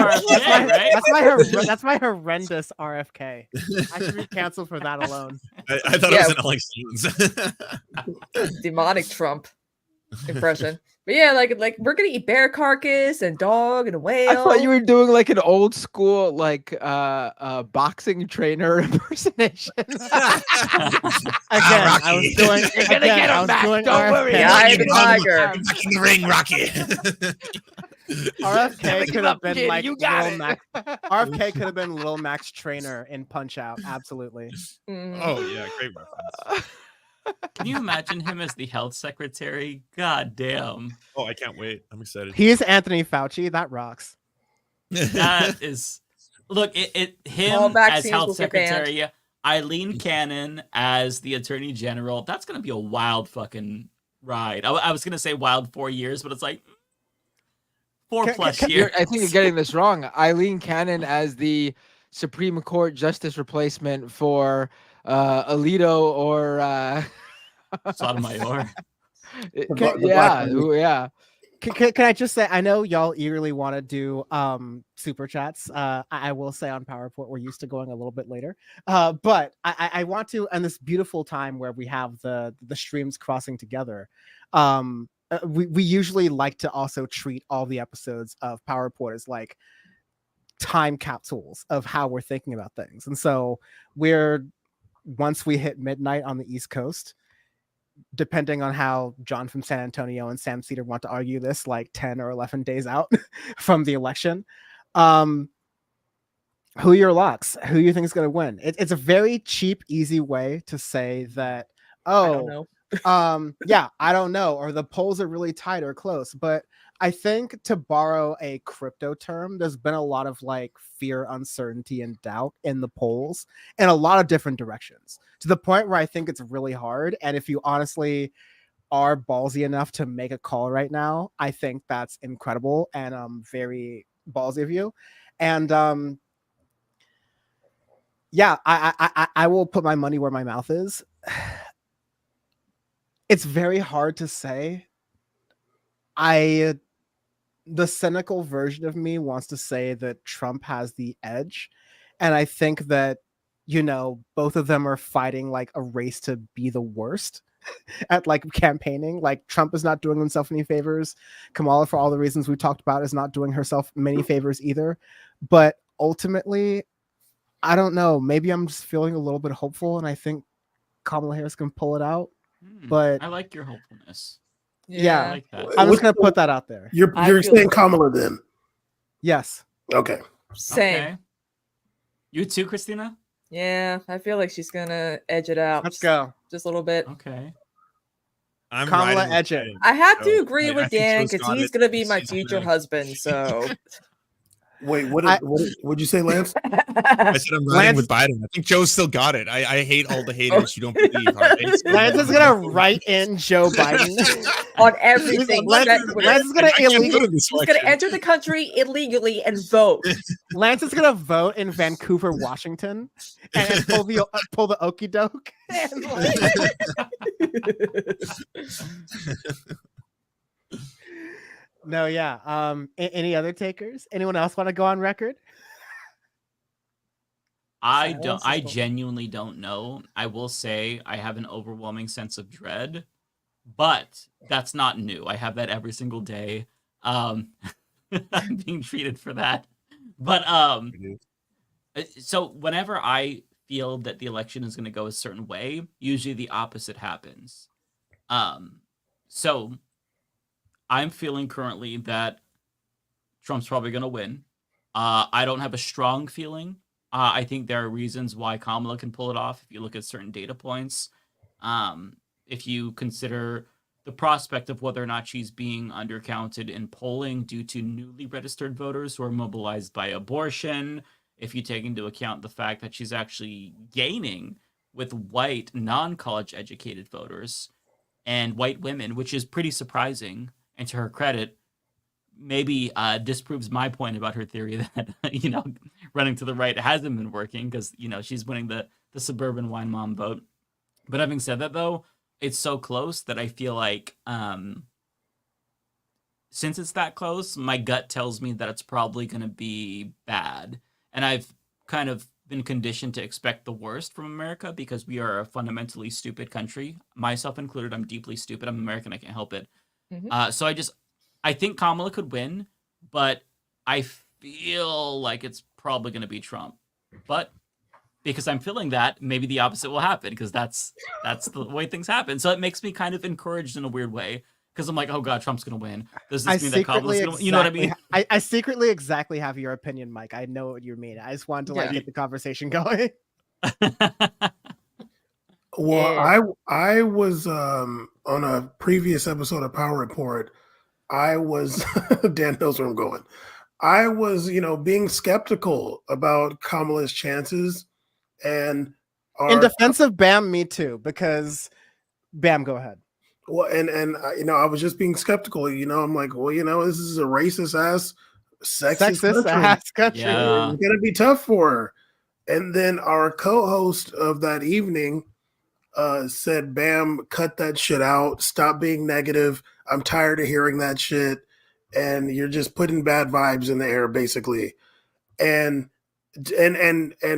my horrendous RFK. I should be canceled for that alone. I thought it was an Alex Jones. Demonic Trump impression. But yeah, like we're gonna eat bear carcass and dog and whale. I thought you were doing like an old school like boxing trainer impersonation. Again, I was doing. You're gonna get him back. Don't worry. Yeah, I am the tiger. Back in the ring, Rocky. RFK could have been kid, like you got Little it. Max. RFK could have been Little Max Trainer in Punch Out. Absolutely. Oh yeah, great reference. Can you imagine him as the health secretary? God damn. Oh, I can't wait. I'm excited. He's Anthony Fauci. That rocks. That is, look, him All as vaccines health will get banned. secretary, Eileen Cannon as the attorney general. That's gonna be a wild fucking ride. I was gonna say wild 4 years, but it's like 4+ years. I think you're getting this wrong. Eileen Cannon as the Supreme Court justice replacement for Alito or Sotomayor. Yeah. Can I just say, I know y'all eagerly want to do super chats. I will say on PowerPoint we're used to going a little bit later, but I want to, and this beautiful time where we have the streams crossing together. We usually like to also treat all the episodes of PowerPoint as like time capsules of how we're thinking about things, and so once we hit midnight on the East Coast, depending on how John from San Antonio and Sam Cedar want to argue this, like 10 or 11 days out from the election, who are your locks? Who you think is going to win? It's a very cheap, easy way to say that, I don't know. yeah, I don't know, or the polls are really tight or close. But I think, to borrow a crypto term, there's been a lot of like fear, uncertainty, and doubt in the polls in a lot of different directions, to the point where I think it's really hard. And if you honestly are ballsy enough to make a call right now, I think that's incredible and very ballsy of you. And yeah, I will put my money where my mouth is. It's very hard to say. The cynical version of me wants to say that Trump has the edge. And I think that, you know, both of them are fighting like a race to be the worst at like campaigning. Like, Trump is not doing himself any favors. Kamala, for all the reasons we talked about, is not doing herself many favors either. But ultimately, I don't know. Maybe I'm just feeling a little bit hopeful, and I think Kamala Harris can pull it out. But I like your hopefulness. Yeah, I like that. I'm just gonna put that out there. You're saying Kamala then? Yes. Okay. Same. Okay. You too, Christina? Yeah, I feel like she's gonna edge it out. Let's go. Just a little bit. Okay. I'm Kamala riding with edge it. Jay. I have to So, agree I with think Dan Joe's because got he's it. gonna be my She's future gonna- husband. So Wait, what'd you say, Lance? I said I'm riding with Biden. I think Joe still got it. I hate all the haters who don't believe. Lance is gonna write in Joe Biden on everything. Lance is gonna He's gonna enter the country illegally and vote. Lance is gonna vote in Vancouver, Washington, and pull the okey doke. No, yeah. Any other takers? Anyone else want to go on record? I don't. I genuinely don't know. I will say I have an overwhelming sense of dread, but that's not new. I have that every single day. I'm being treated for that. But so whenever I feel that the election is going to go a certain way, usually the opposite happens. So I'm feeling currently that Trump's probably going to win. I don't have a strong feeling. I think there are reasons why Kamala can pull it off if you look at certain data points. If you consider the prospect of whether or not she's being undercounted in polling due to newly registered voters who are mobilized by abortion, if you take into account the fact that she's actually gaining with white, non-college educated voters and white women, which is pretty surprising. And to her credit, maybe disproves my point about her theory that, running to the right hasn't been working because, she's winning the suburban wine mom vote. But having said that, though, it's so close that I feel like since it's that close, my gut tells me that it's probably going to be bad. And I've kind of been conditioned to expect the worst from America because we are a fundamentally stupid country. Myself included, I'm deeply stupid. I'm American. I can't help it. Mm-hmm. So I think Kamala could win, but I feel like it's probably going to be Trump. But because I'm feeling that, maybe the opposite will happen because that's the way things happen. So it makes me kind of encouraged in a weird way because I'm like, oh God, Trump's going to win. Does this mean that Kamala's going to win? You know what I mean? I secretly exactly have your opinion, Mike. I know what you mean. I just wanted to get the conversation going. Well, I was on a previous episode of Power Report. I was Dan knows where I'm going. I was, being skeptical about Kamala's chances, and in defense of Bam, me too, because Bam, go ahead. Well, and I was just being skeptical. I'm like, well, this is a racist ass, sexist country. Yeah. It's gonna be tough for her. And then our co-host of that evening said, Bam, cut that shit out. Stop being negative. I'm tired of hearing that shit. And you're just putting bad vibes in the air, basically. And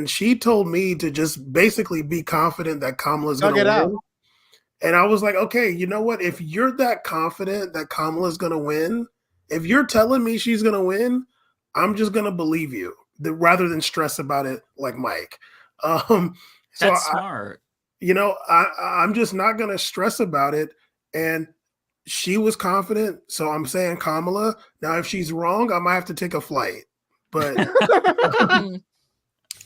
she told me to just basically be confident that Kamala's going to win. And I was like, okay, you know what? If you're that confident that Kamala's going to win, if you're telling me she's going to win, I'm just going to believe you rather than stress about it like Mike. That's smart. I'm just not going to stress about it. And she was confident, so I'm saying Kamala. Now, if she's wrong, I might have to take a flight. But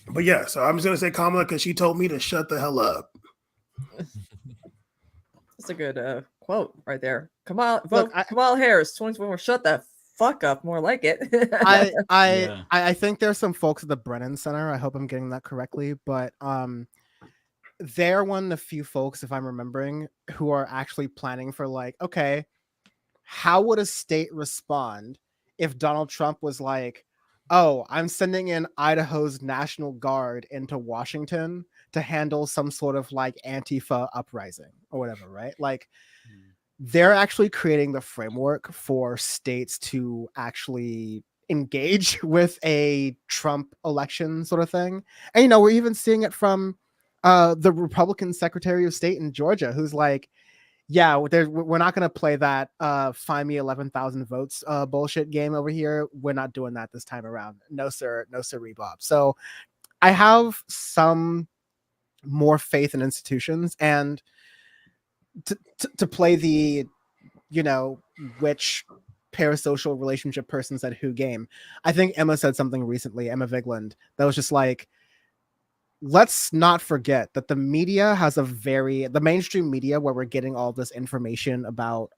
but yeah, so I'm just going to say Kamala because she told me to shut the hell up. That's a good quote right there. Kamala Harris, 2024. Shut that fuck up. More like it. I think there's some folks at the Brennan Center. I hope I'm getting that correctly, but they're one of the few folks, if I'm remembering, who are actually planning for okay, how would a state respond if Donald Trump was like, oh, I'm sending in Idaho's National Guard into Washington to handle some sort of Antifa uprising or whatever, right? They're actually creating the framework for states to actually engage with a Trump election sort of thing. And, we're even seeing it from the Republican Secretary of State in Georgia, who's like, yeah, we're not going to play that find me 11,000 votes bullshit game over here. We're not doing that this time around. No, sir. No, sir, Bob. So I have some more faith in institutions, and to play the, which parasocial relationship person said who game. I think Emma said something recently, Emma Vigland, that was just like, let's not forget that the media has the mainstream media where we're getting all this information about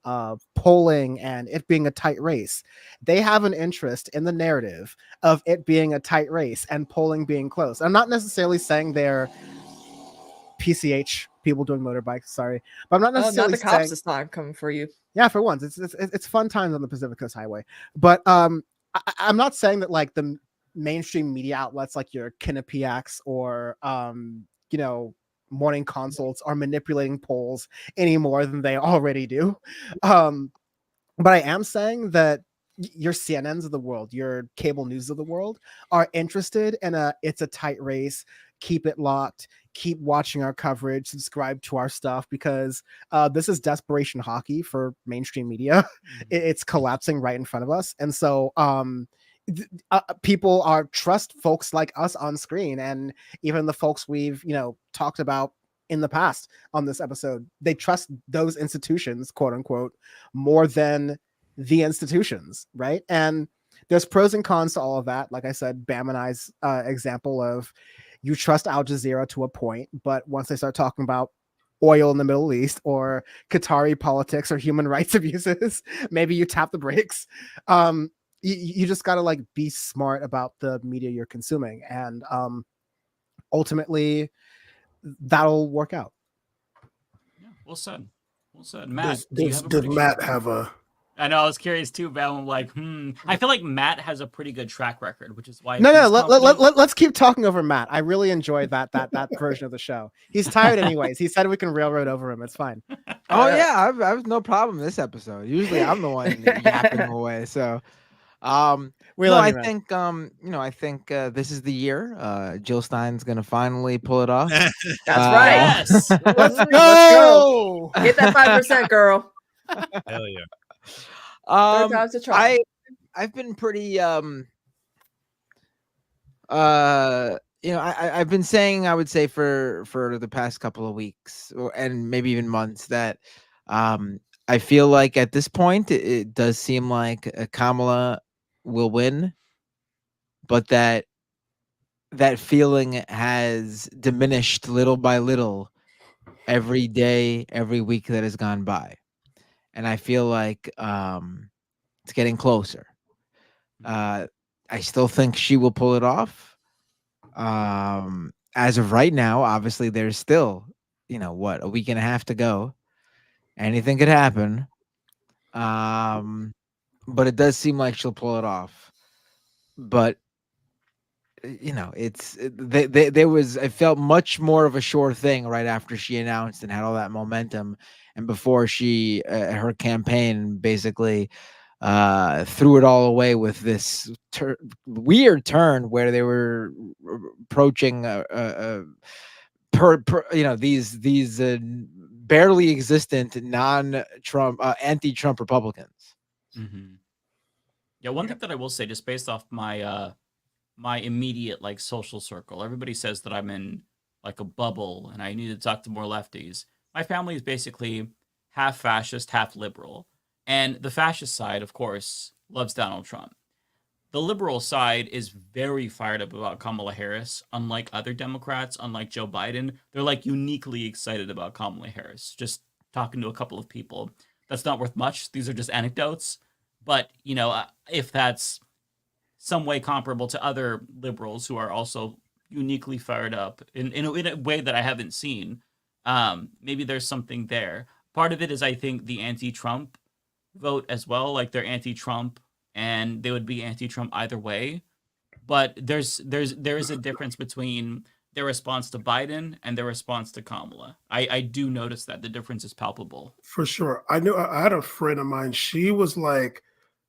polling and it being a tight race. They have an interest in the narrative of it being a tight race and polling being close. I'm not necessarily saying they're PCH, people doing motorbikes, sorry, but I'm not necessarily not the cops saying, this time coming for you. yeah, for once, it's fun times on the Pacific Coast Highway. But I'm not saying that like the mainstream media outlets like your Quinnipiacs or morning consults are manipulating polls any more than they already do. But I am saying that your CNNs of the world, your cable news of the world are interested in it's a tight race. Keep it locked. Keep watching our coverage. Subscribe to our stuff because this is desperation hockey for mainstream media. It's collapsing right in front of us, and so people trust folks like us on screen, and even the folks we've talked about in the past on this episode, they trust those institutions, quote unquote, more than the institutions, right? And there's pros and cons to all of that. Like I said, Bam and I's example of you trust Al Jazeera to a point, but once they start talking about oil in the Middle East or Qatari politics or human rights abuses, maybe you tap the brakes. You just got to like be smart about the media you're consuming, and ultimately that'll work out. Yeah, well said. Matt, does Matt have a? I know, I was curious too, but I'm like, I feel like Matt has a pretty good track record, which is why. Let's keep talking over Matt. I really enjoyed that version of the show. He's tired anyways. He said we can railroad over him. It's fine. Oh yeah, I have no problem this episode. Usually I'm the one yapping away. So, I think this is the year. Jill Stein's gonna finally pull it off. That's right. Yes. Let's go. Get that 5%, girl. Hell yeah. I've been pretty I've been saying, I would say for the past couple of weeks and maybe even months that I feel like at this point it does seem like Kamala will win, but that feeling has diminished little by little every day, every week that has gone by. And I feel like it's getting closer. I still think she will pull it off. As of right now, obviously, there's still, a week and a half to go. Anything could happen. But it does seem like she'll pull it off. But, it felt much more of a sure thing right after she announced and had all that momentum. And before she, her campaign basically threw it all away with this weird turn where they were approaching, these barely existent non-Trump, anti-Trump Republicans. Mm-hmm. Yeah, one thing that I will say, just based off my my immediate like social circle, everybody says that I'm in like a bubble and I need to talk to more lefties. My family is basically half fascist, half liberal. And the fascist side, of course, loves Donald Trump. The liberal side is very fired up about Kamala Harris. Unlike other Democrats, unlike Joe Biden, they're like uniquely excited about Kamala Harris. Just talking to a couple of people. That's not worth much. These are just anecdotes. But, if that's some way comparable to other liberals who are also uniquely fired up in a way that I haven't seen, maybe there's something there. Part of it is, I think, the anti-Trump vote as well. Like, they're anti-Trump and they would be anti-Trump either way. But there is a difference between their response to Biden and their response to Kamala. I do notice that the difference is palpable. For sure. I had a friend of mine. She was like,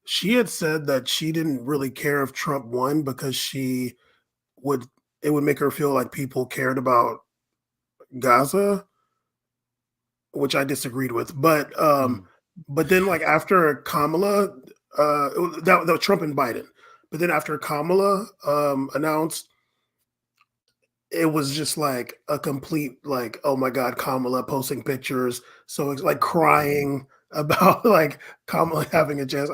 she had said that she didn't really care if Trump won because it would make her feel like people cared about Gaza, which I disagreed with. But then like after Kamala, that was Trump and Biden. But then after Kamala announced, it was just like a complete like, oh my God, Kamala posting pictures. So it's like crying about like Kamala having a chance.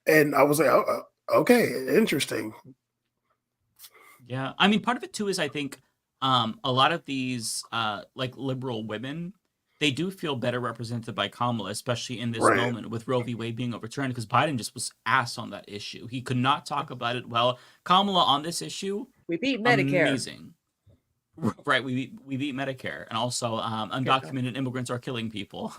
And I was like, okay, interesting. Yeah. I mean, part of it too is I think a lot of these like liberal women, they do feel better represented by Kamala, especially in this Right. moment with Roe v. Wade being overturned, because Biden just was ass on that issue. He could not talk about it well. Kamala on this issue, We beat Medicare. amazing. Right, we beat Medicare, and also undocumented immigrants are killing people.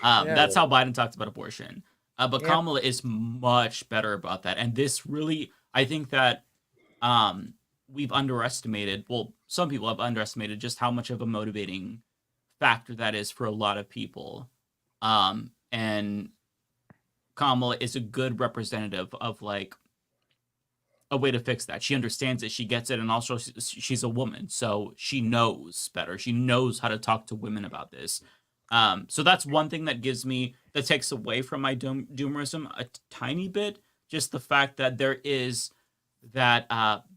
That's how Biden talked about abortion. But Kamala is much better about that, and this really, I think that we've underestimated. Well, some people have underestimated just how much of a motivating factor that is for a lot of people. And Kamala is a good representative of like a way to fix that. She understands it, she gets it, and also she's a woman, so she knows better. She knows how to talk to women about this. So that's one thing that takes away from my doomerism a tiny bit. Just the fact that there is that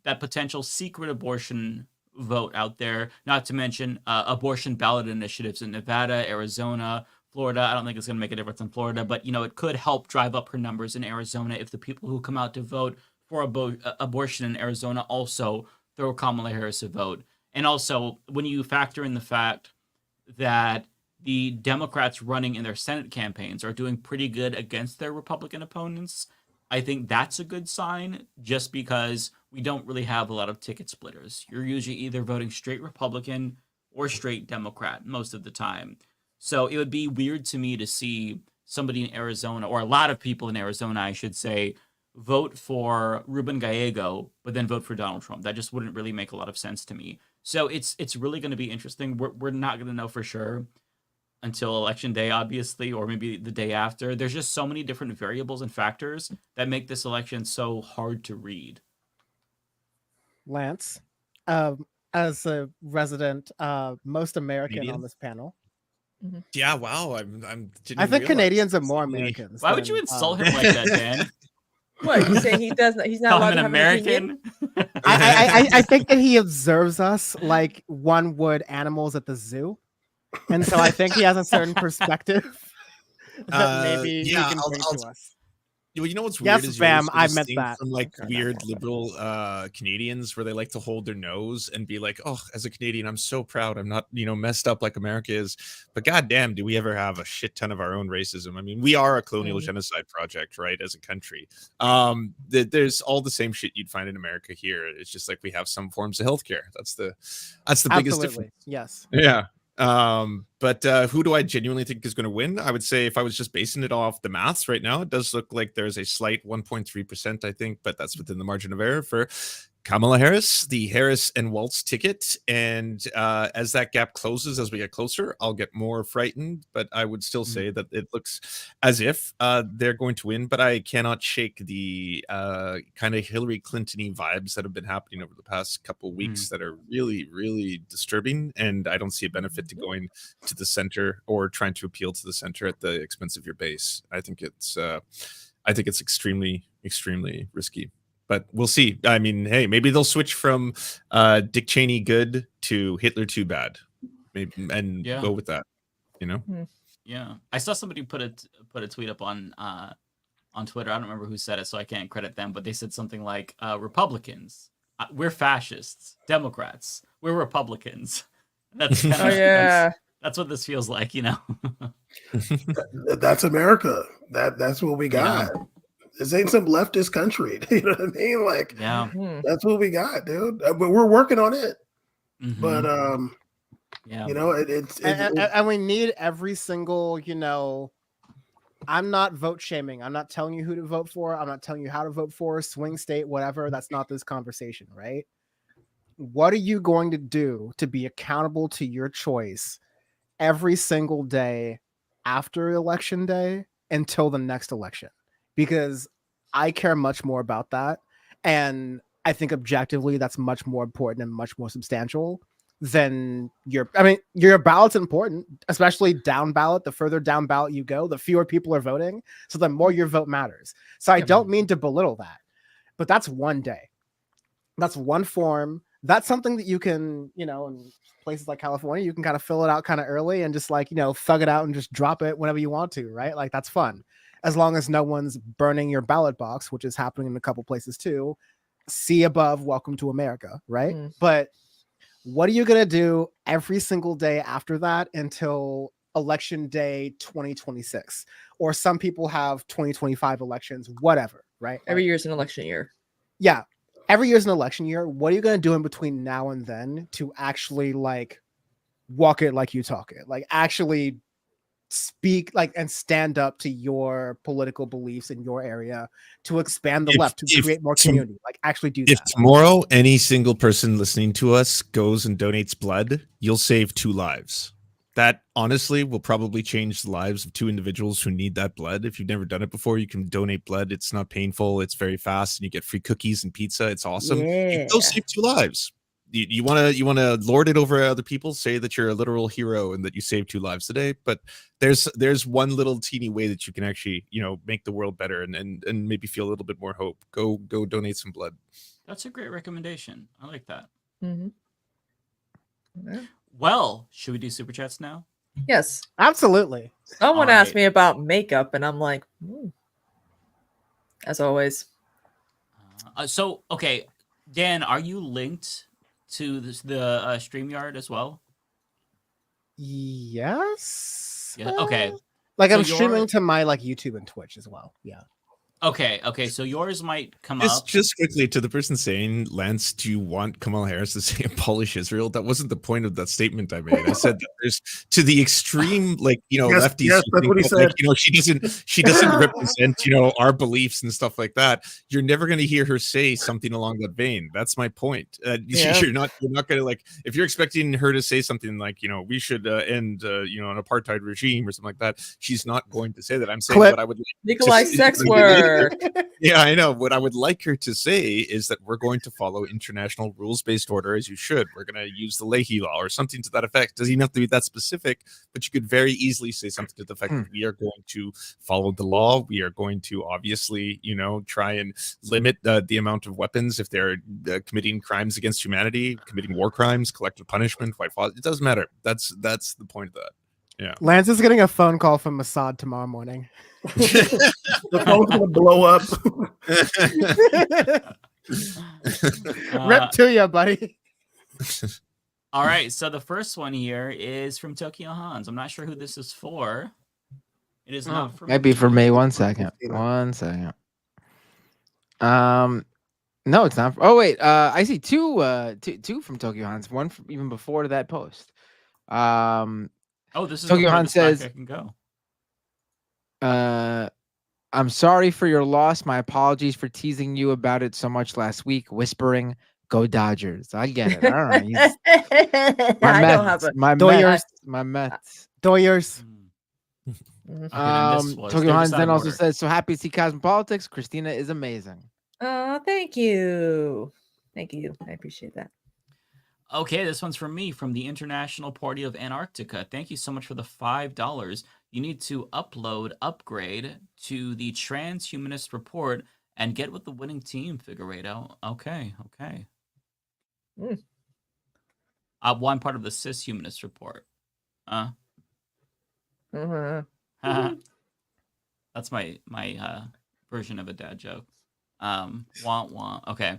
potential secret abortion vote out there, not to mention abortion ballot initiatives in Nevada, Arizona, Florida. I don't think it's going to make a difference in Florida, but it could help drive up her numbers in Arizona if the people who come out to vote for abortion in Arizona also throw Kamala Harris a vote. And also, when you factor in the fact that the Democrats running in their Senate campaigns are doing pretty good against their Republican opponents, I think that's a good sign, just because we don't really have a lot of ticket splitters. You're usually either voting straight Republican or straight Democrat most of the time. So it would be weird to me to see somebody in Arizona, or a lot of people in Arizona, I should say, vote for Ruben Gallego, but then vote for Donald Trump. That just wouldn't really make a lot of sense to me. So it's really going to be interesting. We're not going to know for sure until election day, obviously, or maybe the day after. There's just so many different variables and factors that make this election so hard to read. Lance, as a resident, most American Canadian? on this panel. Yeah, wow. I I think Canadians are more Americans. Why would you insult him like that, Dan? What, you say he doesn't? He's not Call allowed him to an have an opinion? American? I think that he observes us like one would animals at the zoo, and so I think he has a certain perspective that maybe he can bring to us. Well, you know what's Yes, weird is fam, you I always meant see that. from like Okay, weird liberal Canadians where they like to hold their nose and be like, "Oh, as a Canadian, I'm so proud. I'm not, messed up like America is." But goddamn, do we ever have a shit ton of our own racism? I mean, we are a colonial genocide project, right? As a country, there's all the same shit you'd find in America here. It's just like we have some forms of healthcare. That's the biggest difference. Yes. Yeah. But who do I genuinely think is going to win? I would say, if I was just basing it off the maths right now, it does look like there's a slight 1.3%, I think, but that's within the margin of error for Kamala Harris, the Harris and Waltz ticket. And as that gap closes, as we get closer, I'll get more frightened, but I would still say that it looks as if they're going to win, but I cannot shake the kind of Hillary Clinton-y vibes that have been happening over the past couple weeks that are really, really disturbing. And I don't see a benefit to going to the center or trying to appeal to the center at the expense of your base. I think it's extremely, extremely risky. But we'll see. I mean, hey, maybe they'll switch from Dick Cheney good to Hitler too bad, maybe, and go with that. Yeah, I saw somebody put a tweet up on Twitter. I don't remember who said it, so I can't credit them. But they said something like, "Republicans, we're fascists. Democrats, we're Republicans." That's kind of, that's what this feels like, That's America. That's what we got. Yeah. This ain't some leftist country. You know what I mean? Like, that's what we got, dude. But we're working on it. But it's and we need every single, I'm not vote shaming. I'm not telling you who to vote for. I'm not telling you how to vote for, swing state, whatever. That's not this conversation, right? What are you going to do to be accountable to your choice every single day after election day until the next election? Because I care much more about that. And I think objectively that's much more important and much more substantial than your ballot's important, especially down ballot. The further down ballot you go, the fewer people are voting. So the more your vote matters. So I don't mean to belittle that, but that's one day. That's one form. That's something that you can, in places like California, you can kind of fill it out kind of early and just thug it out and just drop it whenever you want to, right? Like that's fun. As long as no one's burning your ballot box, which is happening in a couple places too. See above, welcome to America, right? But What are you gonna do every single day after that until election day 2026? Or some people have 2025 elections, whatever, right? Every year is an election year. Yeah, every year is an election year. What are you gonna do in between now and then to actually like walk it like you talk it, like actually speak like and stand up to your political beliefs in your area to expand the left, to create more community, like actually do If that. tomorrow any single person listening to us goes and donates blood, you'll save 2 lives. That honestly will probably change the lives of 2 individuals who need that blood. If you've never done it before, you can donate blood. It's not painful. It's very fast, and you get free cookies and pizza. It's awesome. You'll save 2 lives. You want to lord it over other people, say that you're a literal hero and that you saved 2 lives today, but there's one little teeny way that you can actually make the world better and maybe feel a little bit more hope. Go donate some blood. That's a great recommendation. I like that. Mm-hmm. Yeah. Well, should we do super chats now? Yes, absolutely. Someone asked me about makeup, and I'm like, as always. So okay, Dan, are you linked to the StreamYard as well? Yes. Yeah. Okay. Like So I'm streaming to my like YouTube and Twitch as well. Yeah. Okay. So yours might come up. Just quickly to the person saying, Lance, do you want Kamala Harris to say abolish Israel? That wasn't the point of that statement I made. I said that there's to the extreme, like lefties. Yes, that's what he said. She doesn't represent our beliefs and stuff like that. You're never going to hear her say something along that vein. That's my point. You're not going to like if you're expecting her to say something like we should end an apartheid regime or something like that. She's not going to say that. I'm saying what I would like Nikolai sex work. Yeah, I know. What I would like her to say is that we're going to follow international rules-based order as you should. We're going to use the Leahy law or something to that effect. Doesn't even have to be that specific, but you could very easily say something to the effect that we are going to follow the law. We are going to obviously, try and limit the amount of weapons if they're committing crimes against humanity, committing war crimes, collective punishment, white flaws. It doesn't matter. That's the point of that. Yeah. Lance is getting a phone call from Mossad tomorrow morning. The phone's gonna blow up. Rip to you, buddy. All right, so the first one here is from Tokyo Hans. I'm not sure who this is for. It is not for Maybe for me. 1 second. 1 second. No, it's not. Oh wait, I see two from Tokyo Hans. One from even before that post. This is Tokyo Hans says, I can go. I'm sorry for your loss. My apologies for teasing you about it so much last week, whispering, "Go Dodgers." I get it. All right. My Mets. Doyers. Tokyo Hans then also says, "So happy to see Cosmepolitics. Christina is amazing." Thank you. Thank you. I appreciate that. Okay, this one's from me, from the International Party of Antarctica. Thank you so much for the $5. You need to upgrade to the Transhumanist Report and get with the winning team, Figueredo. Okay. One part of the Cishumanist Report. That's my version of a dad joke. Okay.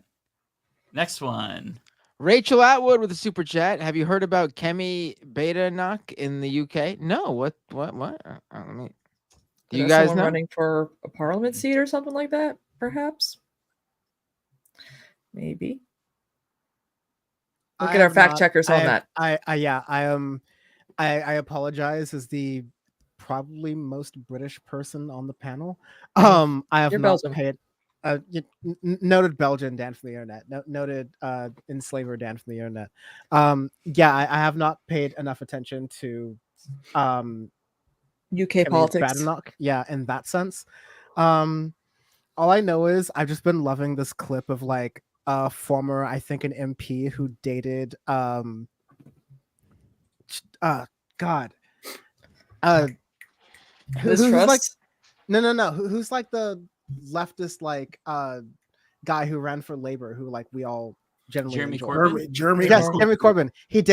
Next one. Rachel Atwood with a super chat. Have you heard about Kemi Badenoch in the UK? No. What? Do you guys know? Running for a parliament seat or something like that? Perhaps. Maybe. Look at our fact checkers on that. I apologize as the probably most British person on the panel. I have You're not Belgium. paid. Noted Belgian Dan from the internet. Noted enslaver Dan from the internet. I have not paid enough attention to UK politics. Badenoch, in that sense. All I know is I've just been loving this clip of like a former, I think, an MP who dated who's like no who's like the leftist like guy who ran for labor who like we all generally Jeremy enjoy. Corbyn? Jeremy Corbyn. She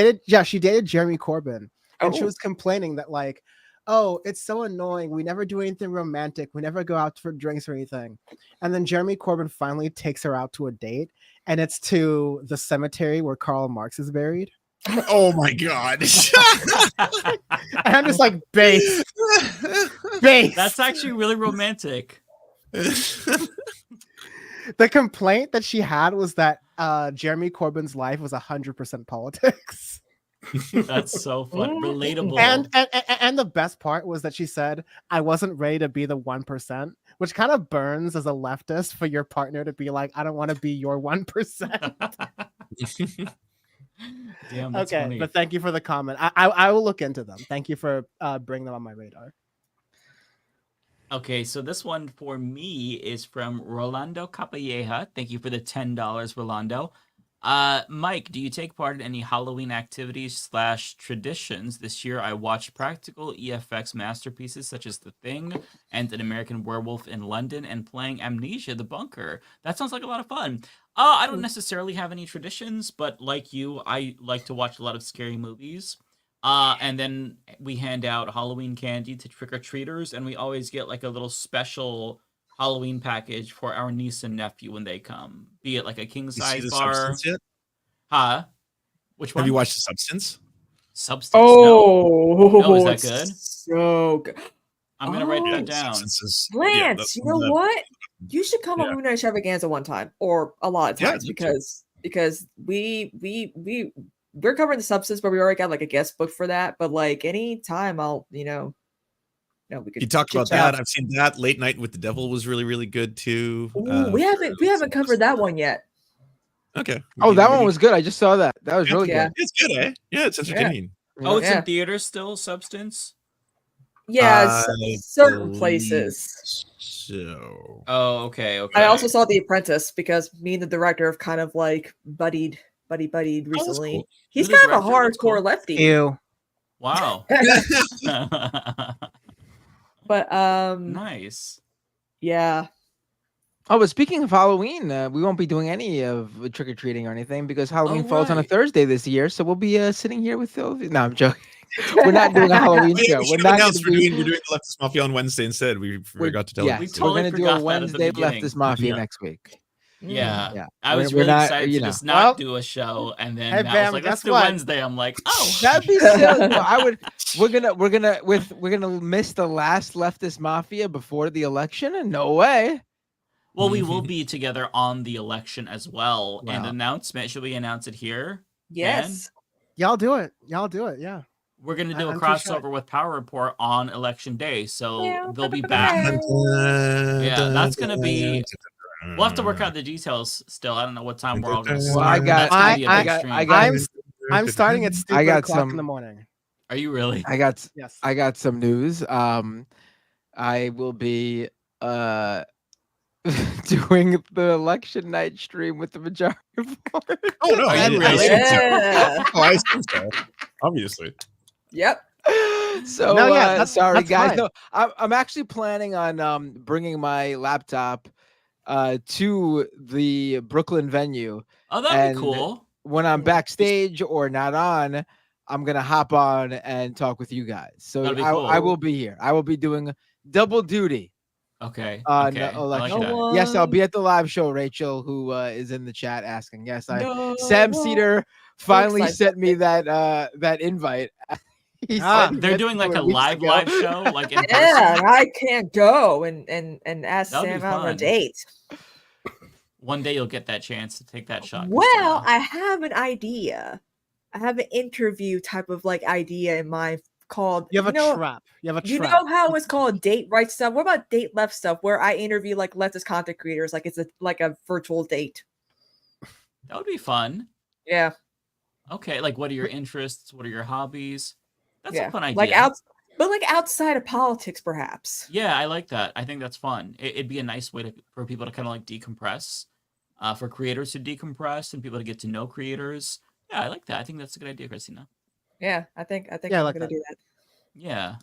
dated Jeremy Corbyn, and she was complaining that like oh, it's so annoying. We never do anything romantic. We never go out for drinks or anything. And then Jeremy Corbyn finally takes her out to a date, and it's to the cemetery where Karl Marx is buried. Oh my God. And I'm just like, base. That's actually really romantic. The complaint that she had was that Jeremy Corbyn's life was 100% politics. That's so fun. Relatable. And the best part was that she said, I wasn't ready to be the 1%, which kind of burns as a leftist for your partner to be like, I don't want to be your 1%. Damn, that's okay, funny. but thank you for the comment. I will look into them. Thank you for bringing them on my radar. Okay, so this one for me is from Rolando Capalleja. Thank you for the $10, Rolando. Mike, do you take part in any Halloween activities / traditions? This year I watched practical EFX masterpieces such as The Thing and An American Werewolf in London and playing Amnesia: The Bunker. That sounds like a lot of fun. I don't necessarily have any traditions, but like you, I like to watch a lot of scary movies. And then we hand out Halloween candy to trick-or-treaters, and we always get like a little special Halloween package for our niece and nephew when they come. Be it like a king size bar. Substance yet? Huh? Which one? Have you watched The Substance? Substance? Oh, no, is that good? So good. I'm gonna write that down. Lance, you know what? You should come on Movie Night Extravaganza one time, or a lot of times, because we're covering The Substance, but we already got like a guest book for that. But like any time, I'll we could. You talked about that. I've seen that. Late Night with the Devil was really, really good too. Ooh, we haven't covered that one yet. Okay. Oh, that one was good. I just saw that. That was really good. It's good, eh? Yeah, it's entertaining. Yeah. Oh, it's in theaters still, Substance? Yeah, certain places. So. Oh, okay. I also saw The Apprentice because me and the director have kind of like buddied recently. Cool. He's kind of a hardcore lefty. Ew. Wow. But nice. Yeah. Oh, but speaking of Halloween, we won't be doing any of trick or treating or anything because Halloween falls on a Thursday this year. So we'll be sitting here with Phil. No, I'm joking. We're not doing a Halloween show. We're doing the Leftist Mafia on Wednesday instead. We forgot to tell you. We're going to do a Wednesday Leftist Mafia next week. Yeah. I was really excited to just not do a show, and then I was like, let's do Wednesday. I'm like, oh, that'd be silly. No, we're gonna miss the last Leftist Mafia before the election, and no way. Well, we will be together on the election as well. Wow. And announcement, should we announce it here? Yes. Y'all do it. Yeah. We're going to do a crossover with Power Report on election day. So they'll be back. Yeah, that's going to be... We'll have to work out the details still. I don't know what time we're all going to start. I'm starting at stupid o'clock in the morning. Are you really? I got some news. I will be... doing the election night stream with the majority report. Oh no! I assume so. Obviously. Yep. So sorry guys. Fine. No, I'm actually planning on bringing my laptop to the Brooklyn venue. Oh, that'd be cool. When I'm backstage or not on, I'm gonna hop on and talk with you guys. So I will be here. I will be doing double duty. Okay. Election. Like yes, I'll be at the live show. Rachel, who is in the chat, asking. Yes, Sam Cedar finally sent me that invite. They're doing like a live show, like in person. I can't go and ask Sam out on a date. One day you'll get that chance to take that shot. Well, I have an idea. I have an interview type of like idea in mind. Called you have a trap. You know how it's called date right stuff? What about date left stuff where I interview like leftist content creators, like it's a virtual date? That would be fun. Yeah. Okay, like what are your interests? What are your hobbies? That's a fun idea. Like outside of politics, perhaps. Yeah, I like that. I think that's fun. It'd be a nice way for people to kind of like decompress, for creators to decompress and people to get to know creators. Yeah, I like that. I think that's a good idea, Christina. Yeah, I think I'm gonna do that. Yeah.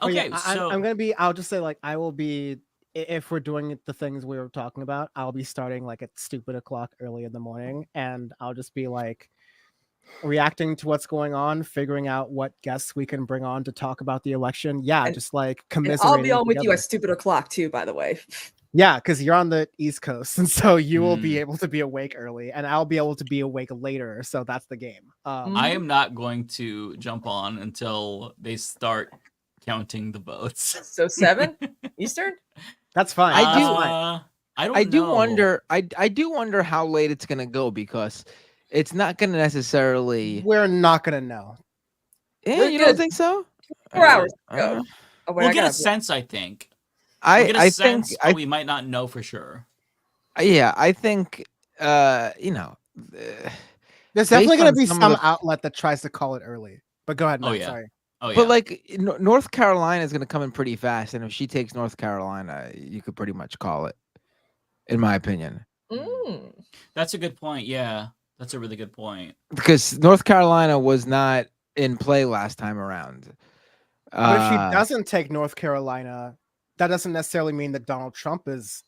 Okay, so I'm gonna be. I'll just say like I will be if we're doing the things we were talking about. I'll be starting like at stupid o'clock early in the morning, and I'll just be like, reacting to what's going on, figuring out what guests we can bring on to talk about the election. Yeah, And- just like And commiserating. I'll be on with you together. at stupid o'clock too, by the way. Yeah, because you're on the East Coast, and so you will be able to be awake early, and I'll be able to be awake later. So that's the game. I am not going to jump on until they start counting the votes. So 7 Eastern. That's fine. I do know. wonder. I do wonder how late it's gonna go because it's not gonna necessarily. We're not gonna know. Yeah, We're you good. don't think so? 4 hours ago. Oh, wait, We'll I get a gotta- sense, I think. We'll get a I sense, think but we might not know for sure. Yeah, I think There's definitely going to be some outlet that tries to call it early. But go ahead, Matt. Oh, yeah. Sorry. Oh, yeah. But like North Carolina is going to come in pretty fast, and if she takes North Carolina, you could pretty much call it, in my opinion. That's a good point. Yeah, that's a really good point. Because North Carolina was not in play last time around. But if she doesn't take North Carolina, that doesn't necessarily mean that Donald Trump has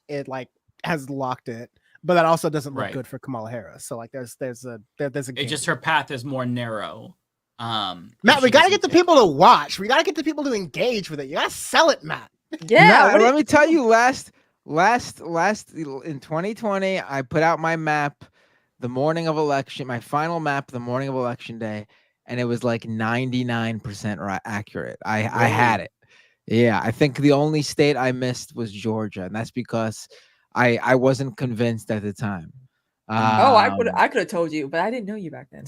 locked it. But that also doesn't look Right. good for Kamala Harris. So like there's a It's game. just her path is more narrow. Matt, if we she gotta doesn't get the people to watch. We gotta get the people to engage with it. You gotta sell it, Matt. Yeah. Let me tell you, last in 2020, I put out my map the morning of election, my final map the morning of election day, and it was like 99% accurate. I had it. Yeah, I think the only state I missed was Georgia, and that's because I wasn't convinced at the time. I could have told you, but I didn't know you back then.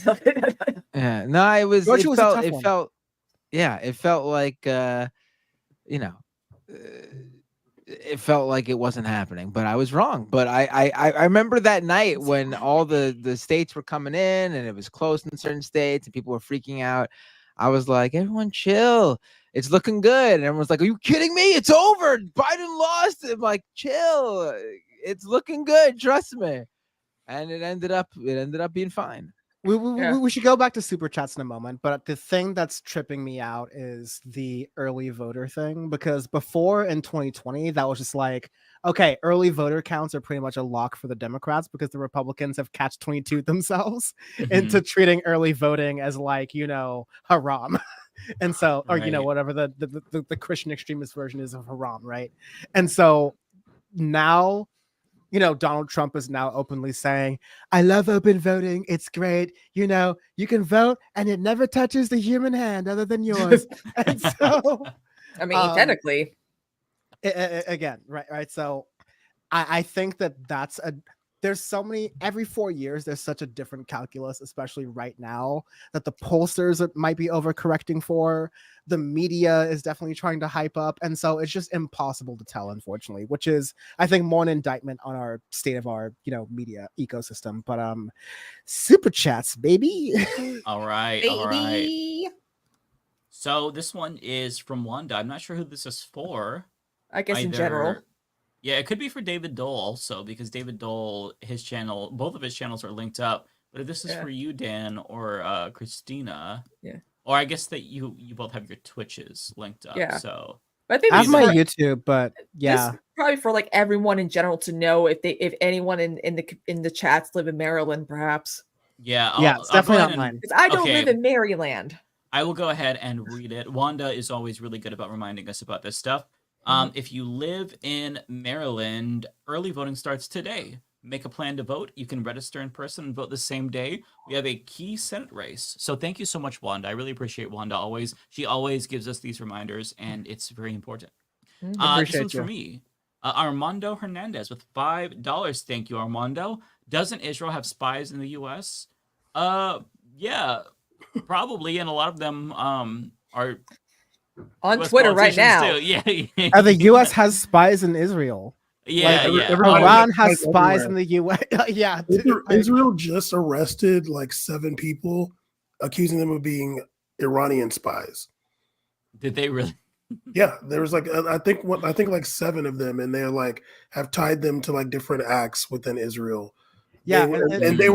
Yeah, no, it was. Georgia It was a felt. tough It one. felt. Yeah, it felt like. It felt like it wasn't happening, but I was wrong. But I remember that night when all the states were coming in and it was close in certain states and people were freaking out. I was like, everyone chill. It's looking good. And everyone's like, are you kidding me? It's over. Biden lost. I'm like, chill. It's looking good. Trust me. And it ended up being fine. We should go back to super chats in a moment, but the thing that's tripping me out is the early voter thing, because before in 2020 that was just like, okay, early voter counts are pretty much a lock for the Democrats because the Republicans have catch-22 themselves into treating early voting as like, haram. And so, or whatever the Christian extremist version is of haram, right? And so now Donald Trump is now openly saying, I love open voting. It's great. You can vote and it never touches the human hand other than yours. And so, I mean, technically. Again, right. So I think that's there's so many, every 4 years, there's such a different calculus, especially right now, that the pollsters might be overcorrecting for. The media is definitely trying to hype up. And so it's just impossible to tell, unfortunately, which is, I think, more an indictment on our state of our, media ecosystem. But super chats, baby. All right. So this one is from Wanda. I'm not sure who this is for. I guess in general. Yeah, it could be for David Dole also, because David Dole, his channel, both of his channels are linked up. But if this is for you, Dan, or Christina, or I guess that you both have your Twitches linked up. Yeah. So but I think I have this my is for- YouTube, but yeah. This is probably for like everyone in general to know if anyone in the chats live in Maryland, perhaps. Yeah, it's definitely not mine. Because I don't live in Maryland. I will go ahead and read it. Wanda is always really good about reminding us about this stuff. If you live in Maryland, early voting starts today. Make a plan to vote. You can register in person and vote the same day. We have a key Senate race. So thank you so much, Wanda. I really appreciate Wanda always. She always gives us these reminders, and it's very important. This one's for me. Armando Hernandez with $5. Thank you, Armando. Doesn't Israel have spies in the U.S.? Yeah, probably, and a lot of them are on US Twitter right now. too. Yeah. The U.S. has spies in Israel. Iran has spies in the U.S. Yeah. Israel just arrested like 7 people, accusing them of being Iranian spies. Did they really? Yeah, there was like I think like 7 of them, and they're like have tied them to like different acts within Israel. Yeah, and they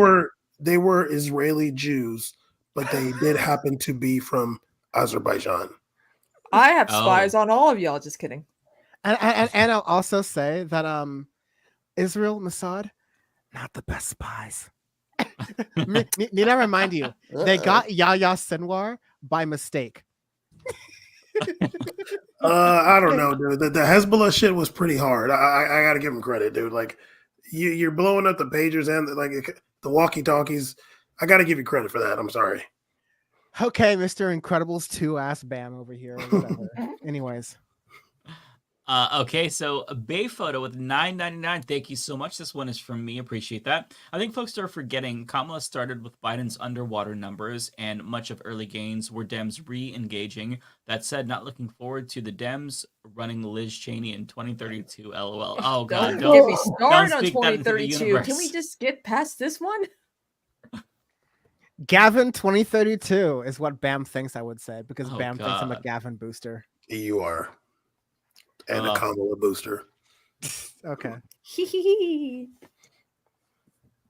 were Israeli Jews, but they did happen to be from Azerbaijan. I have spies on all of y'all. Just kidding. And I'll also say that Israel, Mossad, not the best spies. Need I remind you? They got Yahya Sinwar by mistake. I don't know, dude. The Hezbollah shit was pretty hard. I gotta give him credit, dude. Like, you're blowing up the pagers and like the walkie-talkies. I gotta give you credit for that. I'm sorry. Okay, Mr. Incredibles 2 ass Bam over here. Whatever. Anyways. Okay, so a Bay photo with $9.99. Thank you so much. This one is from me. Appreciate that. I think folks are forgetting Kamala started with Biden's underwater numbers, and much of early gains were Dems re-engaging. That said, not looking forward to the Dems running Liz Cheney in 2032. LOL. Oh God, Don't get me don't started on speak that into the 2032. universe. Can we just get past this one? Gavin 2032 is what Bam thinks I would say, because Bam thinks I'm a God. Gavin booster. You are. And a Kamala booster. Okay.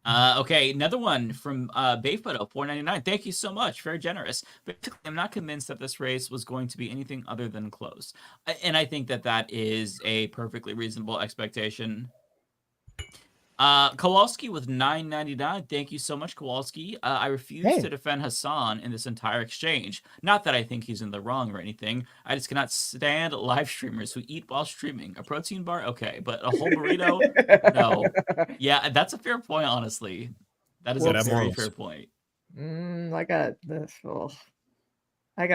Okay, another one from Bay Photo, $4.99. Thank you so much. Very generous. Basically, I'm not convinced that this race was going to be anything other than close. And I think that that is a perfectly reasonable expectation. Kowalski with $9.99. Thank you so much, Kowalski. I refuse to defend Hassan in this entire exchange. Not that I think he's in the wrong or anything. I just cannot stand live streamers who eat while streaming. A protein bar? Okay. But a whole burrito? No. Yeah, that's a fair point, honestly. That is a very fair point. I gotta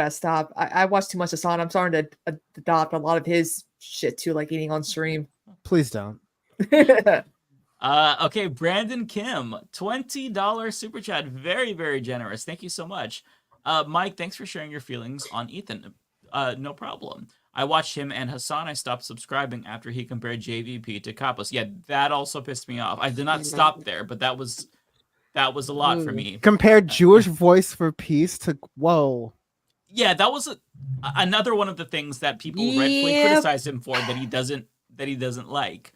stop. I watch too much Hassan. I'm starting to adopt a lot of his shit too, like eating on stream. Please don't. Okay, Brandon Kim, $20 super chat. Very, very generous. Thank you so much. Mike, thanks for sharing your feelings on Ethan. No problem. I watched him and Hassan. I stopped subscribing after he compared JVP to Kapos. Yeah, that also pissed me off. I did not stop there, but that was a lot for me. Compared Jewish voice for peace to whoa. Yeah, that was another one of the things that people rightfully criticize him for that he doesn't like.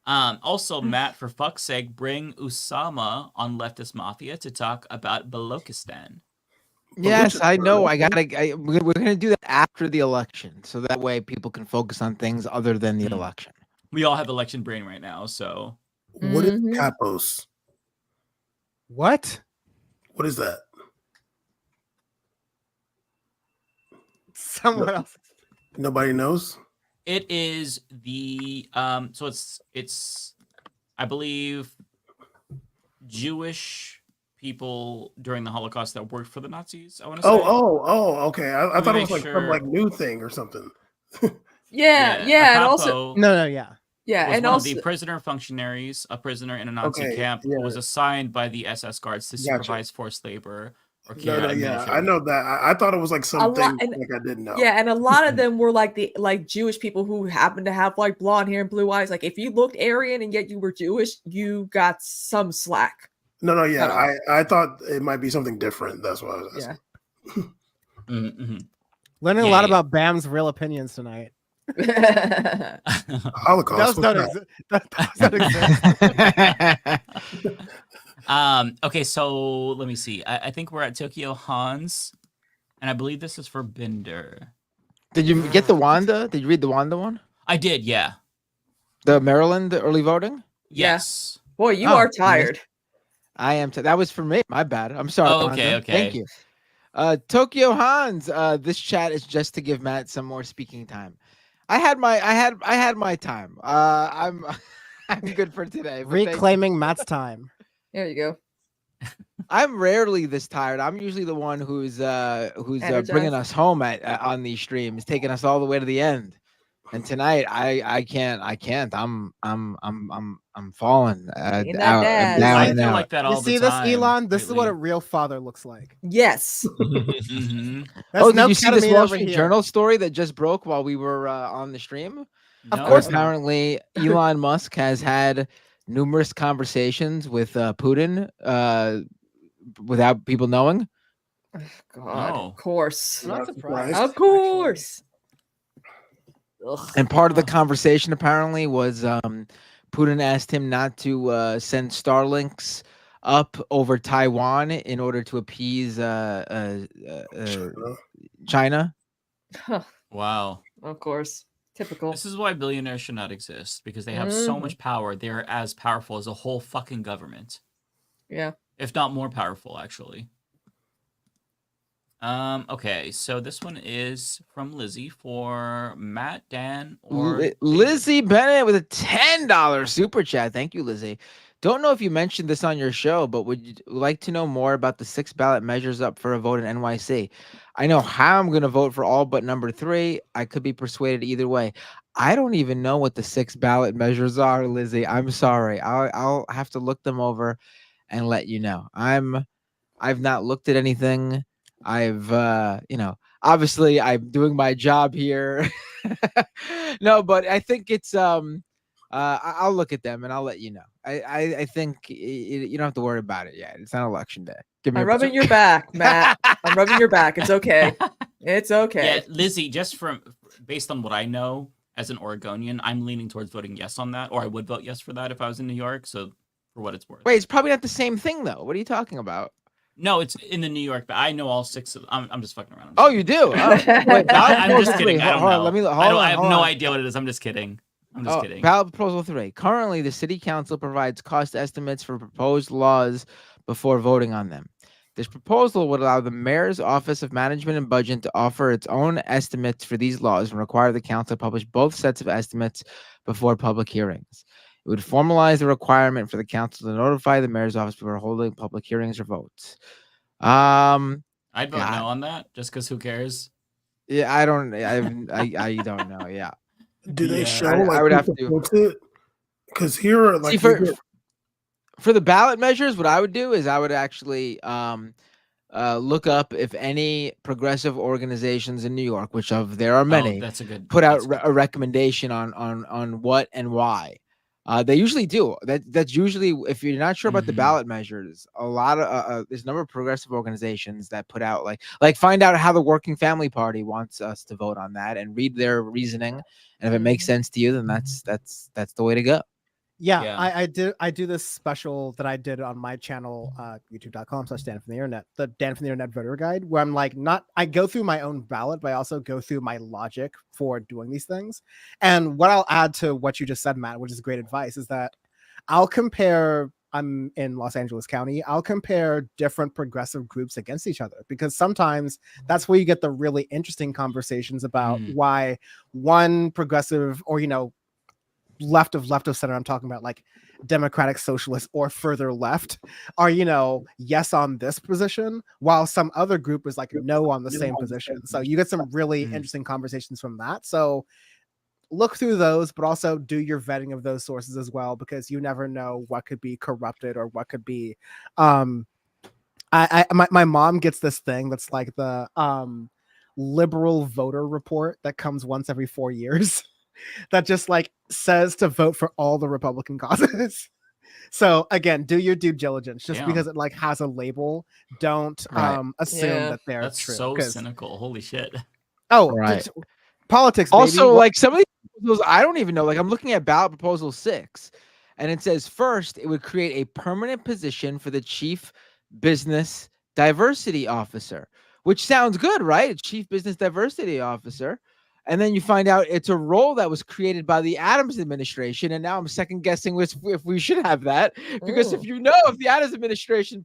Also, Matt, for fuck's sake, bring Usama on Leftist Mafia to talk about Balochistan. Yes, I know. We're gonna do that after the election, so that way people can focus on things other than the election. We all have election brain right now, so. What is Kapos? What? What is that? Someone else. Nobody knows. It is the so it's I believe Jewish people during the Holocaust that worked for the Nazis. I want to say. Okay. I thought it was like some like new thing or something. Yeah, and also yeah. Yeah, was and one also of the prisoner functionaries, a prisoner in a Nazi camp, who was assigned by the SS guards to supervise forced labor or care. I know that. I thought it was like something like I didn't know. Yeah, and a lot of them were like Jewish people who happened to have like blonde hair and blue eyes. Like if you looked Aryan and yet you were Jewish, you got some slack. I thought it might be something different. That's why I was asking. Learning a lot about Bam's real opinions tonight. Holocaust. Those don't exist. Okay, so let me see. I think we're at Tokyo Hans, and I believe this is for Binder. Did you get the Wanda? Did you read the Wanda one? I did, yeah. The Maryland early voting? Yes. Boy, you are tired. I am. That was for me. My bad. I'm sorry. Oh, okay, Wanda. okay. Thank you. Tokyo Hans. This chat is just to give Matt some more speaking time. I had my time. I'm good for today. Reclaiming Matt's time. There you go. I'm rarely this tired. I'm usually the one who's bringing us home on these streams, taking us all the way to the end. And tonight, I can't. I'm falling. I feel like that all you see the this, time. Elon? This is what a real father looks like. Yes. Oh, did you see this Wall Street Journal story that just broke while we were on the stream? Of course. Apparently, Elon Musk has had numerous conversations with Putin without people knowing. God, of course. I'm not surprised. Of course. And part of the conversation apparently was Putin asked him not to send Starlinks up over Taiwan in order to appease China. Huh. Wow. Of course. Typical. This is why billionaires should not exist, because they have so much power. They're as powerful as a whole fucking government. Yeah. If not more powerful, actually. Okay, so this one is from Lizzie for Matt, Dan, or Lizzie Bennett with a $10 super chat. Thank you, Lizzie. Don't know if you mentioned this on your show, but would you like to know more about the 6 ballot measures up for a vote in NYC? I know how I'm going to vote for all but number 3. I could be persuaded either way. I don't even know what the 6 ballot measures are, Lizzie. I'm sorry. I'll have to look them over and let you know. I've not looked at anything. I've obviously I'm doing my job here. No, but I think it's I'll look at them and I'll let you know. I think you don't have to worry about it yet. It's not election day. Give me I'm rubbing your back, Matt. I'm rubbing your back. It's okay. It's okay. Yeah, Lizzie, just based on what I know as an Oregonian, I'm leaning towards voting yes on that, or I would vote yes for that if I was in New York. So for what it's worth. Wait, it's probably not the same thing though. What are you talking about? No, it's in the New York, but I know all 6 of them. I'm just fucking around. Oh, you do? Oh, wait, I'm just kidding. I don't know. I have no idea what it is. I'm just kidding. Kidding. Ballot Proposal 3. Currently, the City Council provides cost estimates for proposed laws before voting on them. This proposal would allow the Mayor's Office of Management and Budget to offer its own estimates for these laws and require the Council to publish both sets of estimates before public hearings. It would formalize the requirement for the Council to notify the Mayor's Office before holding public hearings or votes. I'd vote no on that, just because who cares? Yeah, I don't know. Yeah. Do they show I would have to because here like for the ballot measures, what I would do is I would actually look up if any progressive organizations in New York, which there are many, put out a recommendation on what and why. They usually do. That's usually, if you're not sure about the ballot measures, a lot of there's a number of progressive organizations that put out like find out how the Working Family Party wants us to vote on that and read their reasoning, and if it makes sense to you, then that's the way to go. Yeah. I do this special that I did on my channel, youtube.com/Dan from the Internet, the Dan from the Internet voter guide, where I'm like, I go through my own ballot, but I also go through my logic for doing these things. And what I'll add to what you just said, Matt, which is great advice, is that I'll compare. I'm in Los Angeles County. I'll compare different progressive groups against each other, because sometimes that's where you get the really interesting conversations about why one progressive or, left of center, I'm talking about like Democratic Socialists or further left, are yes on this position, while some other group is like no on the same position. So you get some really interesting conversations from that. So look through those, but also do your vetting of those sources as well, because you never know what could be corrupted or what could be my mom gets this thing that's like the liberal voter report that comes once every 4 years that just like says to vote for all the Republican causes. So again, do your due diligence. Just because it like has a label, don't assume that they're That's true. so cynical. Holy shit. Oh, right. Politics. Also, baby. like some of these proposals, I don't even know. Like I'm looking at ballot proposal 6, and it says first it would create a permanent position for the chief business diversity officer, which sounds good, right? Chief business diversity officer. And then you find out it's a role that was created by the Adams administration. And now I'm second guessing if we should have that, because if the Adams administration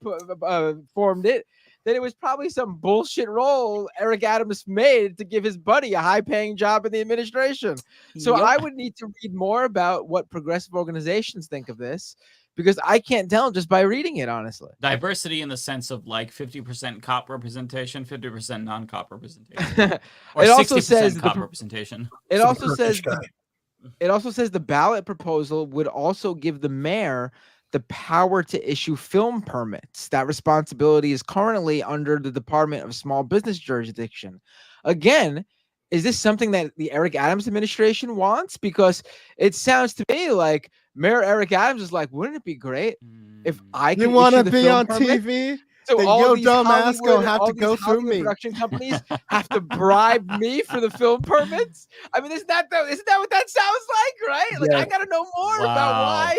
formed it, then it was probably some bullshit role Eric Adams made to give his buddy a high paying job in the administration. So I would need to read more about what progressive organizations think of this, because I can't tell just by reading it, honestly. Diversity in the sense of like 50% cop representation, 50% non-cop representation. Or it also 60% says cop representation. It also says the ballot proposal would also give the mayor the power to issue film permits. That responsibility is currently under the Department of Small Business jurisdiction. Again, is this something that the Eric Adams administration wants? Because it sounds to me like Mayor Eric Adams is like, wouldn't it be great if I could want to issue the be film on permit? TV? So then all yo these dumbass gonna have all to these go through Hollywood me. Production companies have to bribe me for the film permits. I mean, isn't that what that sounds like, right? Like I gotta know more about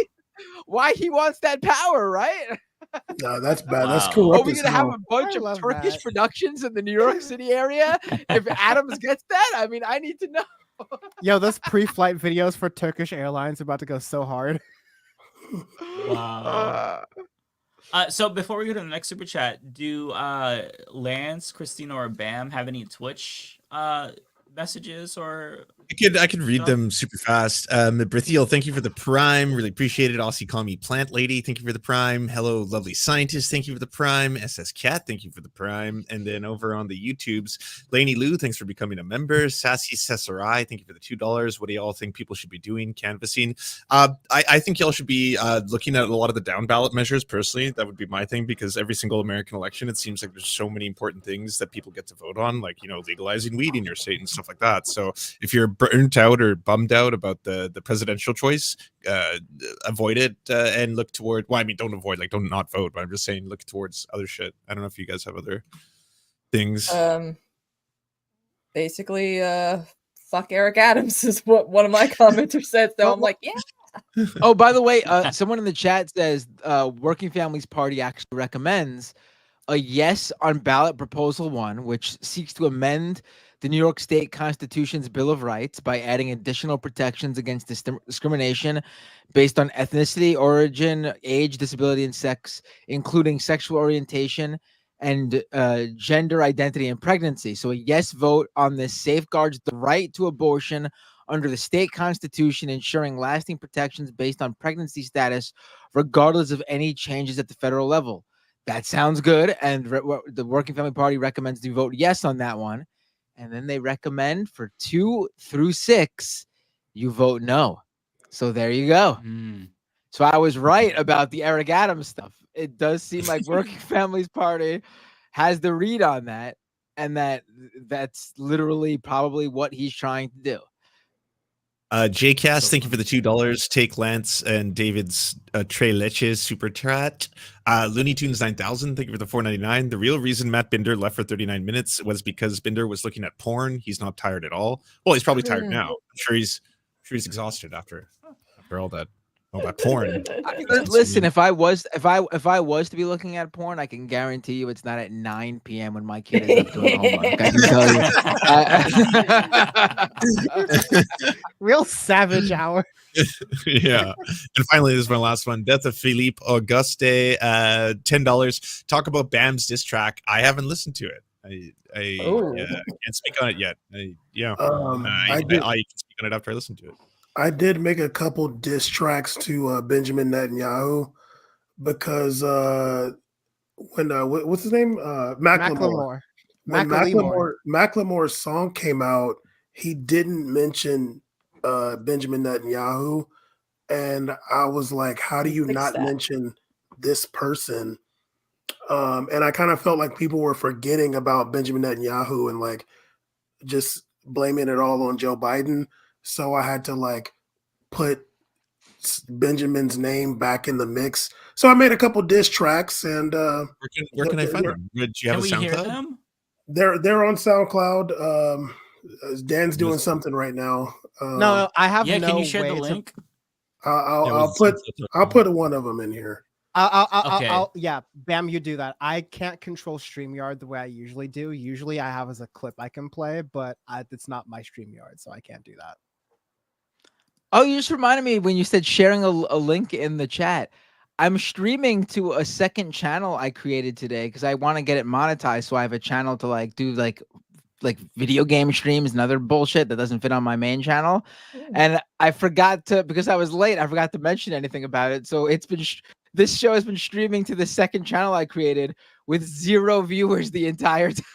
why he wants that power, right? No, that's bad. That's Are corrupt. we gonna have a bunch of Turkish productions in the New York City area if Adams gets that? I mean, I need to know. Yo, those pre-flight videos for Turkish Airlines are about to go so hard. Wow. So before we go to the next super chat, do Lance, Christina, or Bam have any Twitch messages or? I could read them super fast. Brithiel, thank you for the prime. Really appreciate it. Aussie, call me Plant Lady. Thank you for the prime. Hello, lovely scientist. Thank you for the prime. SS Cat, thank you for the prime. And then over on the YouTubes, Laney Lou, thanks for becoming a member. Sassy Cesserai, thank you for the $2. What do y'all think people should be doing? Canvassing. I think y'all should be looking at a lot of the down ballot measures. Personally, that would be my thing, because every single American election, it seems like there's so many important things that people get to vote on, like, you know, legalizing weed in your state and stuff like that. So if you're burnt out or bummed out about the presidential choice, avoid it and look toward, well, I mean, don't avoid, like, don't not vote, but I'm just saying look towards other shit. I don't know if you guys have other things. Basically, fuck Eric Adams is what one of my commenters said, so I'm like, yeah. Oh, by the way, someone in the chat says Working Families Party actually recommends a yes on ballot proposal 1, which seeks to amend the New York State Constitution's Bill of Rights by adding additional protections against discrimination based on ethnicity, origin, age, disability, and sex, including sexual orientation and gender identity and pregnancy. So a yes vote on this safeguards the right to abortion under the state constitution, ensuring lasting protections based on pregnancy status, regardless of any changes at the federal level. That sounds good. And the Working Family Party recommends you vote yes on that one. And then they recommend for 2 through 6, you vote no. So there you go. So I was right about the Eric Adams stuff. It does seem like Working Families Party has the read on that, and that's literally probably what he's trying to do. JCast, thank you for the $2. Take Lance and David's Trey Leches super chat. Looney Tunes 9000, thank you for the $4.99. The real reason Matt Binder left for 39 minutes was because Binder was looking at porn. He's not tired at all. Well, he's probably tired now. I'm sure he's exhausted after all that porn. Listen, if I was to be looking at porn, I can guarantee you it's not at 9 p.m. when my kid is up doing homework. I can tell you. Real savage hour. Yeah. And finally, this is my last one. Death of Philippe Auguste, $10. Talk about Bam's diss track. I haven't listened to it. I can't speak on it yet. I can speak on it after I listen to it. I did make a couple diss tracks to Benjamin Netanyahu because when what's his name? Macklemore. When Macklemore's song came out, he didn't mention Benjamin Netanyahu, and I was like, how do you not mention this person? And I kind of felt like people were forgetting about Benjamin Netanyahu and like just blaming it all on Joe Biden. So I had to like put Benjamin's name back in the mix. So I made a couple diss tracks, and where can I find them? Do you have a SoundCloud? They're on SoundCloud. Dan's doing something right now. No, I have no. Can you share the link? I'll put one of them in here. Yeah, Bam, you do that. I can't control StreamYard the way I usually do. Usually I have as a clip I can play, but it's not my StreamYard, so I can't do that. Oh, you just reminded me when you said sharing a link in the chat. I'm streaming to a second channel I created today because I want to get it monetized, so I have a channel to like do like video game streams and other bullshit that doesn't fit on my main channel. And I forgot to, because I was late, I forgot to mention anything about it. So it's been this show has been streaming to the second channel I created with 0 viewers the entire time.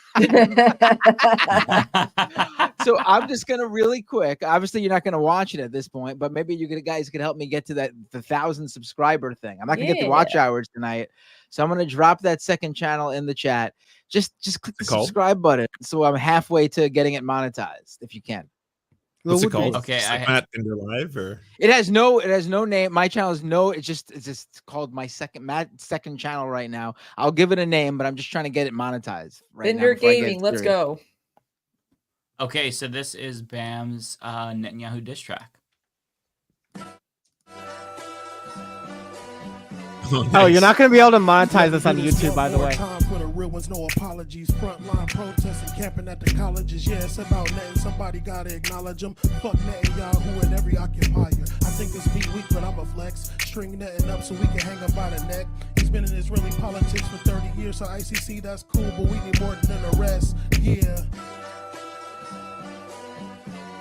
So I'm just gonna really quick. Obviously, you're not gonna watch it at this point, but maybe you guys could help me get to the 1,000 subscriber thing. I'm not gonna get the watch hours tonight, so I'm gonna drop that second channel in the chat. Just click the subscribe button, so I'm halfway to getting it monetized. If you can. What's it called? Okay, Matt Binder Live, or it has no name. My channel is it's just called my second channel right now. I'll give it a name, but I'm just trying to get it monetized. Binder Gaming, let's go. Okay, so this is Bam's Netanyahu diss track. Oh, you're not going to be able to monetize this on YouTube, by the way. For the real ones, no apologies. Frontline protesting, camping at the colleges. Yeah, it's about letting somebody gotta acknowledge them. Fuck Netanyahu and every occupier. I think it's be weak, but I'm a flex. String netting up so we can hang up by the neck. He's He's been in Israeli politics for 30 years, so ICC, that's cool, but we need more than an arrest. Yeah.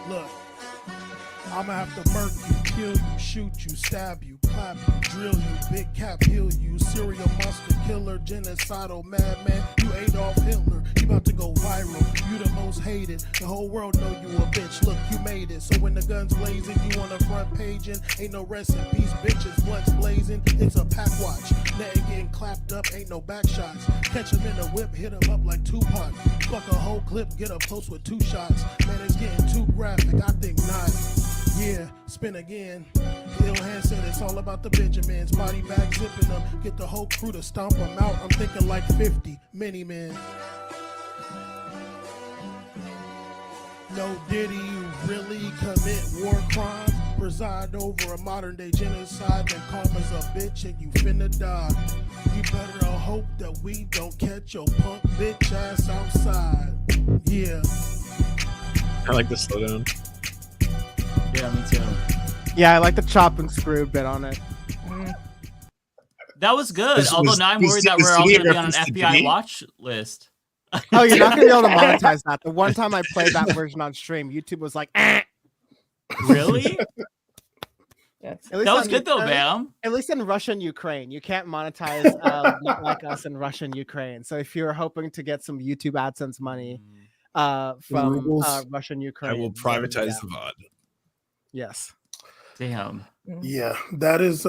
Look, I'ma have to murk you, kill you, shoot you, stab you, clap you, drill you, big cap heal you, serial monster killer, genocidal madman, you Adolf Hitler, you about to go viral, you the most hated, the whole world know you a bitch, look, you made it, so when the gun's blazing, you on the front page and ain't no rest in peace, bitches, blunts blazing, it's a pack watch, nothing getting clapped up, ain't no back shots, catch him in the whip, hit him up like Tupac, fuck a whole clip, get up close with 2 shots, man, it's getting too graphic, I think not. Yeah, spin again. Ilhan said it's all about the Benjamins. Body bag zipping them. Get the whole crew to stomp them out. I'm thinking like 50 mini men. No, did he really commit war crimes? Preside over a modern day genocide. Then karma's a bitch and you finna die. You better hope that we don't catch your punk bitch ass outside. Yeah. I like the slowdown. Yeah, me too. Yeah, I like the chop and screw bit on it. That was good. Although now I'm worried that we're all going to be on an FBI watch list. Oh, you're not going to be able to monetize that. The one time I played that version on stream, YouTube was like, eh. Really? Yes. That was good though, Bam. At least in Russia and Ukraine, you can't monetize Not Like Us in Russia and Ukraine. So if you're hoping to get some YouTube AdSense money from Russia and Ukraine, I will privatize the VOD. Yes. Damn. Yeah, that is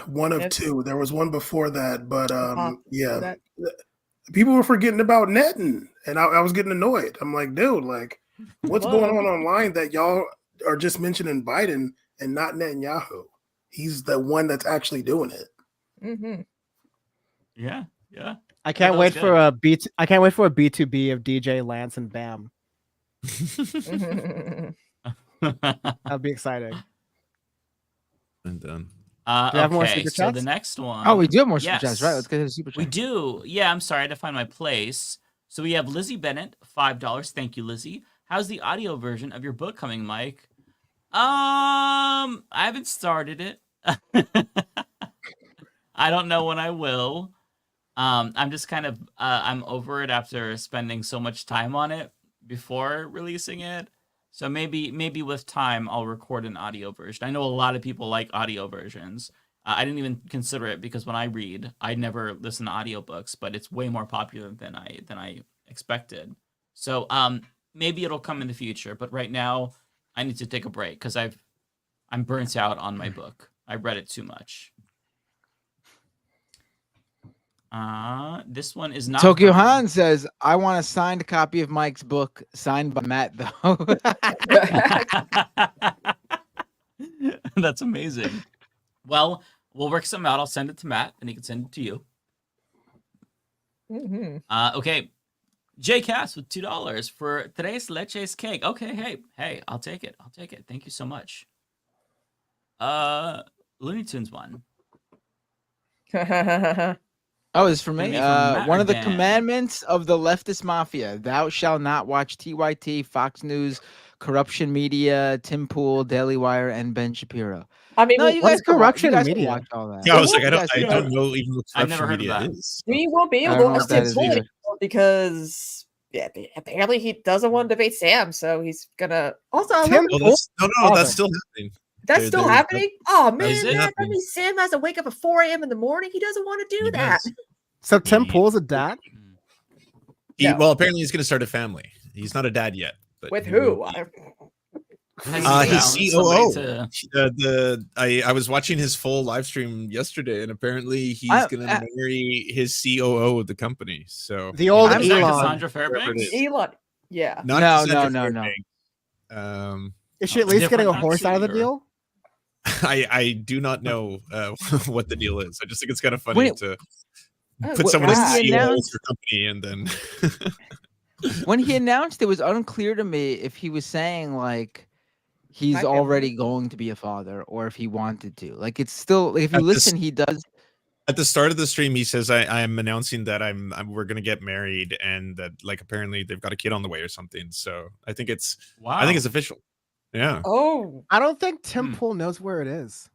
one of two. There was one before that, but yeah, people were forgetting about Netan, and I was getting annoyed. I'm like, dude, like, what's going on online that y'all are just mentioning Biden and not Netanyahu? He's the one that's actually doing it. Mm-hmm. Yeah, yeah. I can't wait for a B. I can't wait for a B2B of DJ Lance and Bam. That'll be exciting. And done. Do you have more Okay, super so chats? the next one. Oh, we do have more super Yes. chats, right? Let's get to the super chats. We do. Yeah, I'm sorry, I had to find my place. So we have Lizzie Bennett, $5. Thank you, Lizzie. How's the audio version of your book coming, Mike? I haven't started it. I don't know when I will. I'm just kind of I'm over it after spending so much time on it before releasing it. So maybe with time I'll record an audio version. I know a lot of people like audio versions. I didn't even consider it because when I read, I never listen to audiobooks, but it's way more popular than I expected. So maybe it'll come in the future, but right now I need to take a break because I'm burnt out on my book. I read it too much. This one is not Tokyo Han says, I want a signed copy of Mike's book, signed by Matt, though. That's amazing. Well, we'll work something out. I'll send it to Matt, and he can send it to you. Mm-hmm. Okay. J Cass with $2 for Tres Leches cake. Okay, hey, I'll take it. Thank you so much. Looney Tunes one. Oh, it's for me. Maybe from One of the Matt. commandments of the leftist mafia: thou shalt not watch TYT, Fox News, Corruption Media, Tim Pool, Daily Wire, and Ben Shapiro. I mean, No, you guys can watch. You Corruption guys can Media? watch all that. Yeah, I was like, You I guys don't can- know even what I've never corruption heard of media that. is. we won't be I able don't to know watch what that Tim is Pool either. anymore because apparently he doesn't want to debate Sam, so he's gonna also I Tim love- Oh, that's, no, that's Oh. still happening. that's They're- still they're- happening. Oh man, Is it? that means Sam has to wake up at 4 a.m. in the morning. He doesn't want to do He that. does. So Tim Pool's a dad? No. Well, apparently he's going to start a family. He's not a dad yet. But With he who? will be. Has he His found COO. somebody I was watching his full live stream yesterday, and apparently he's I- going to marry his COO of the company. So The old Is that Elon. Cassandra Fairbanks? Elon. Yeah. not No, Cassandra no. Fairbanks. Is she at least getting a Different horse out of the actually, or- deal? I do not know what the deal is. I just think it's kind of funny When- to Oh, put someone as God. the He CEO of announced- your company and then When he announced, it was unclear to me if he was saying like he's My family. already going to be a father or if he wanted to. Like it's still like, if you At this- listen, he does. at the start of the stream he says I am announcing that we're gonna get married and that like apparently they've got a kid on the way or something. So I think it's Wow. I think it's official. Yeah. Oh. I don't think Tim Pool knows where it is.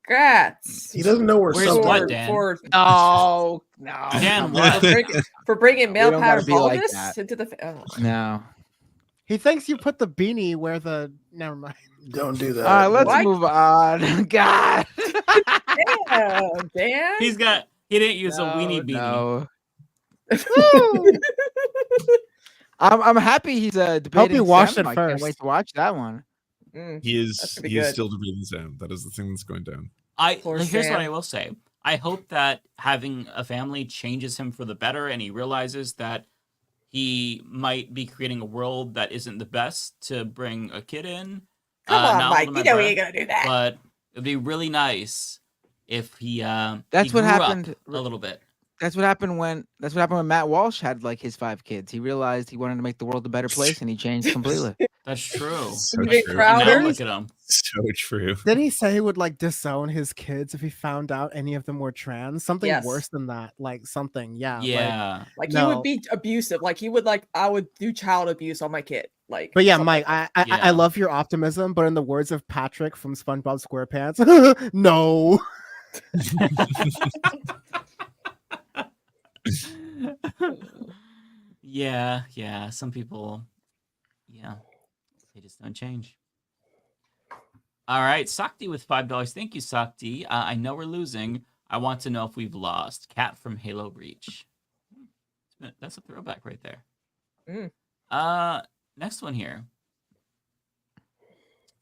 Congrats. He doesn't know where Where's something what, is. Dan? No. Dan, for bringing male We don't gotta pattern be like baldness that. into the. No. He thinks you put the beanie where the. Never mind. Don't do that. All right, let's What? move on. God. Damn, Dan. He didn't use a weenie beanie. No. I'm happy he's debating. Hope he watched Sam. it I can't first. wait to watch that one. He is gonna be he is good. still debating Sam. That is the thing that's going down. Here's Sam. what I will say. I hope that having a family changes him for the better, and he realizes that he might be creating a world that isn't the best to bring a kid in. Come on, not Mike. holding You my know breath, you ain't gonna do that. But it'd be really nice if he. That's he what grew up happened. a little bit. That's what happened when Matt Walsh had like his 5 kids. He realized he wanted to make the world a better place, and he changed completely. That's true. So Even true. And now Crowder? look at him. So true. Didn't he say he would like disown his kids if he found out any of them were trans? Something Yes. worse than that. Like something. Yeah. Yeah. Like No. he would be abusive. Like he would I would do child abuse on my kid. Like. But yeah, something Mike, like I Yeah. love your optimism, but in the words of Patrick from SpongeBob SquarePants, no. Yeah. Some people, they just don't change. All right, Sakti with $5. Thank you, Sakti. I know we're losing. I want to know if we've lost. Cat from Halo Reach. That's a throwback right there. Next one here.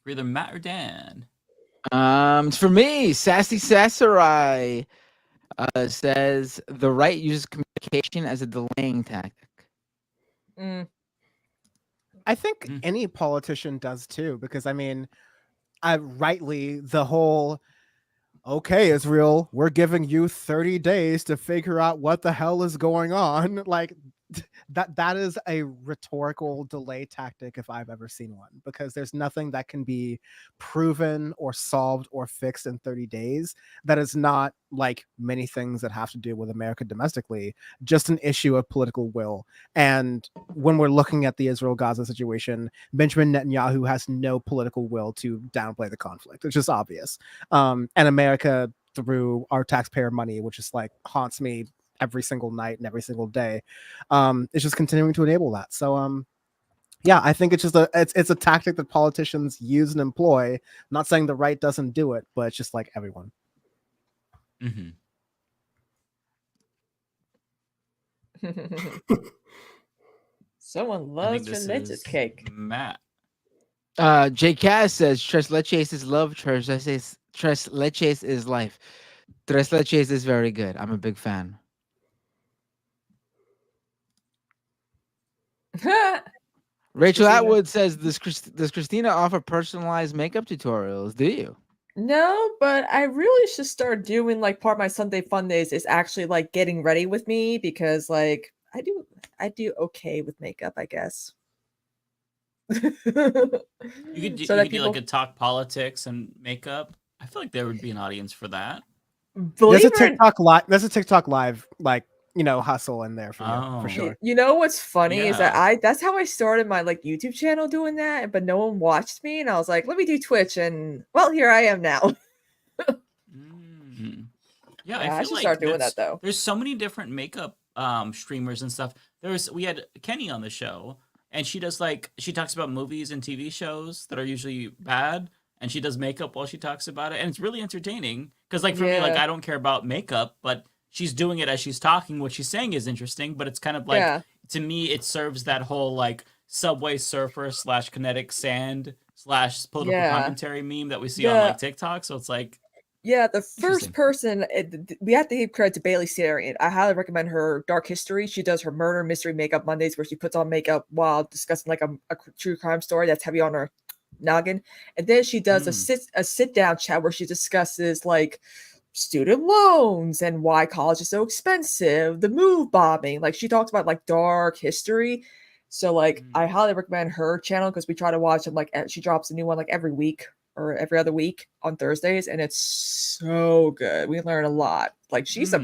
For either Matt or Dan. It's for me. Sassy Sassarai says the right uses communication as a delaying tactic. I think any politician does too, because I mean, rightly the whole, okay, Israel, we're giving you 30 days to figure out what the hell is going on. Like that is a rhetorical delay tactic if I've ever seen one, because there's nothing that can be proven or solved or fixed in 30 days that is not, like many things that have to do with America domestically, just an issue of political will. And when we're looking at the Israel-Gaza situation, Benjamin Netanyahu has no political will to downplay the conflict. It's just obvious. And America, through our taxpayer money, which is like haunts me every single night and every single day, it's just continuing to enable that. So yeah, I think it's just it's a tactic that politicians use and employ. I'm not saying the right doesn't do it, but it's just like everyone. Someone loves religious cake. Matt. J. Cass says tres leches is love, tres leches is life. Tres leches is very good. I'm a big fan. Rachel Atwood says, does Christina offer personalized makeup tutorials? Do you? No, but I really should start doing like part of my Sunday fun days is actually like getting ready with me, because like I do okay with makeup, I guess. You could do, So you that could do like a talk politics and makeup. I feel like there would be an audience for that. There's a TikTok live. There's a TikTok live, like, you know, hustle in there for you, for sure. You know what's funny is that Yeah. that's how I started my like YouTube channel doing that, but no one watched me, and I was like, let me do Twitch, and well, here I am now. Yeah, I I feel should like start doing that, that's- though. There's so many different makeup streamers and stuff. We had Kenny on the show, and she talks about movies and TV shows that are usually bad, and she does makeup while she talks about it, and it's really entertaining. Because like for me, like Yeah. I don't care about makeup, but she's doing it as she's talking. What she's saying is interesting, but it's kind of like Yeah. to me, it serves that whole like Subway Surfer / Kinetic Sand / political Yeah. commentary meme that we see on Yeah. like TikTok. So it's like. Yeah, the first person, we have to give credit to Bailey Sarian. I highly recommend her Dark History. She does her murder mystery makeup Mondays, where she puts on makeup while discussing like a true crime story that's heavy on her noggin. And then she does a sit down chat where she discusses like student loans and why college is so expensive, the move bombing. Like she talks about like dark history. So like I highly recommend her channel, because we try to watch them, like she drops a new one like every week or every other week on Thursdays, and it's so good. We learn a lot. Like she's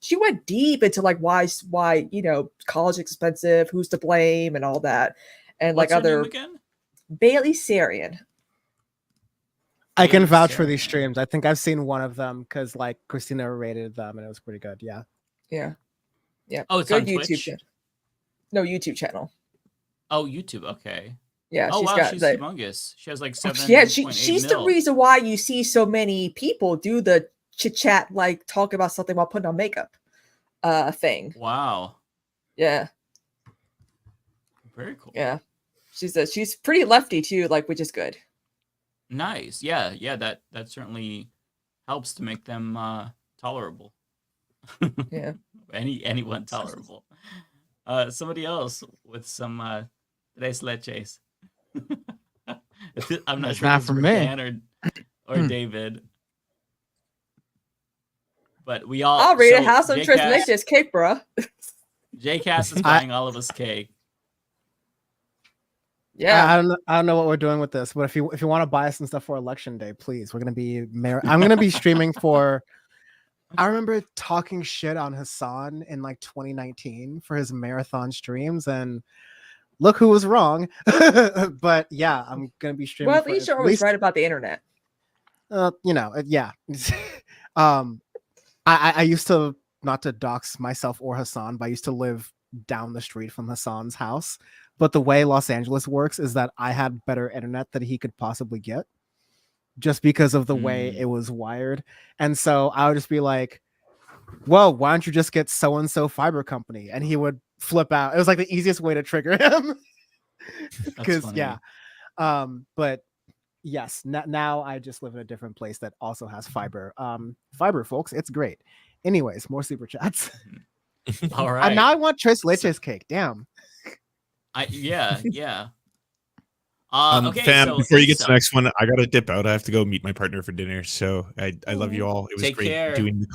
she went deep into like why you know college is expensive, who's to blame, and all that, and What's like her name other again? Bailey Sarian. I can vouch for these streams. I think I've seen one of them because like Christina rated them and it was pretty good. Yeah. Yeah. Oh, it's good on YouTube Twitch? channel. No, YouTube channel. Oh, YouTube. Okay. Yeah, Oh she's wow, got she's like, humongous. She has like 7. yeah, she's the reason why you see so many people do the chit chat, like talk about something while putting on makeup thing. Wow. Yeah. Very cool. Yeah. She's pretty lefty too, like, which is good. Nice. Yeah, that certainly helps to make them tolerable. Yeah. Anyone tolerable. Somebody else with some tres leches. I'm not It's sure not if it's for for me. Dan or David. But we all I'll read it. so Have some tres JCast leches cake, bro. JCast is buying all of us cake. Yeah. I don't know what we're doing with this, but if you want to buy us some stuff for election day, please. We're gonna be I'm gonna be streaming for. I remember talking shit on Hassan in like 2019 for his marathon streams, and look who was wrong. But yeah, I'm gonna be streaming. Well, at least you're always right about the internet. Yeah. I used to, not to dox myself or Hassan, but I used to live down the street from Hassan's house. But the way Los Angeles works is that I had better internet than he could possibly get, just because of the way it was wired. And so I would just be like, well, why don't you just get so-and-so fiber company? And he would flip out. It was like the easiest way to trigger him. Because yeah. But yes, now I just live in a different place that also has fiber. Fiber, folks, it's great. Anyways, more super chats. All right. And now I want tres leches cake. Damn. Yeah. Okay, fam, so before you get to the next one, I gotta dip out. I have to go meet my partner for dinner. So I love you all. It was Take great care. doing the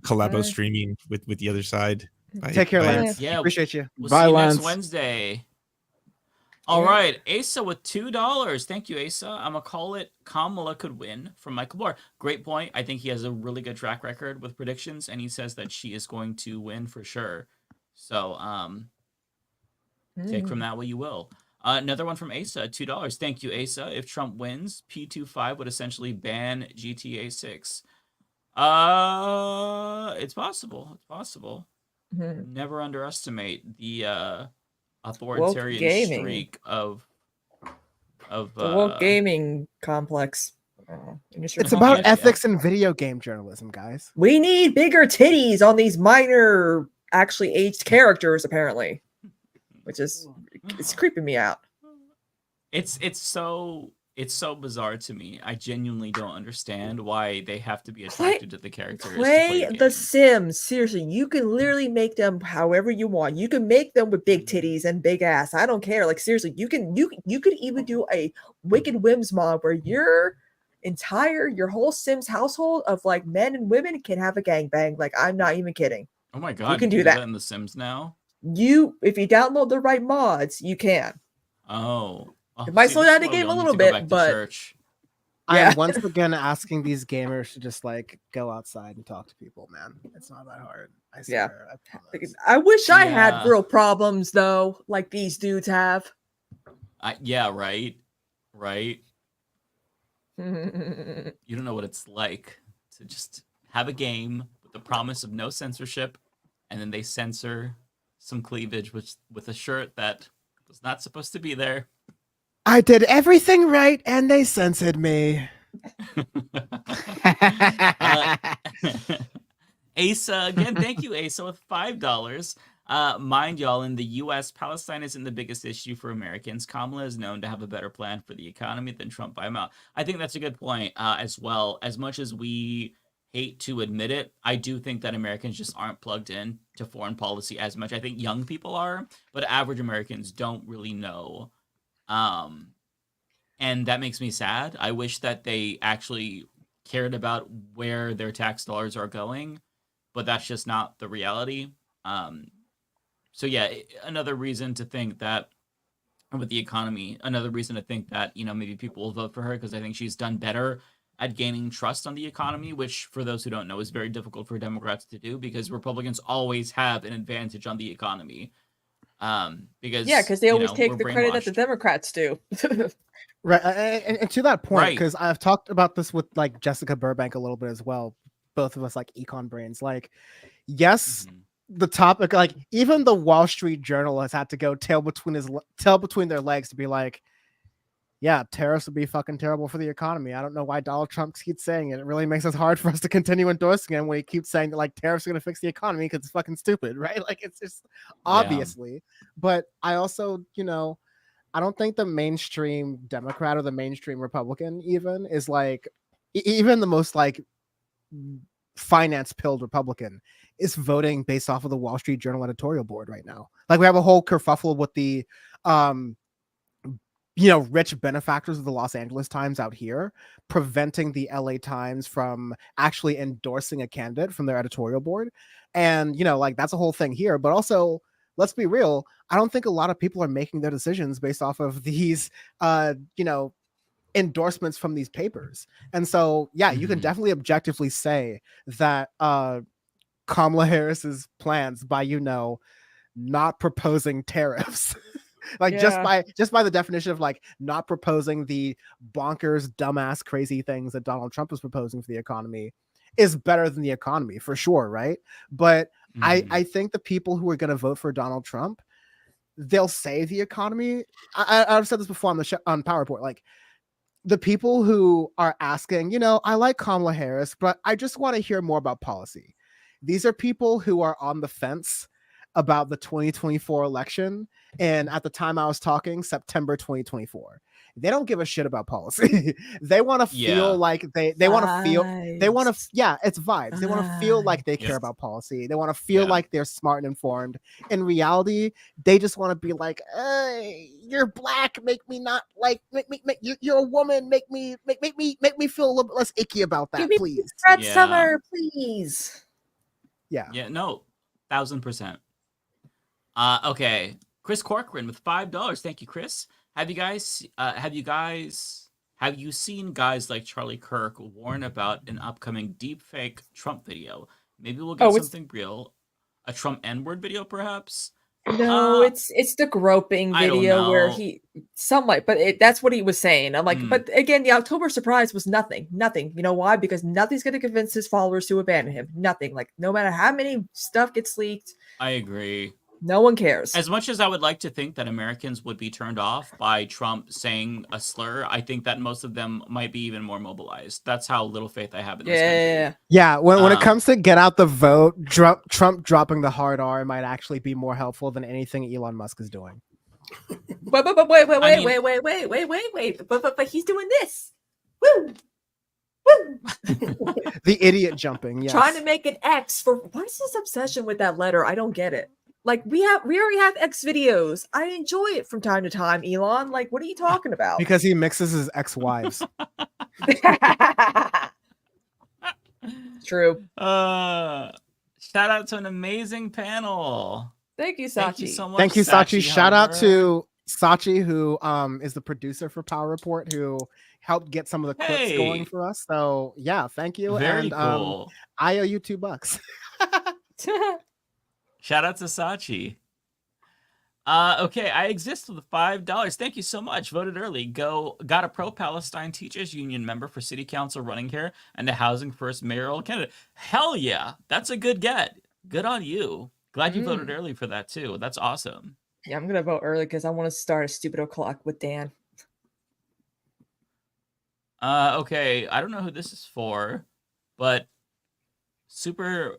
collabo streaming with the other side. Bye. Take care, Bye. Lance. Yeah, Appreciate you. We'll Bye, see you Lance. next Wednesday. All right, Asa with $2. Thank you, Asa. I'm gonna call it Kamala could win from Michael Moore. Great point. I think he has a really good track record with predictions, and he says that she is going to win for sure. So, take from that what you will. Another one from Asa, $2. Thank you, Asa. If Trump wins, P25 would essentially ban GTA 6. It's possible. It's possible. Never underestimate the authoritarian streak of the woke gaming complex. It's about ethics and video game journalism, guys. We need bigger titties on these minor, actually aged characters, apparently, which is it's creeping me out. It's so bizarre to me. I genuinely don't understand why they have to be attracted to the characters. Play The Sims. Seriously, you can literally make them however you want. You can make them with big titties and big ass. I don't care. Like seriously, you could even do a Wicked Whims mod where your whole Sims household of like men and women can have a gangbang. Like I'm not even kidding. Oh my god, you can do that in The Sims now. If you download the right mods, you can. Oh. It might slow down the game a little bit, but I'm once again asking these gamers to just like go outside and talk to people, man. It's not that hard. I swear. I wish I had real problems though, like these dudes have. Yeah, right. You don't know what it's like to just have a game with the promise of no censorship, and then they censor some cleavage with a shirt that was not supposed to be there. I did everything right, and they censored me. Asa, again, thank you, Asa, with $5. Mind y'all, in the U.S., Palestine isn't the biggest issue for Americans. Kamala is known to have a better plan for the economy than Trump by a mile. I think that's a good point as well. As much as we hate to admit it, I do think that Americans just aren't plugged in to foreign policy as much. I think young people are, but average Americans don't really know. And that makes me sad. I wish that they actually cared about where their tax dollars are going, but that's just not the reality. So yeah, another reason to think that with the economy, another reason to think that, maybe people will vote for her because I think she's done better at gaining trust on the economy, which for those who don't know is very difficult for Democrats to do because Republicans always have an advantage on the economy. Because they always take the credit that the Democrats do. Right, and to that point, Right. because I've talked about this with like Jessica Burbank a little bit as well. Both of us like econ brains. Like, yes, the topic, like even the Wall Street Journal has had to go tail between their legs to be like, yeah, tariffs would be fucking terrible for the economy. I don't know why Donald Trump keeps saying it. It really makes it hard for us to continue endorsing him when he keeps saying that like tariffs are going to fix the economy because it's fucking stupid, right? Like it's just obviously. But I also, I don't think the mainstream Democrat or the mainstream Republican even is like, even the most like finance pilled Republican is voting based off of the Wall Street Journal editorial board right now. Like we have a whole kerfuffle with the rich benefactors of the Los Angeles Times out here preventing the LA Times from actually endorsing a candidate from their editorial board. And, like that's a whole thing here. But also, let's be real, I don't think a lot of people are making their decisions based off of these, endorsements from these papers. And so, yeah, you can definitely objectively say that Kamala Harris's plans by, not proposing tariffs like just by the definition of like not proposing the bonkers, dumbass, crazy things that Donald Trump is proposing for the economy is better than the economy for sure, right? But I think the people who are going to vote for Donald Trump, they'll say the economy. I've said this before on the show, on PowerPoint, like the people who are asking, I like Kamala Harris, but I just want to hear more about policy. These are people who are on the fence about the 2024 election. And at the time I was talking, September 2024. They don't give a shit about policy. They want to feel like they want to feel, it's vibes. They want to feel like they care about policy. They want to feel like they're smart and informed. In reality, they just want to be like, hey, you're black, make me not like, you're a woman, make me feel a little bit less icky about that, please. Red summer, please. Yeah, no, 1000%. Okay, Chris Corcoran with $5. Thank you, Chris. Have you seen guys like Charlie Kirk warn about an upcoming deepfake Trump video? Maybe we'll get something real, a Trump N-word video, perhaps. No, it's the groping video where that's what he was saying. I'm like, but again, the October surprise was nothing. You know why? Because nothing's going to convince his followers to abandon him. Nothing. Like no matter how many stuff gets leaked. I agree. No one cares. As much as I would like to think that Americans would be turned off by Trump saying a slur, I think that most of them might be even more mobilized. That's how little faith I have in this country. Yeah, when it comes to get out the vote, Trump dropping the hard R might actually be more helpful than anything Elon Musk is doing. Wait. But he's doing this. Woo! The idiot jumping, yes. Trying to make an X for what is this obsession with that letter? I don't get it. Like we already have X videos. I enjoy it from time to time, Elon. Like, what are you talking about? Because he mixes his ex-wives. True. Shout out to an amazing panel. Thank you, Sachi. Thank you so much. Thank you, Sachi. Shout out to Sachi, who is the producer for Power Report, who helped get some of the clips going for us. So yeah, thank you. Very cool. I owe you $2. Shout out to Sachi. Okay, I exist with $5. Thank you so much. Voted early. Got a pro-Palestine teachers union member for city council running here and a housing first mayoral candidate. Hell yeah, that's a good get. Good on you. Glad you voted early for that too. That's awesome. Yeah, I'm gonna vote early because I want to start a stupid o'clock with Dan. Okay, I don't know who this is for, but Super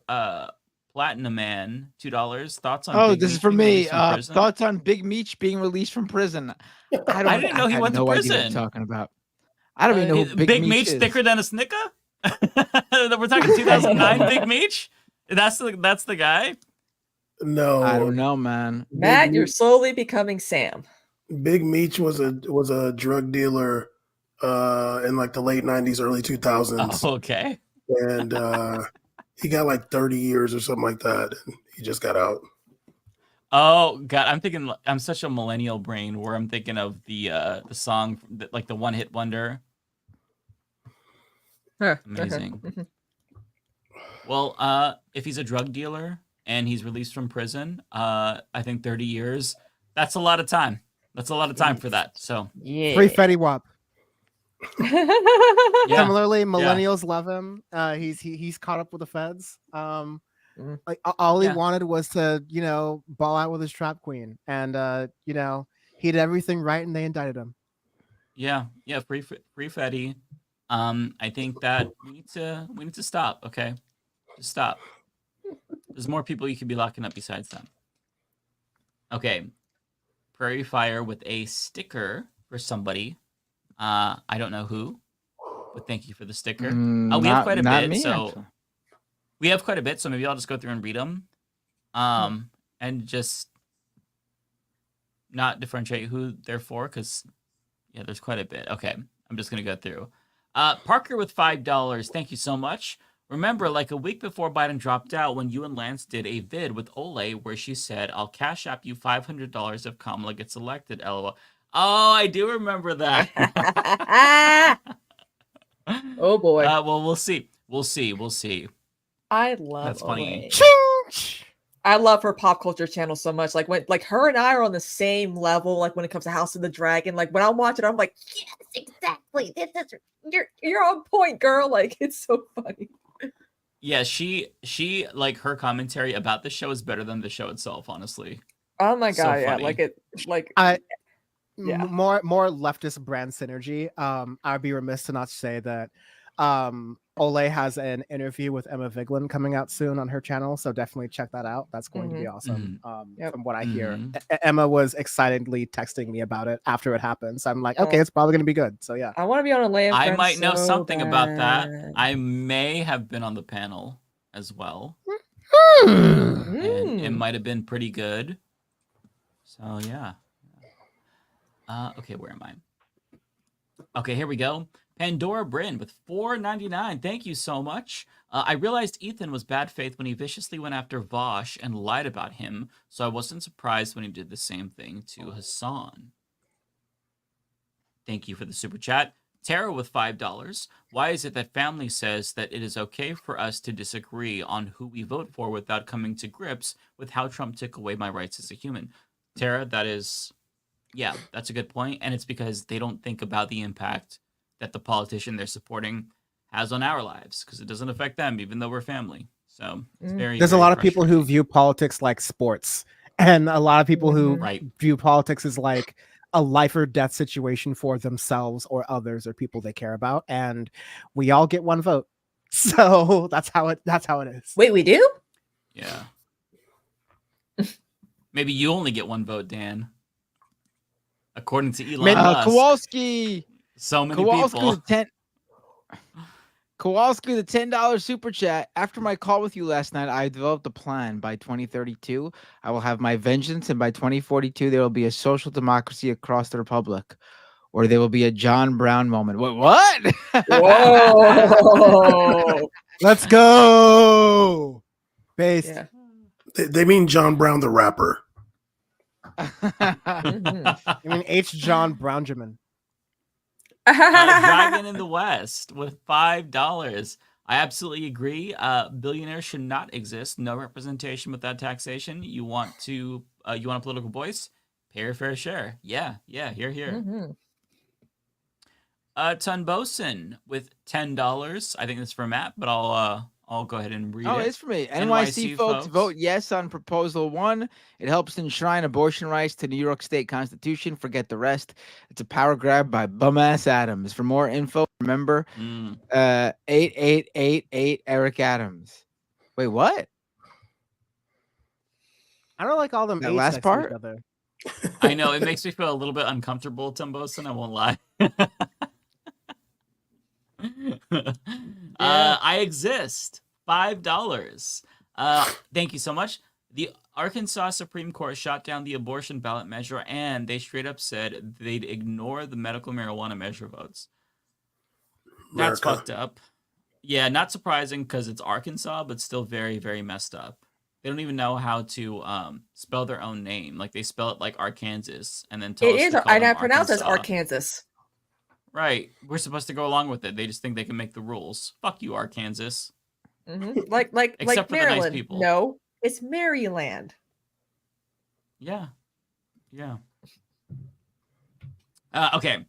Platinum Man, $2. Thoughts on this is for me. Thoughts on Big Meech being released from prison. I didn't know he went to prison. Idea what you're talking about. I don't even know who Big Meech is. Thicker than a Snicker? We're talking 2009 Big Meech? That's the guy? No, I don't know, man. Matt, you're slowly becoming Sam. Big Meech was a drug dealer in like the late 90s, early 2000s. Oh, okay. And he got like 30 years or something like that. And he just got out. Oh God, I'm such a millennial brain where I'm thinking of the song, like the one hit wonder. Amazing. Well, if he's a drug dealer and he's released from prison, I think 30 years, that's a lot of time. That's a lot of time for that. So yeah. Free Fetty Wap. Similarly, millennials love him. He's caught up with the feds. Like all he wanted was to, ball out with his trap queen, and he did everything right, and they indicted him. Yeah, free Fetty. I think that we need to stop. Okay, just stop. There's more people you could be locking up besides them. Okay, Prairie Fire with a sticker for somebody. I don't know who, but thank you for the sticker. We have quite a bit, so we have quite a bit. So maybe I'll just go through and read them, and just not differentiate who they're for, because there's quite a bit. Okay, I'm just gonna go through. Parker with $5. Thank you so much. Remember, like a week before Biden dropped out, when you and Lance did a vid with Ole where she said, "I'll cash app you $500 if Kamala gets elected." LOL. Oh, I do remember that. Oh boy. Well, we'll see. We'll see. I love That's funny. I love her pop culture channel so much. Like when her and I are on the same level, like when it comes to House of the Dragon. Like when I'm watching, I'm like, yes, exactly. You're on point, girl. Like it's so funny. Yeah, she like her commentary about the show is better than the show itself, honestly. Oh my So god, yeah. funny. More leftist brand synergy. I'd be remiss to not say that Ole has an interview with Emma Vigeland coming out soon on her channel, so definitely check that out. That's going to be awesome. From what I hear, Emma was excitedly texting me about it after it happened, so I'm like, okay, it's probably going to be good. So yeah, I want to be on Ole and I Friends might know so something about that. bad. I may have been on the panel as well. Mm. And it might have been pretty good. So yeah. Okay, where am I? Okay, here we go. Pandora Bryn with $4.99. Thank you so much. I realized Ethan was bad faith when he viciously went after Vosh and lied about him, so I wasn't surprised when he did the same thing to Hassan. Thank you for the super chat. Tara with $5. Why is it that family says that it is okay for us to disagree on who we vote for without coming to grips with how Trump took away my rights as a human? Tara, that's a good point. And it's because they don't think about the impact that the politician they're supporting has on our lives, because it doesn't affect them, even though we're family. So it's there's a lot of people who view politics like sports, and a lot of people who view politics as like a life or death situation for themselves or others or people they care about, and we all get one vote. So that's how it is. Wait, we do? Yeah. Maybe you only get one vote, Dan. According to Elon Musk. Kowalski. So many people. Kowalski, the $10 super chat. After my call with you last night, I developed a plan. By 2032, I will have my vengeance, and by 2042, there will be a social democracy across the republic, or there will be a John Brown moment. What? Whoa! Let's go. Based. Yeah. They mean John Brown the rapper. I mean H. John Brownjamin. Dragon in the West with $5. I absolutely agree. Billionaires should not exist. No representation without taxation. You want a political voice? Pay your fair share. Yeah. Here. Mm-hmm. Tunbosin with $10. I think that's for Matt, but I'll go ahead and read it. Oh, it's for me. NYC folks, vote yes on Proposal 1. It helps enshrine abortion rights to the New York State Constitution. Forget the rest. It's a power grab by bum-ass Adams. For more info, remember 8888 Eric Adams. Wait, what? I don't like all them that eights last next part. To each other. I know, it makes me feel a little bit uncomfortable, Tunbosin. I won't lie. I exist. $5. Thank you so much. The Arkansas Supreme Court shot down the abortion ballot measure, and they straight up said they'd ignore the medical marijuana measure votes. That's fucked up. Yeah, not surprising because it's Arkansas, but still very, very messed up. They don't even know how to spell their own name. Like they spell it like Arkansas, and then tell us to call and them I pronounce it as Arkansas. Arkansas. Right. We're supposed to go along with it. They just think they can make the rules. Fuck you, Arkansas. Mm-hmm. Like Except for the Maryland. nice people. No, it's Maryland. Yeah. Okay.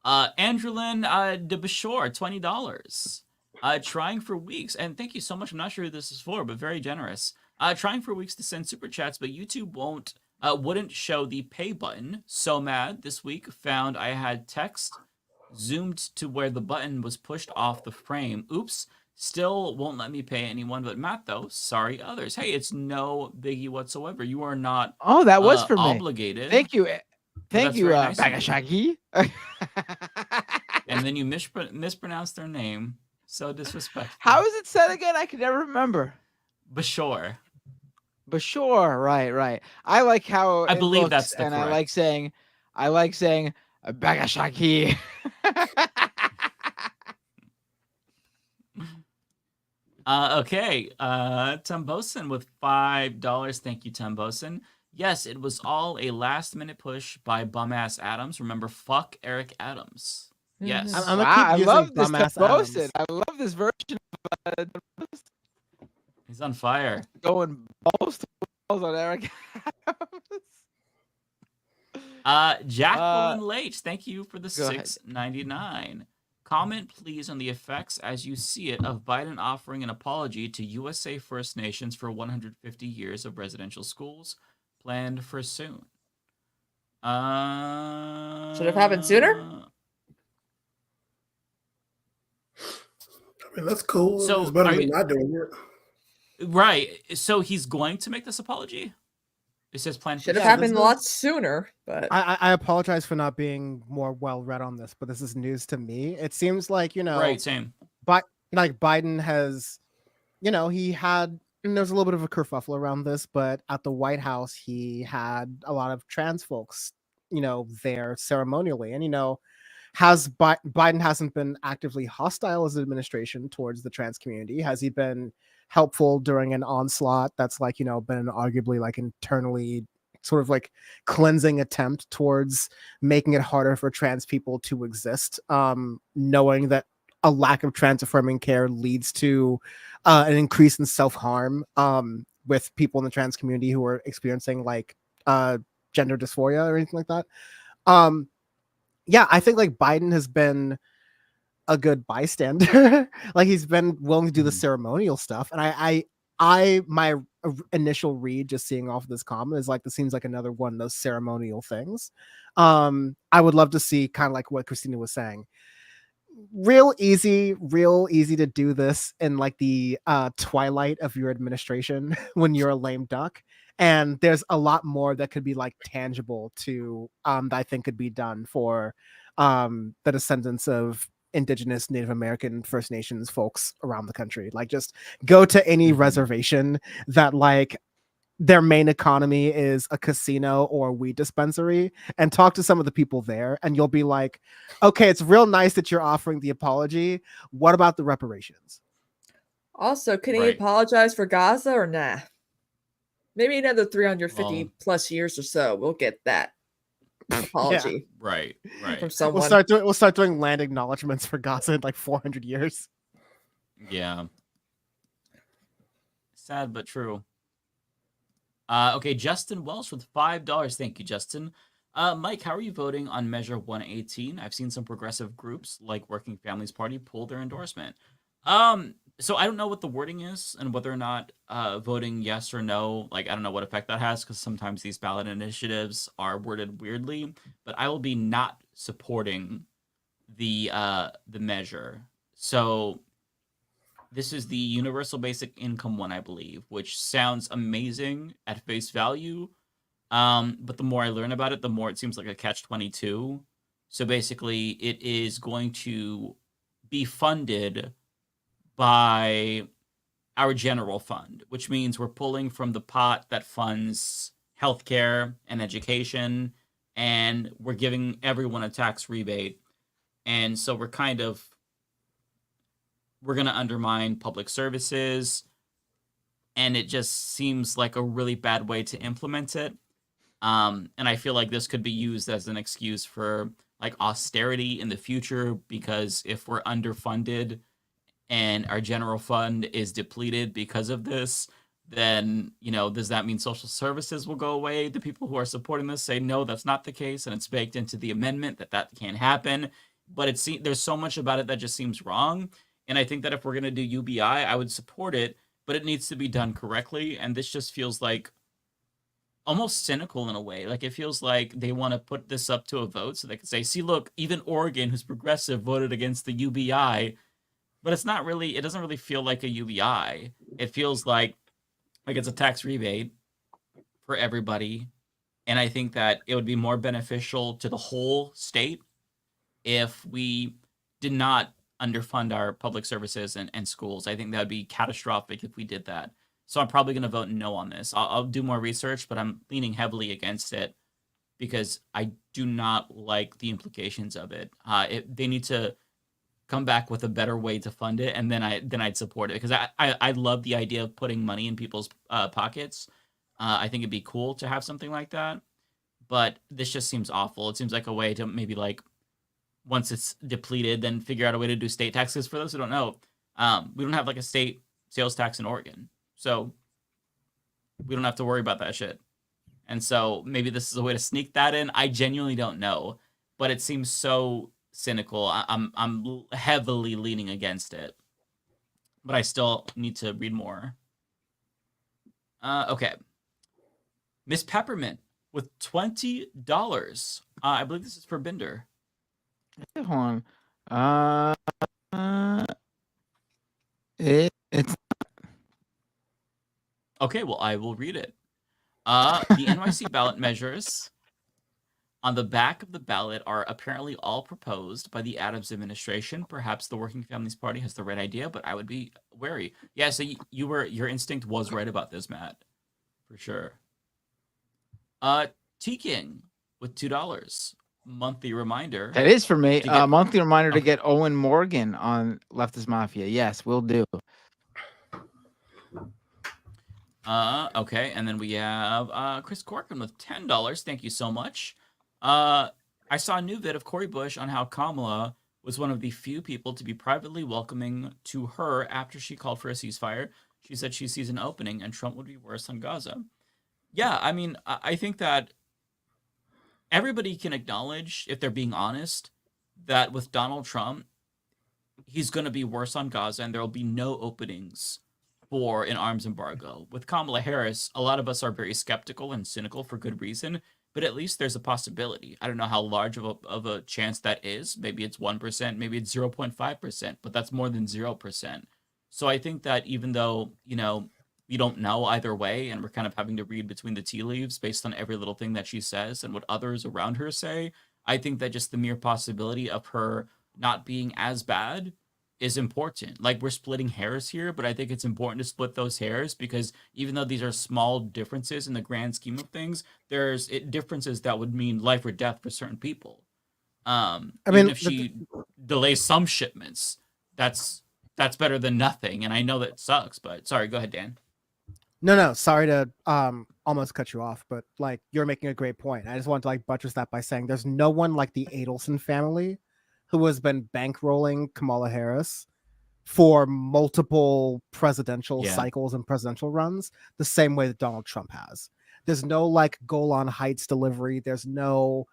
Andrelyn de Bashore, $20. Trying for weeks, and thank you so much. I'm not sure who this is for, but very generous. Trying for weeks to send super chats, but YouTube wouldn't show the pay button. So mad this week. Found I had text zoomed to where the button was pushed off the frame. Oops. Still won't let me pay anyone but Matt, though. Sorry, others. Hey, it's no biggie whatsoever. You are not. Oh, that was for me. Obligated. Thank you. Thank you, nice Bagashagi. And then you mispronounced their name. So disrespectful. How is it said again? I can never remember. Bashore. Bashore. Right. I like how I believe looks, that's the and correct. I like saying Bagashagi. Okay. Tumbosin with $5. Thank you, Tumbosin. Yes, it was all a last-minute push by bum-ass Adams. Remember, fuck Eric Adams. Yes. I'm gonna keep I using love this bum-ass Tumbosin. Adams. I love this version of He's on fire. going balls to balls on Eric Adams. Jacqueline Leitch, thank you for the go ahead. $6.99. Comment, please, on the effects as you see it of Biden offering an apology to USA First Nations for 150 years of residential schools planned for soon. Should have happened sooner? I mean, that's cool. So, It's better are than you- not doing it. Right. So he's going to make this apology? It says planned for Should have soon. happened a lot sooner, but I apologize for not being more well read on this, but this is news to me. It seems like, Right, same. But like Biden has, he had, and there's a little bit of a kerfuffle around this, but at the White House, he had a lot of trans folks, there ceremonially. And, Biden hasn't been actively hostile as an administration towards the trans community. Has he been helpful during an onslaught that's been arguably internally sort of cleansing attempt towards making it harder for trans people to exist, knowing that a lack of trans affirming care leads to an increase in self-harm with people in the trans community who are experiencing gender dysphoria or anything like that. I think Biden has been a good bystander. He's been willing to do the ceremonial stuff, and my initial read just seeing off of this comment is this seems like another one of those ceremonial things. I would love to see kind of like what Christina was saying, real easy to do this in the twilight of your administration when you're a lame duck, and there's a lot more that could be tangible to that I think could be done for the descendants of Indigenous, Native American, First Nations folks around the country. Just go to any reservation that their main economy is a casino or a weed dispensary and talk to some of the people there, and you'll be like, okay, it's real nice that you're offering the apology. What about the reparations? Also, can he apologize for Gaza or nah? Maybe another 350 plus years or so. We'll get that apology. Right. From someone. We'll start doing land acknowledgements for Gaza in 400 years. Yeah. Sad but true. Okay, Justin Welsh with $5. Thank you, Justin. Mike, how are you voting on Measure 118? I've seen some progressive groups like Working Families Party pull their endorsement. So I don't know what the wording is and whether or not voting yes or no, I don't know what effect that has, because sometimes these ballot initiatives are worded weirdly, but I will be not supporting the measure. So this is the universal basic income one, I believe, which sounds amazing at face value. But the more I learn about it, the more it seems like a catch-22. So basically it is going to be funded by our general fund, which means we're pulling from the pot that funds healthcare and education, and we're giving everyone a tax rebate. And so we're going to undermine public services, and it just seems like a really bad way to implement it. And I feel like this could be used as an excuse for austerity in the future, because if we're underfunded and our general fund is depleted because of this, then, does that mean social services will go away? The people who are supporting this say, no, that's not the case, and it's baked into the amendment that can't happen. but there's so much about it that just seems wrong. And I think that if we're going to do UBI, I would support it, but it needs to be done correctly. And this just feels like almost cynical in a way. Like, it feels like they want to put this up to a vote so they can say, see, look, even Oregon, who's progressive, voted against the UBI. But it's not really, it doesn't really feel like a UBI. It feels like it's a tax rebate for everybody. And I think that it would be more beneficial to the whole state if we did not underfund our public services and schools. I think that would be catastrophic if we did that. So I'm probably going to vote no on this. I'll do more research, but I'm leaning heavily against it because I do not like the implications of it. They need to come back with a better way to fund it, and then I'd support it, because I love the idea of putting money in people's pockets. I think it'd be cool to have something like that, but this just seems awful. It seems like a way to maybe, like, once it's depleted, then figure out a way to do state taxes. For those who don't know, we don't have like a state sales tax in Oregon, so we don't have to worry about that shit. And so maybe this is a way to sneak that in. I genuinely don't know, but it seems so cynical. I'm heavily leaning against it, but I still need to read more. Okay. Miss Peppermint with $20. I believe this is for Binder. Hold on. It's okay. Well, I will read it. The NYC ballot measures on the back of the ballot are apparently all proposed by the Adams administration. Perhaps the Working Families Party has the right idea, but I would be wary. Yeah, so your instinct was right about this, Matt, for sure. T-King with $2. Monthly reminder. That is for me. Monthly reminder to get Owen Morgan on Leftist Mafia. Yes, we'll do. Okay, and then we have Chris Corcoran with $10. Thank you so much. I saw a new vid of Cori Bush on how Kamala was one of the few people to be privately welcoming to her after she called for a ceasefire. She said she sees an opening and Trump would be worse on Gaza. Yeah, I mean, I think that everybody can acknowledge, if they're being honest, that with Donald Trump, he's going to be worse on Gaza and there will be no openings for an arms embargo. With Kamala Harris, a lot of us are very skeptical and cynical for good reason, but at least there's a possibility. I don't know how large of a chance that is. Maybe it's 1%, maybe it's 0.5%, but that's more than 0%. So I think that even though, we don't know either way, and we're kind of having to read between the tea leaves based on every little thing that she says and what others around her say, I think that just the mere possibility of her not being as bad is important. Like, we're splitting hairs here, but I think it's important to split those hairs, because even though these are small differences in the grand scheme of things, there's differences that would mean life or death for certain people. I mean, if she delays some shipments, that's better than nothing. And I know that sucks, but sorry, go ahead, Dan. No, sorry to almost cut you off, but like, you're making a great point. I just want to like buttress that by saying there's no one like the Adelson family who has been bankrolling Kamala Harris for multiple presidential cycles and presidential runs the same way that Donald Trump has. There's no like Golan Heights delivery. There's no,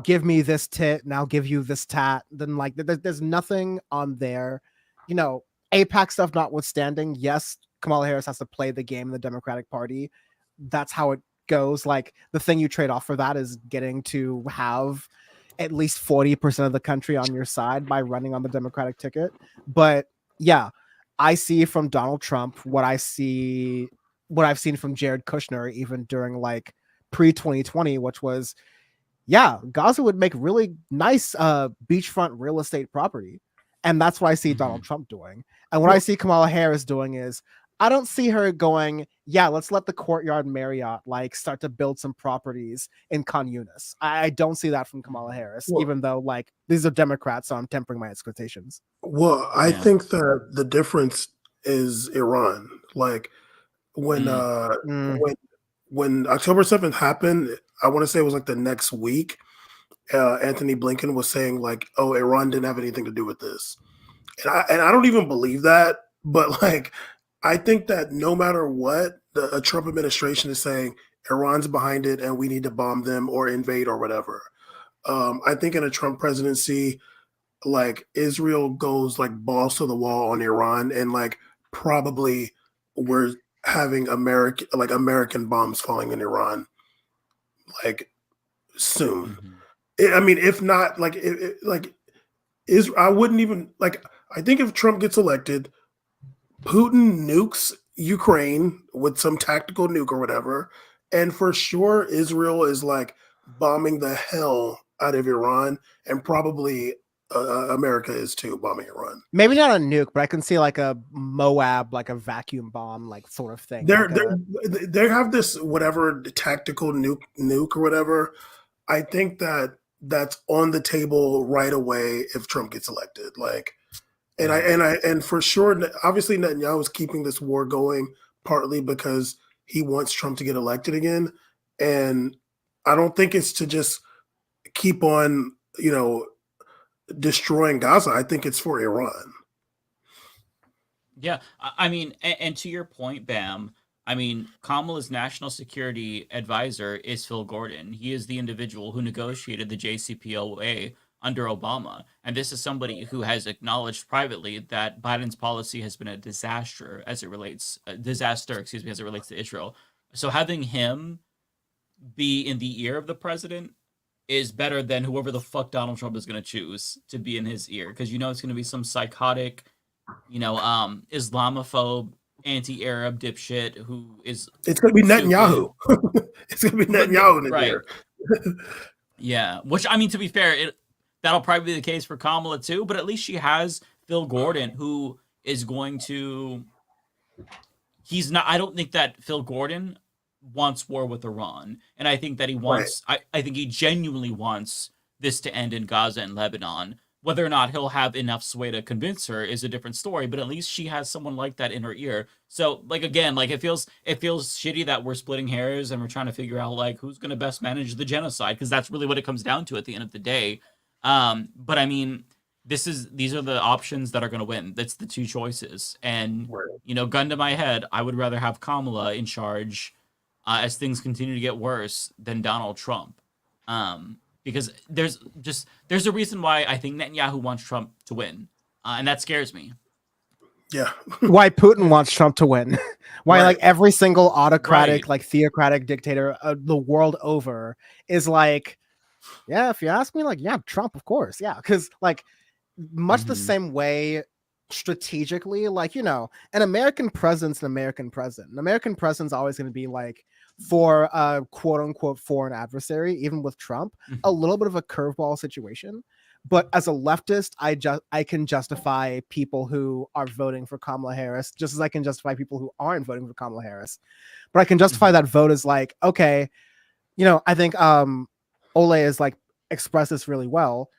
give me this tit and I'll give you this tat. Then like, there's nothing on there, APAC stuff notwithstanding. Yes, Kamala Harris has to play the game in the Democratic Party. That's how it goes. Like, the thing you trade off for that is getting to have at least 40% of the country on your side by running on the Democratic ticket. But yeah, I see from Donald Trump what I've seen from Jared Kushner, even during like pre-2020, which was, Gaza would make really nice beachfront real estate property. And that's what I see Donald Trump doing. And what I see Kamala Harris doing is, I don't see her going, let's let the Courtyard Marriott like start to build some properties in Khan Yunis. I don't see that from Kamala Harris, even though like these are Democrats, so I'm tempering my expectations. Well, I think that the difference is Iran. Like when October 7th happened, I want to say it was like the next week, Anthony Blinken was saying like, oh, Iran didn't have anything to do with this. And I don't even believe that, but like, I think that no matter what, the Trump administration is saying, Iran's behind it and we need to bomb them or invade or whatever. I think in a Trump presidency, like Israel goes like balls to the wall on Iran, and like probably we're having American bombs falling in Iran like soon. I mean, if not, like I wouldn't even like. I think if Trump gets elected, Putin nukes Ukraine with some tactical nuke or whatever, and for sure Israel is like bombing the hell out of Iran, and probably America is too, bombing Iran. Maybe not a nuke, but I can see like a Moab, like a vacuum bomb, like sort of thing. They have this whatever tactical nuke or whatever. I think that's on the table right away if Trump gets elected. Like, and for sure, obviously Netanyahu is keeping this war going partly because he wants Trump to get elected again, and I don't think it's to just keep on, destroying Gaza. I think it's for Iran. Yeah, I mean, and to your point, Bam, I mean, Kamala's national security advisor is Phil Gordon. He is the individual who negotiated the JCPOA under Obama. And this is somebody who has acknowledged privately that Biden's policy has been a disaster as it relates to Israel. So having him be in the ear of the president is better than whoever the fuck Donald Trump is going to choose to be in his ear. Because it's going to be some psychotic, Islamophobe, anti-Arab dipshit who is... It's going to be Netanyahu. It's going to be Netanyahu in his ear. Yeah, which, I mean, to be fair, that'll probably be the case for Kamala too, but at least she has Phil Gordon, who is going to... I don't think that Phil Gordon wants war with Iran, and I think that he wants... Right. I think he genuinely wants this to end in Gaza and Lebanon. Whether or not he'll have enough sway to convince her is a different story, but at least she has someone like that in her ear. So, again, it feels shitty that we're splitting hairs and we're trying to figure out, who's going to best manage the genocide, because that's really what it comes down to at the end of the day. But, I mean, these are the options that are going to win. That's the two choices. And, gun to my head, I would rather have Kamala in charge as things continue to get worse than Donald Trump. Because there's a reason why I think Netanyahu wants Trump to win, and that scares me. Yeah. Why Putin wants Trump to win. Why every single autocratic, theocratic dictator the world over is yeah, if you ask me, Trump, of course. Yeah, because much the same way strategically, an American president's an American president. An American president's always going to be for a quote unquote foreign adversary, even with Trump, a little bit of a curveball situation. But as a leftist, I can justify people who are voting for Kamala Harris, just as I can justify people who aren't voting for Kamala Harris. But I can justify that vote as okay, I think Ole has expressed this really well.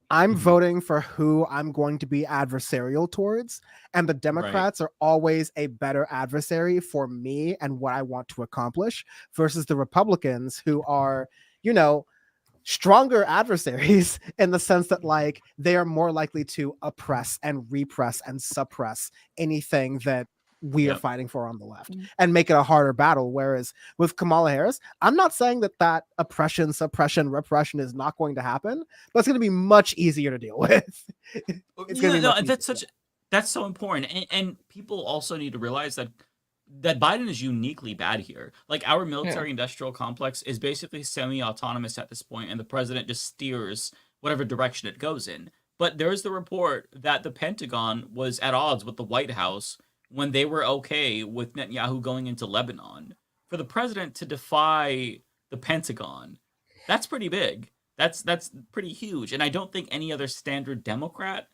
I'm voting for who I'm going to be adversarial towards, and the Democrats are always a better adversary for me and what I want to accomplish versus the Republicans, who are, stronger adversaries in the sense that they are more likely to oppress and repress and suppress anything that we are fighting for on the left and make it a harder battle. Whereas with Kamala Harris, I'm not saying that oppression, suppression, repression is not going to happen, but it's going to be much easier to deal with. That's so important. And people also need to realize that Biden is uniquely bad here. Our military industrial complex is basically semi-autonomous at this point, and the president just steers whatever direction it goes in. But there's the report that the Pentagon was at odds with the White House when they were okay with Netanyahu going into Lebanon. For the president to defy the Pentagon, that's pretty big. That's pretty huge. And I don't think any other standard Democrat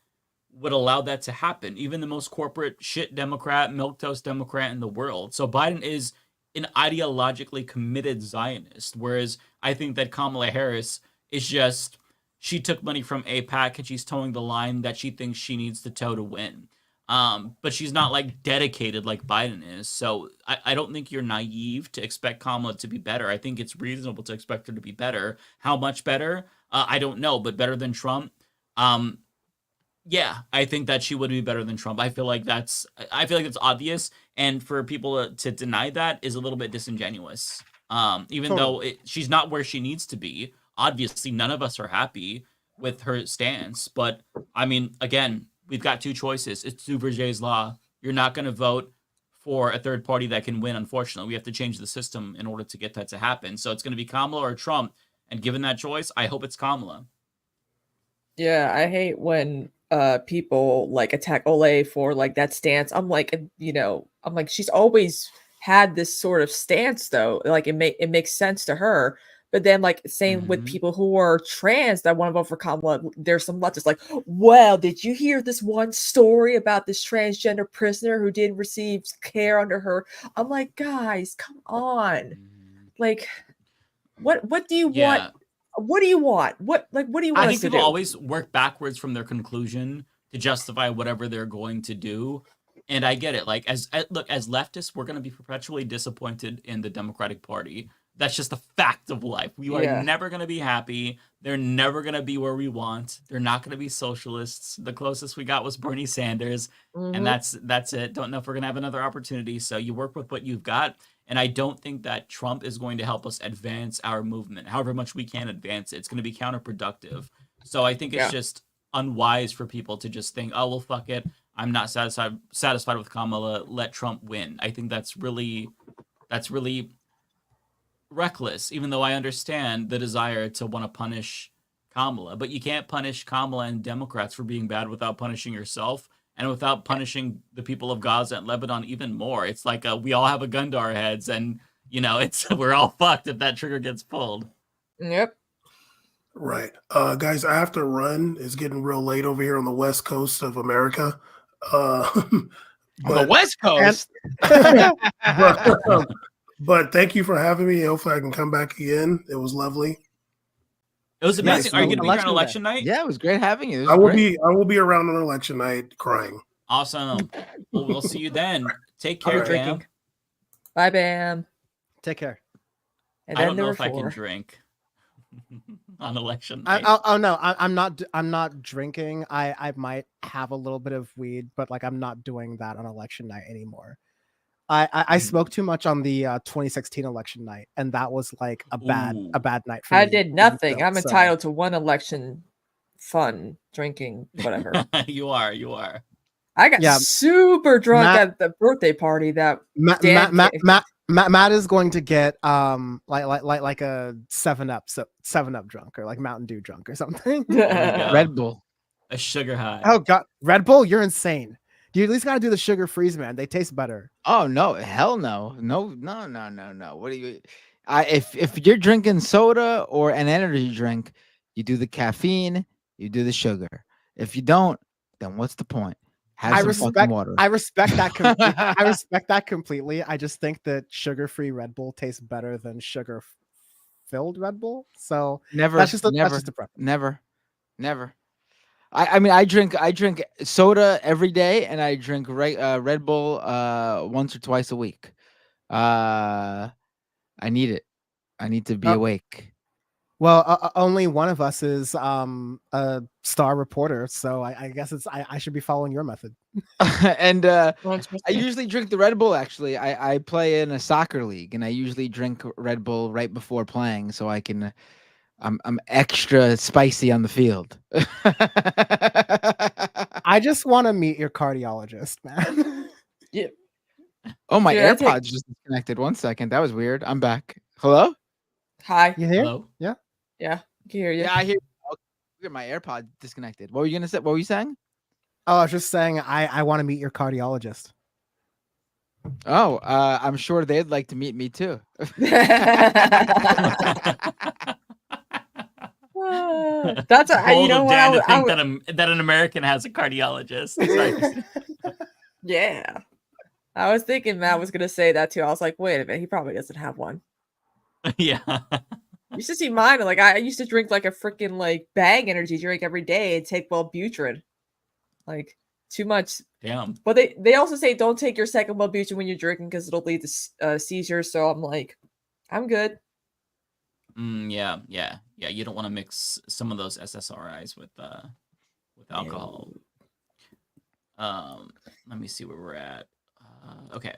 would allow that to happen. Even the most corporate shit Democrat, milquetoast Democrat in the world. So Biden is an ideologically committed Zionist, whereas I think that Kamala Harris is just, she took money from APAC and she's towing the line that she thinks she needs to toe to win. But she's not dedicated like Biden is. So I don't think you're naive to expect Kamala to be better. I think it's reasonable to expect her to be better. How much better? I don't know, but better than Trump. Yeah, I think that she would be better than Trump. I feel like it's obvious, and for people to deny that is a little bit disingenuous. Even though she's not where she needs to be, obviously none of us are happy with her stance. But I mean, again, we've got two choices. It's Duverger's law. You're not going to vote for a third party that can win. Unfortunately, we have to change the system in order to get that to happen. So it's going to be Kamala or Trump. And given that choice, I hope it's Kamala. Yeah, I hate when people like attack Ole for like that stance. I'm like, I'm like, she's always had this sort of stance though. Like it makes sense to her. But then like same with people who are trans that want to vote for Kamala, there's some leftists like, well, did you hear this one story about this transgender prisoner who didn't receive care under her? I'm like, guys, come on. Like, what do you want? What do you want? What do you want I us think to people do? always work backwards from their conclusion to justify whatever they're going to do. And I get it. Like, as leftists, we're going to be perpetually disappointed in the Democratic Party. That's just a fact of life. We are never going to be happy. They're never going to be where we want. They're not going to be socialists. The closest we got was Bernie Sanders. And that's it. Don't know if we're going to have another opportunity. So you work with what you've got. And I don't think that Trump is going to help us advance our movement, however much we can advance it. It's going to be counterproductive. So I think it's just unwise for people to just think, oh, well, fuck it. I'm not satisfied with Kamala. Let Trump win. I think that's really reckless, even though I understand the desire to want to punish Kamala. But you can't punish Kamala and Democrats for being bad without punishing yourself. And without punishing the people of Gaza and Lebanon even more. It's like we all have a gun to our heads, and we're all fucked if that trigger gets pulled. Yep. Right. Guys, I have to run. It's getting real late over here on the West Coast of America. On the West Coast? But thank you for having me. Hopefully I can come back again. It was lovely. It was amazing. Are you going to be here on election night? Yeah, it was great having you. I will be around on election night crying. Awesome. Well, we'll see you then. Take care, Bam. Bye, Bam. Take care. And I don't know if I can drink on election night. I'm not drinking. I might have a little bit of weed, but like I'm not doing that on election night anymore. I smoked too much on the 2016 election night, and that was like a bad night for me. I did nothing. I'm entitled to one election fun, drinking, whatever. You are. I got super drunk at the birthday party that Matt is going to get like a 7-Up drunk, or like Mountain Dew drunk or something. Red Bull. A sugar high. Oh god, Red Bull, you're insane. You at least gotta do the sugar freeze, man. They taste better. Oh no, hell no. No. What do you if you're drinking soda or an energy drink, you do the caffeine, you do the sugar. If you don't, then what's the point? I respect that. I respect that completely. I just think that sugar-free Red Bull tastes better than sugar-filled Red Bull. So that's just a preference. Never. I mean, I drink soda every day, and I drink Red Bull once or twice a week. I need it. I need to be awake. Well, only one of us is a star reporter, so I guess I should be following your method. And I usually drink the Red Bull. Actually, I play in a soccer league, and I usually drink Red Bull right before playing, so I can. I'm extra spicy on the field. I just want to meet your cardiologist, man. Yeah. Oh, my AirPods just disconnected. 1 second. That was weird. I'm back. Hello? Hi. You here? Hello? Yeah. Yeah. I can hear you. Yeah, I hear you. Okay, my AirPod disconnected. What were you gonna say? What were you saying? Oh, I was just saying I want to meet your cardiologist. Oh, I'm sure they'd like to meet me too. That's bold of Dan to think that an American has a cardiologist. Yeah, I was thinking Matt was gonna say that too. I was like, wait a minute, he probably doesn't have one. Yeah, you should see mine. Like I used to drink like a freaking like bag energy drink every day and take Wellbutrin. Like too much. Damn. But they also say don't take your second Wellbutrin when you're drinking because it'll lead to seizures. So I'm like, I'm good. Yeah. You don't want to mix some of those SSRIs with alcohol. Let me see where we're at. Okay,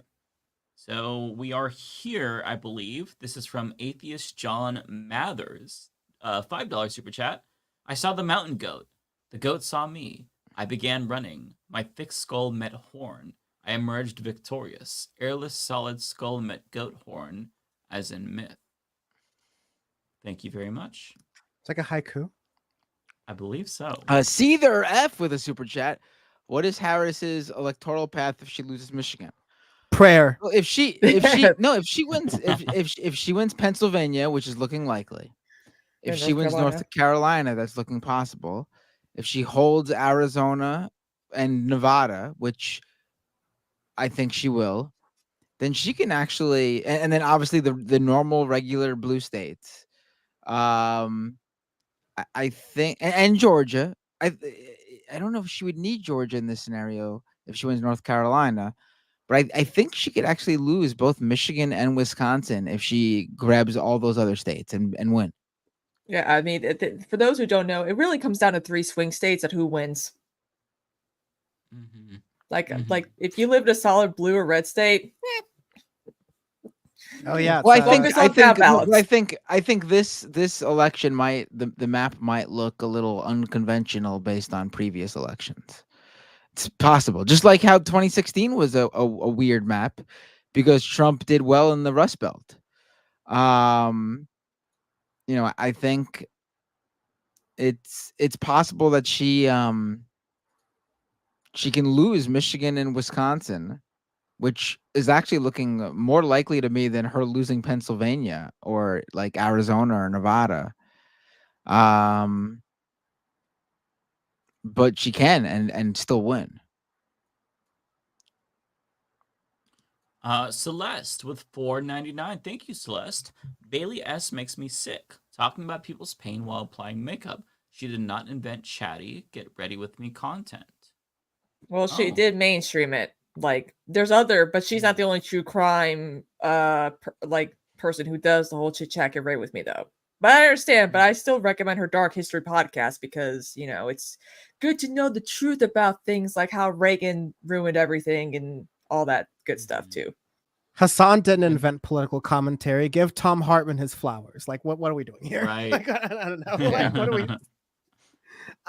so we are here. I believe this is from Atheist John Mathers. $5 super chat. I saw the mountain goat. The goat saw me. I began running. My thick skull met horn. I emerged victorious. Airless solid skull met goat horn, as in myth. Thank you very much. It's like a haiku. I believe so. Seether F with a super chat. What is Harris's electoral path if she loses Michigan? Prayer. Well, if she wins if she wins Pennsylvania, which is looking likely, if she wins North Carolina, that's looking possible. If she holds Arizona and Nevada, which I think she will, then she can actually, and then obviously the normal regular blue states. I think, and Georgia. I don't know if she would need Georgia in this scenario if she wins North Carolina, but I think she could actually lose both Michigan and Wisconsin if she grabs all those other states and win. Yeah, I mean, for those who don't know, it really comes down to 3 swing states at who wins. Mm-hmm. Like if you live in a solid blue or red state. Oh yeah. Well, I think this election might the map might look a little unconventional based on previous elections. It's possible, just like how 2016 was a weird map because Trump did well in the Rust Belt. I think it's possible that she can lose Michigan and Wisconsin, which is actually looking more likely to me than her losing Pennsylvania or like Arizona or Nevada. But she can and still win. Celeste with $4.99. Thank you, Celeste. Bailey S makes me sick. Talking about people's pain while applying makeup. She did not invent chatty, get ready with me content. Well, she did mainstream it. Like, there's other, but she's not the only true crime person who does the whole chit chat get ready with me though. But I understand, but I still recommend her Dark History podcast because, it's good to know the truth about things like how Reagan ruined everything and all that good stuff too. Hassan didn't invent political commentary. Give Tom Hartman his flowers. Like, what are we doing here? Right. Like, I don't know. Like, what are we?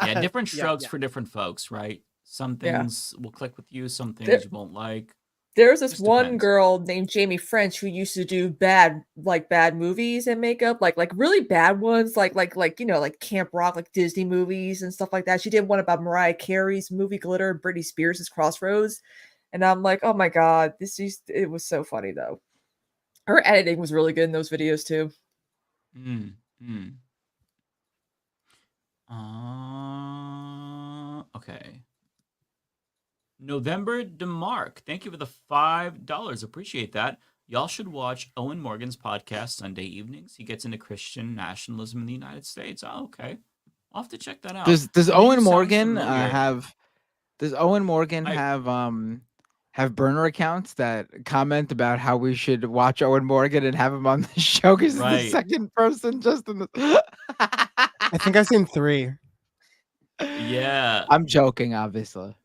Yeah, different strokes for different folks, right? Some things will click with you, some things you won't like. There's this one girl named Jamie French who used to do bad movies and makeup, like really bad ones, like Camp Rock, like Disney movies and stuff like that. She did one about Mariah Carey's movie Glitter and Britney Spears' Crossroads. And I'm like, oh my God, it was so funny though. Her editing was really good in those videos too. Okay. November DeMarc, thank you for the $5. Appreciate that. Y'all should watch Owen Morgan's podcast Sunday evenings. He gets into Christian nationalism in the United States. Oh, okay. I'll have to check that out. Does Owen Morgan have burner accounts that comment about how we should watch Owen Morgan and have him on the show because he's the second person just in the I think I've seen 3. Yeah. I'm joking, obviously.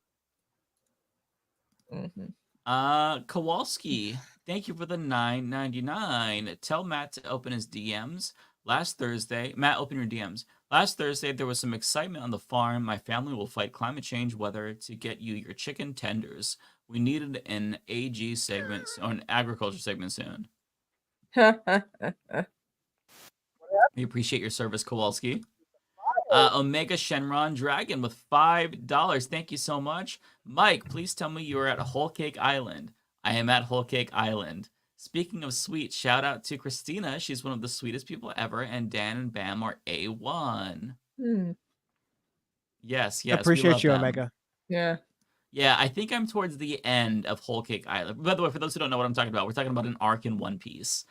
Kowalski, thank you for the $9.99. Tell Matt to open his DMs. Last Thursday, Matt, open your DMs. Last Thursday, there was some excitement on the farm. My family will fight climate change weather to get you your chicken tenders. We needed an AG segment or an agriculture segment soon. We appreciate your service, Kowalski. Omega Shenron Dragon with $5. Thank you so much. Mike, please tell me you are at Whole Cake Island. I am at Whole Cake Island. Speaking of sweet, shout out to Christina. She's one of the sweetest people ever. And Dan and Bam are A1. Yes. Appreciate you, Omega. Yeah. Yeah, I think I'm towards the end of Whole Cake Island. By the way, for those who don't know what I'm talking about, we're talking about an arc in One Piece.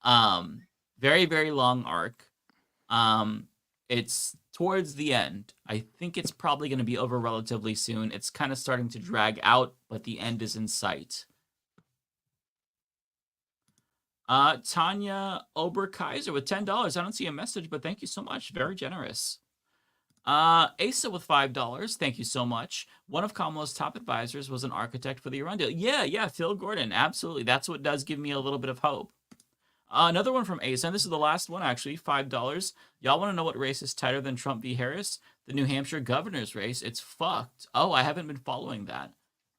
Very, very long arc. It's towards the end. I think it's probably going to be over relatively soon. It's kind of starting to drag out, but the end is in sight. Tanya Oberkaiser with $10. I don't see a message, but thank you so much. Very generous. Asa with $5. Thank you so much. One of Kamala's top advisors was an architect for the Iran deal. Yeah, Phil Gordon. Absolutely. That's what does give me a little bit of hope. Another one from Asa, and this is the last one actually, $5. Y'all want to know what race is tighter than Trump v. Harris? The New Hampshire governor's race. It's fucked. Oh, I haven't been following that.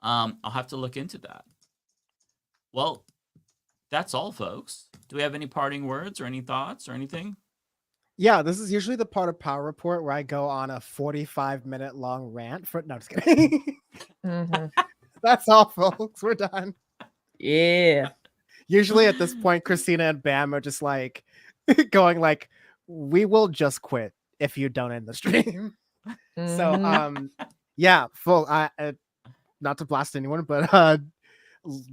I'll have to look into that. Well, that's all, folks. Do we have any parting words or any thoughts or anything? Yeah, this is usually the part of Power Report where I go on a 45-minute long rant. No, just kidding. That's all, folks. We're done. Yeah. Usually at this point, Christina and Bam are just like going like, we will just quit if you don't end the stream. So, yeah, full. Not to blast anyone, but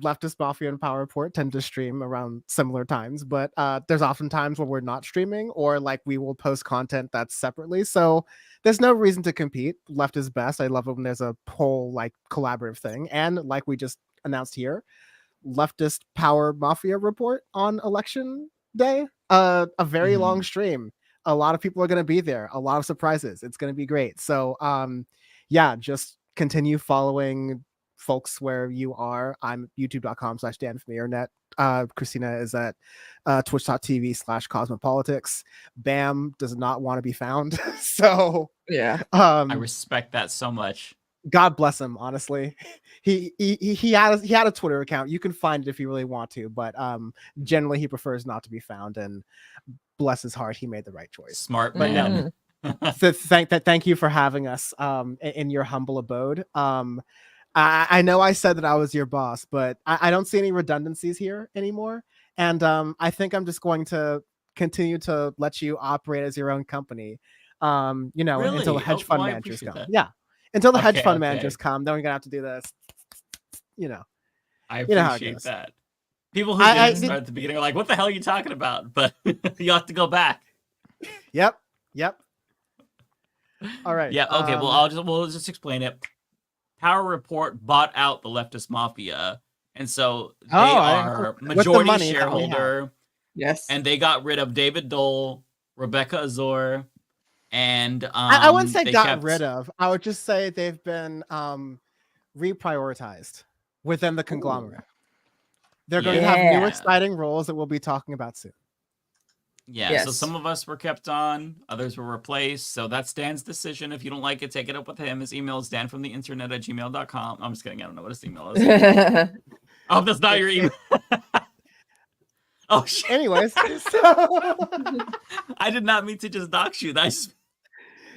Leftist, Mafia, and Power Report tend to stream around similar times, but there's often times where we're not streaming or like we will post content that's separately. So there's no reason to compete. Left is best. I love it when there's a whole like collaborative thing. And like we just announced here, Leftist Power Mafia Report on election day, a very long stream. A lot of people are going to be there. A lot of surprises. It's going to be great. So yeah, just continue following folks where you are. I'm youtube.com/DanFamierNet. Christina is at twitch.tv/Cosmepolitics. Bam does not want to be found. So yeah, I respect that so much. God bless him. Honestly, he had a Twitter account. You can find it if you really want to, but generally he prefers not to be found. And bless his heart, he made the right choice. Smart man. So thank you for having us in your humble abode. I know I said that I was your boss, but I don't see any redundancies here anymore. And I think I'm just going to continue to let you operate as your own company, you know, Really? until the hedge fund I managers appreciate come. that. Yeah, until the hedge Okay, fund okay. managers come, then we're going to have to do this, you know. I You know how it appreciate goes. that. People who I didn't start at the beginning are like, what the hell are you talking about? But you have to go back. Yep. All right. Yeah, okay, well, we'll just explain it. Power Report bought out the Leftist Mafia, and so they are with the majority money that we shareholder. Yes. And they got rid of David Dole, Rebecca Azor, and I wouldn't say they got kept- rid of. I would just say they've been reprioritized within the conglomerate. They're going to have new exciting roles that we'll be talking about soon. Yeah, so some of us were kept on, others were replaced. So that's Dan's decision. If you don't like it, take it up with him. His email is danfromtheinternet@gmail.com. I'm just kidding. I don't know what his email is. Oh, that's not your email. Oh, shit. Anyways, I did not mean to just dox you.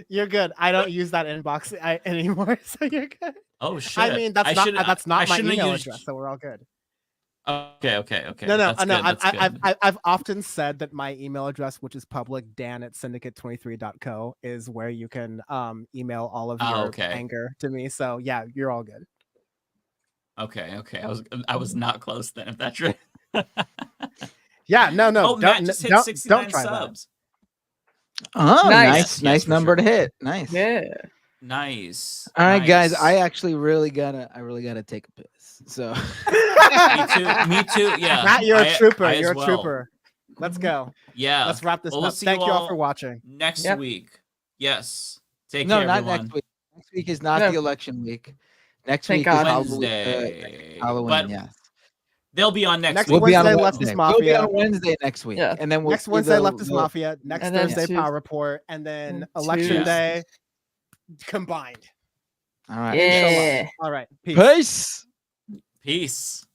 You're good. I don't use that inbox anymore, so you're good. Oh, shit. I mean, that's not my email address, so we're all good. Okay. No. That's good, that's good. I've often said that my email address, which is public, dan@syndicate23.co, is where you can email all of your anger to me. So yeah, you're all good. Okay. I was not close then. If that's right. Yeah, no. Oh, Matt just hit 69 don't try subs. Oh, Nice. nice Yes, for number sure. to hit. Nice. Yeah. Nice. All right, guys. Nice. I actually really gotta take a piss. So Me too. Yeah. Matt, you're a trooper. I as You're a well. trooper. Let's go. Yeah. Let's wrap this Well, we'll up. see Thank you all all for watching. Next week. Yes. Take no, care, not everyone. next week. Next week is not No. the election week. Next Thank week God. is Wednesday. Halloween. But yes. They'll be on next week. We'll be on Wednesday, Wednesday. Leftist We'll be Mafia. on Wednesday next week, Yeah. and then we'll Next Wednesday, we'll- Leftist we'll- Mafia. Next And then Thursday, Tuesday- Power Report, and then and Election Tuesday. Day combined. All right. Yeah. All right. Peace. Peace. Peace.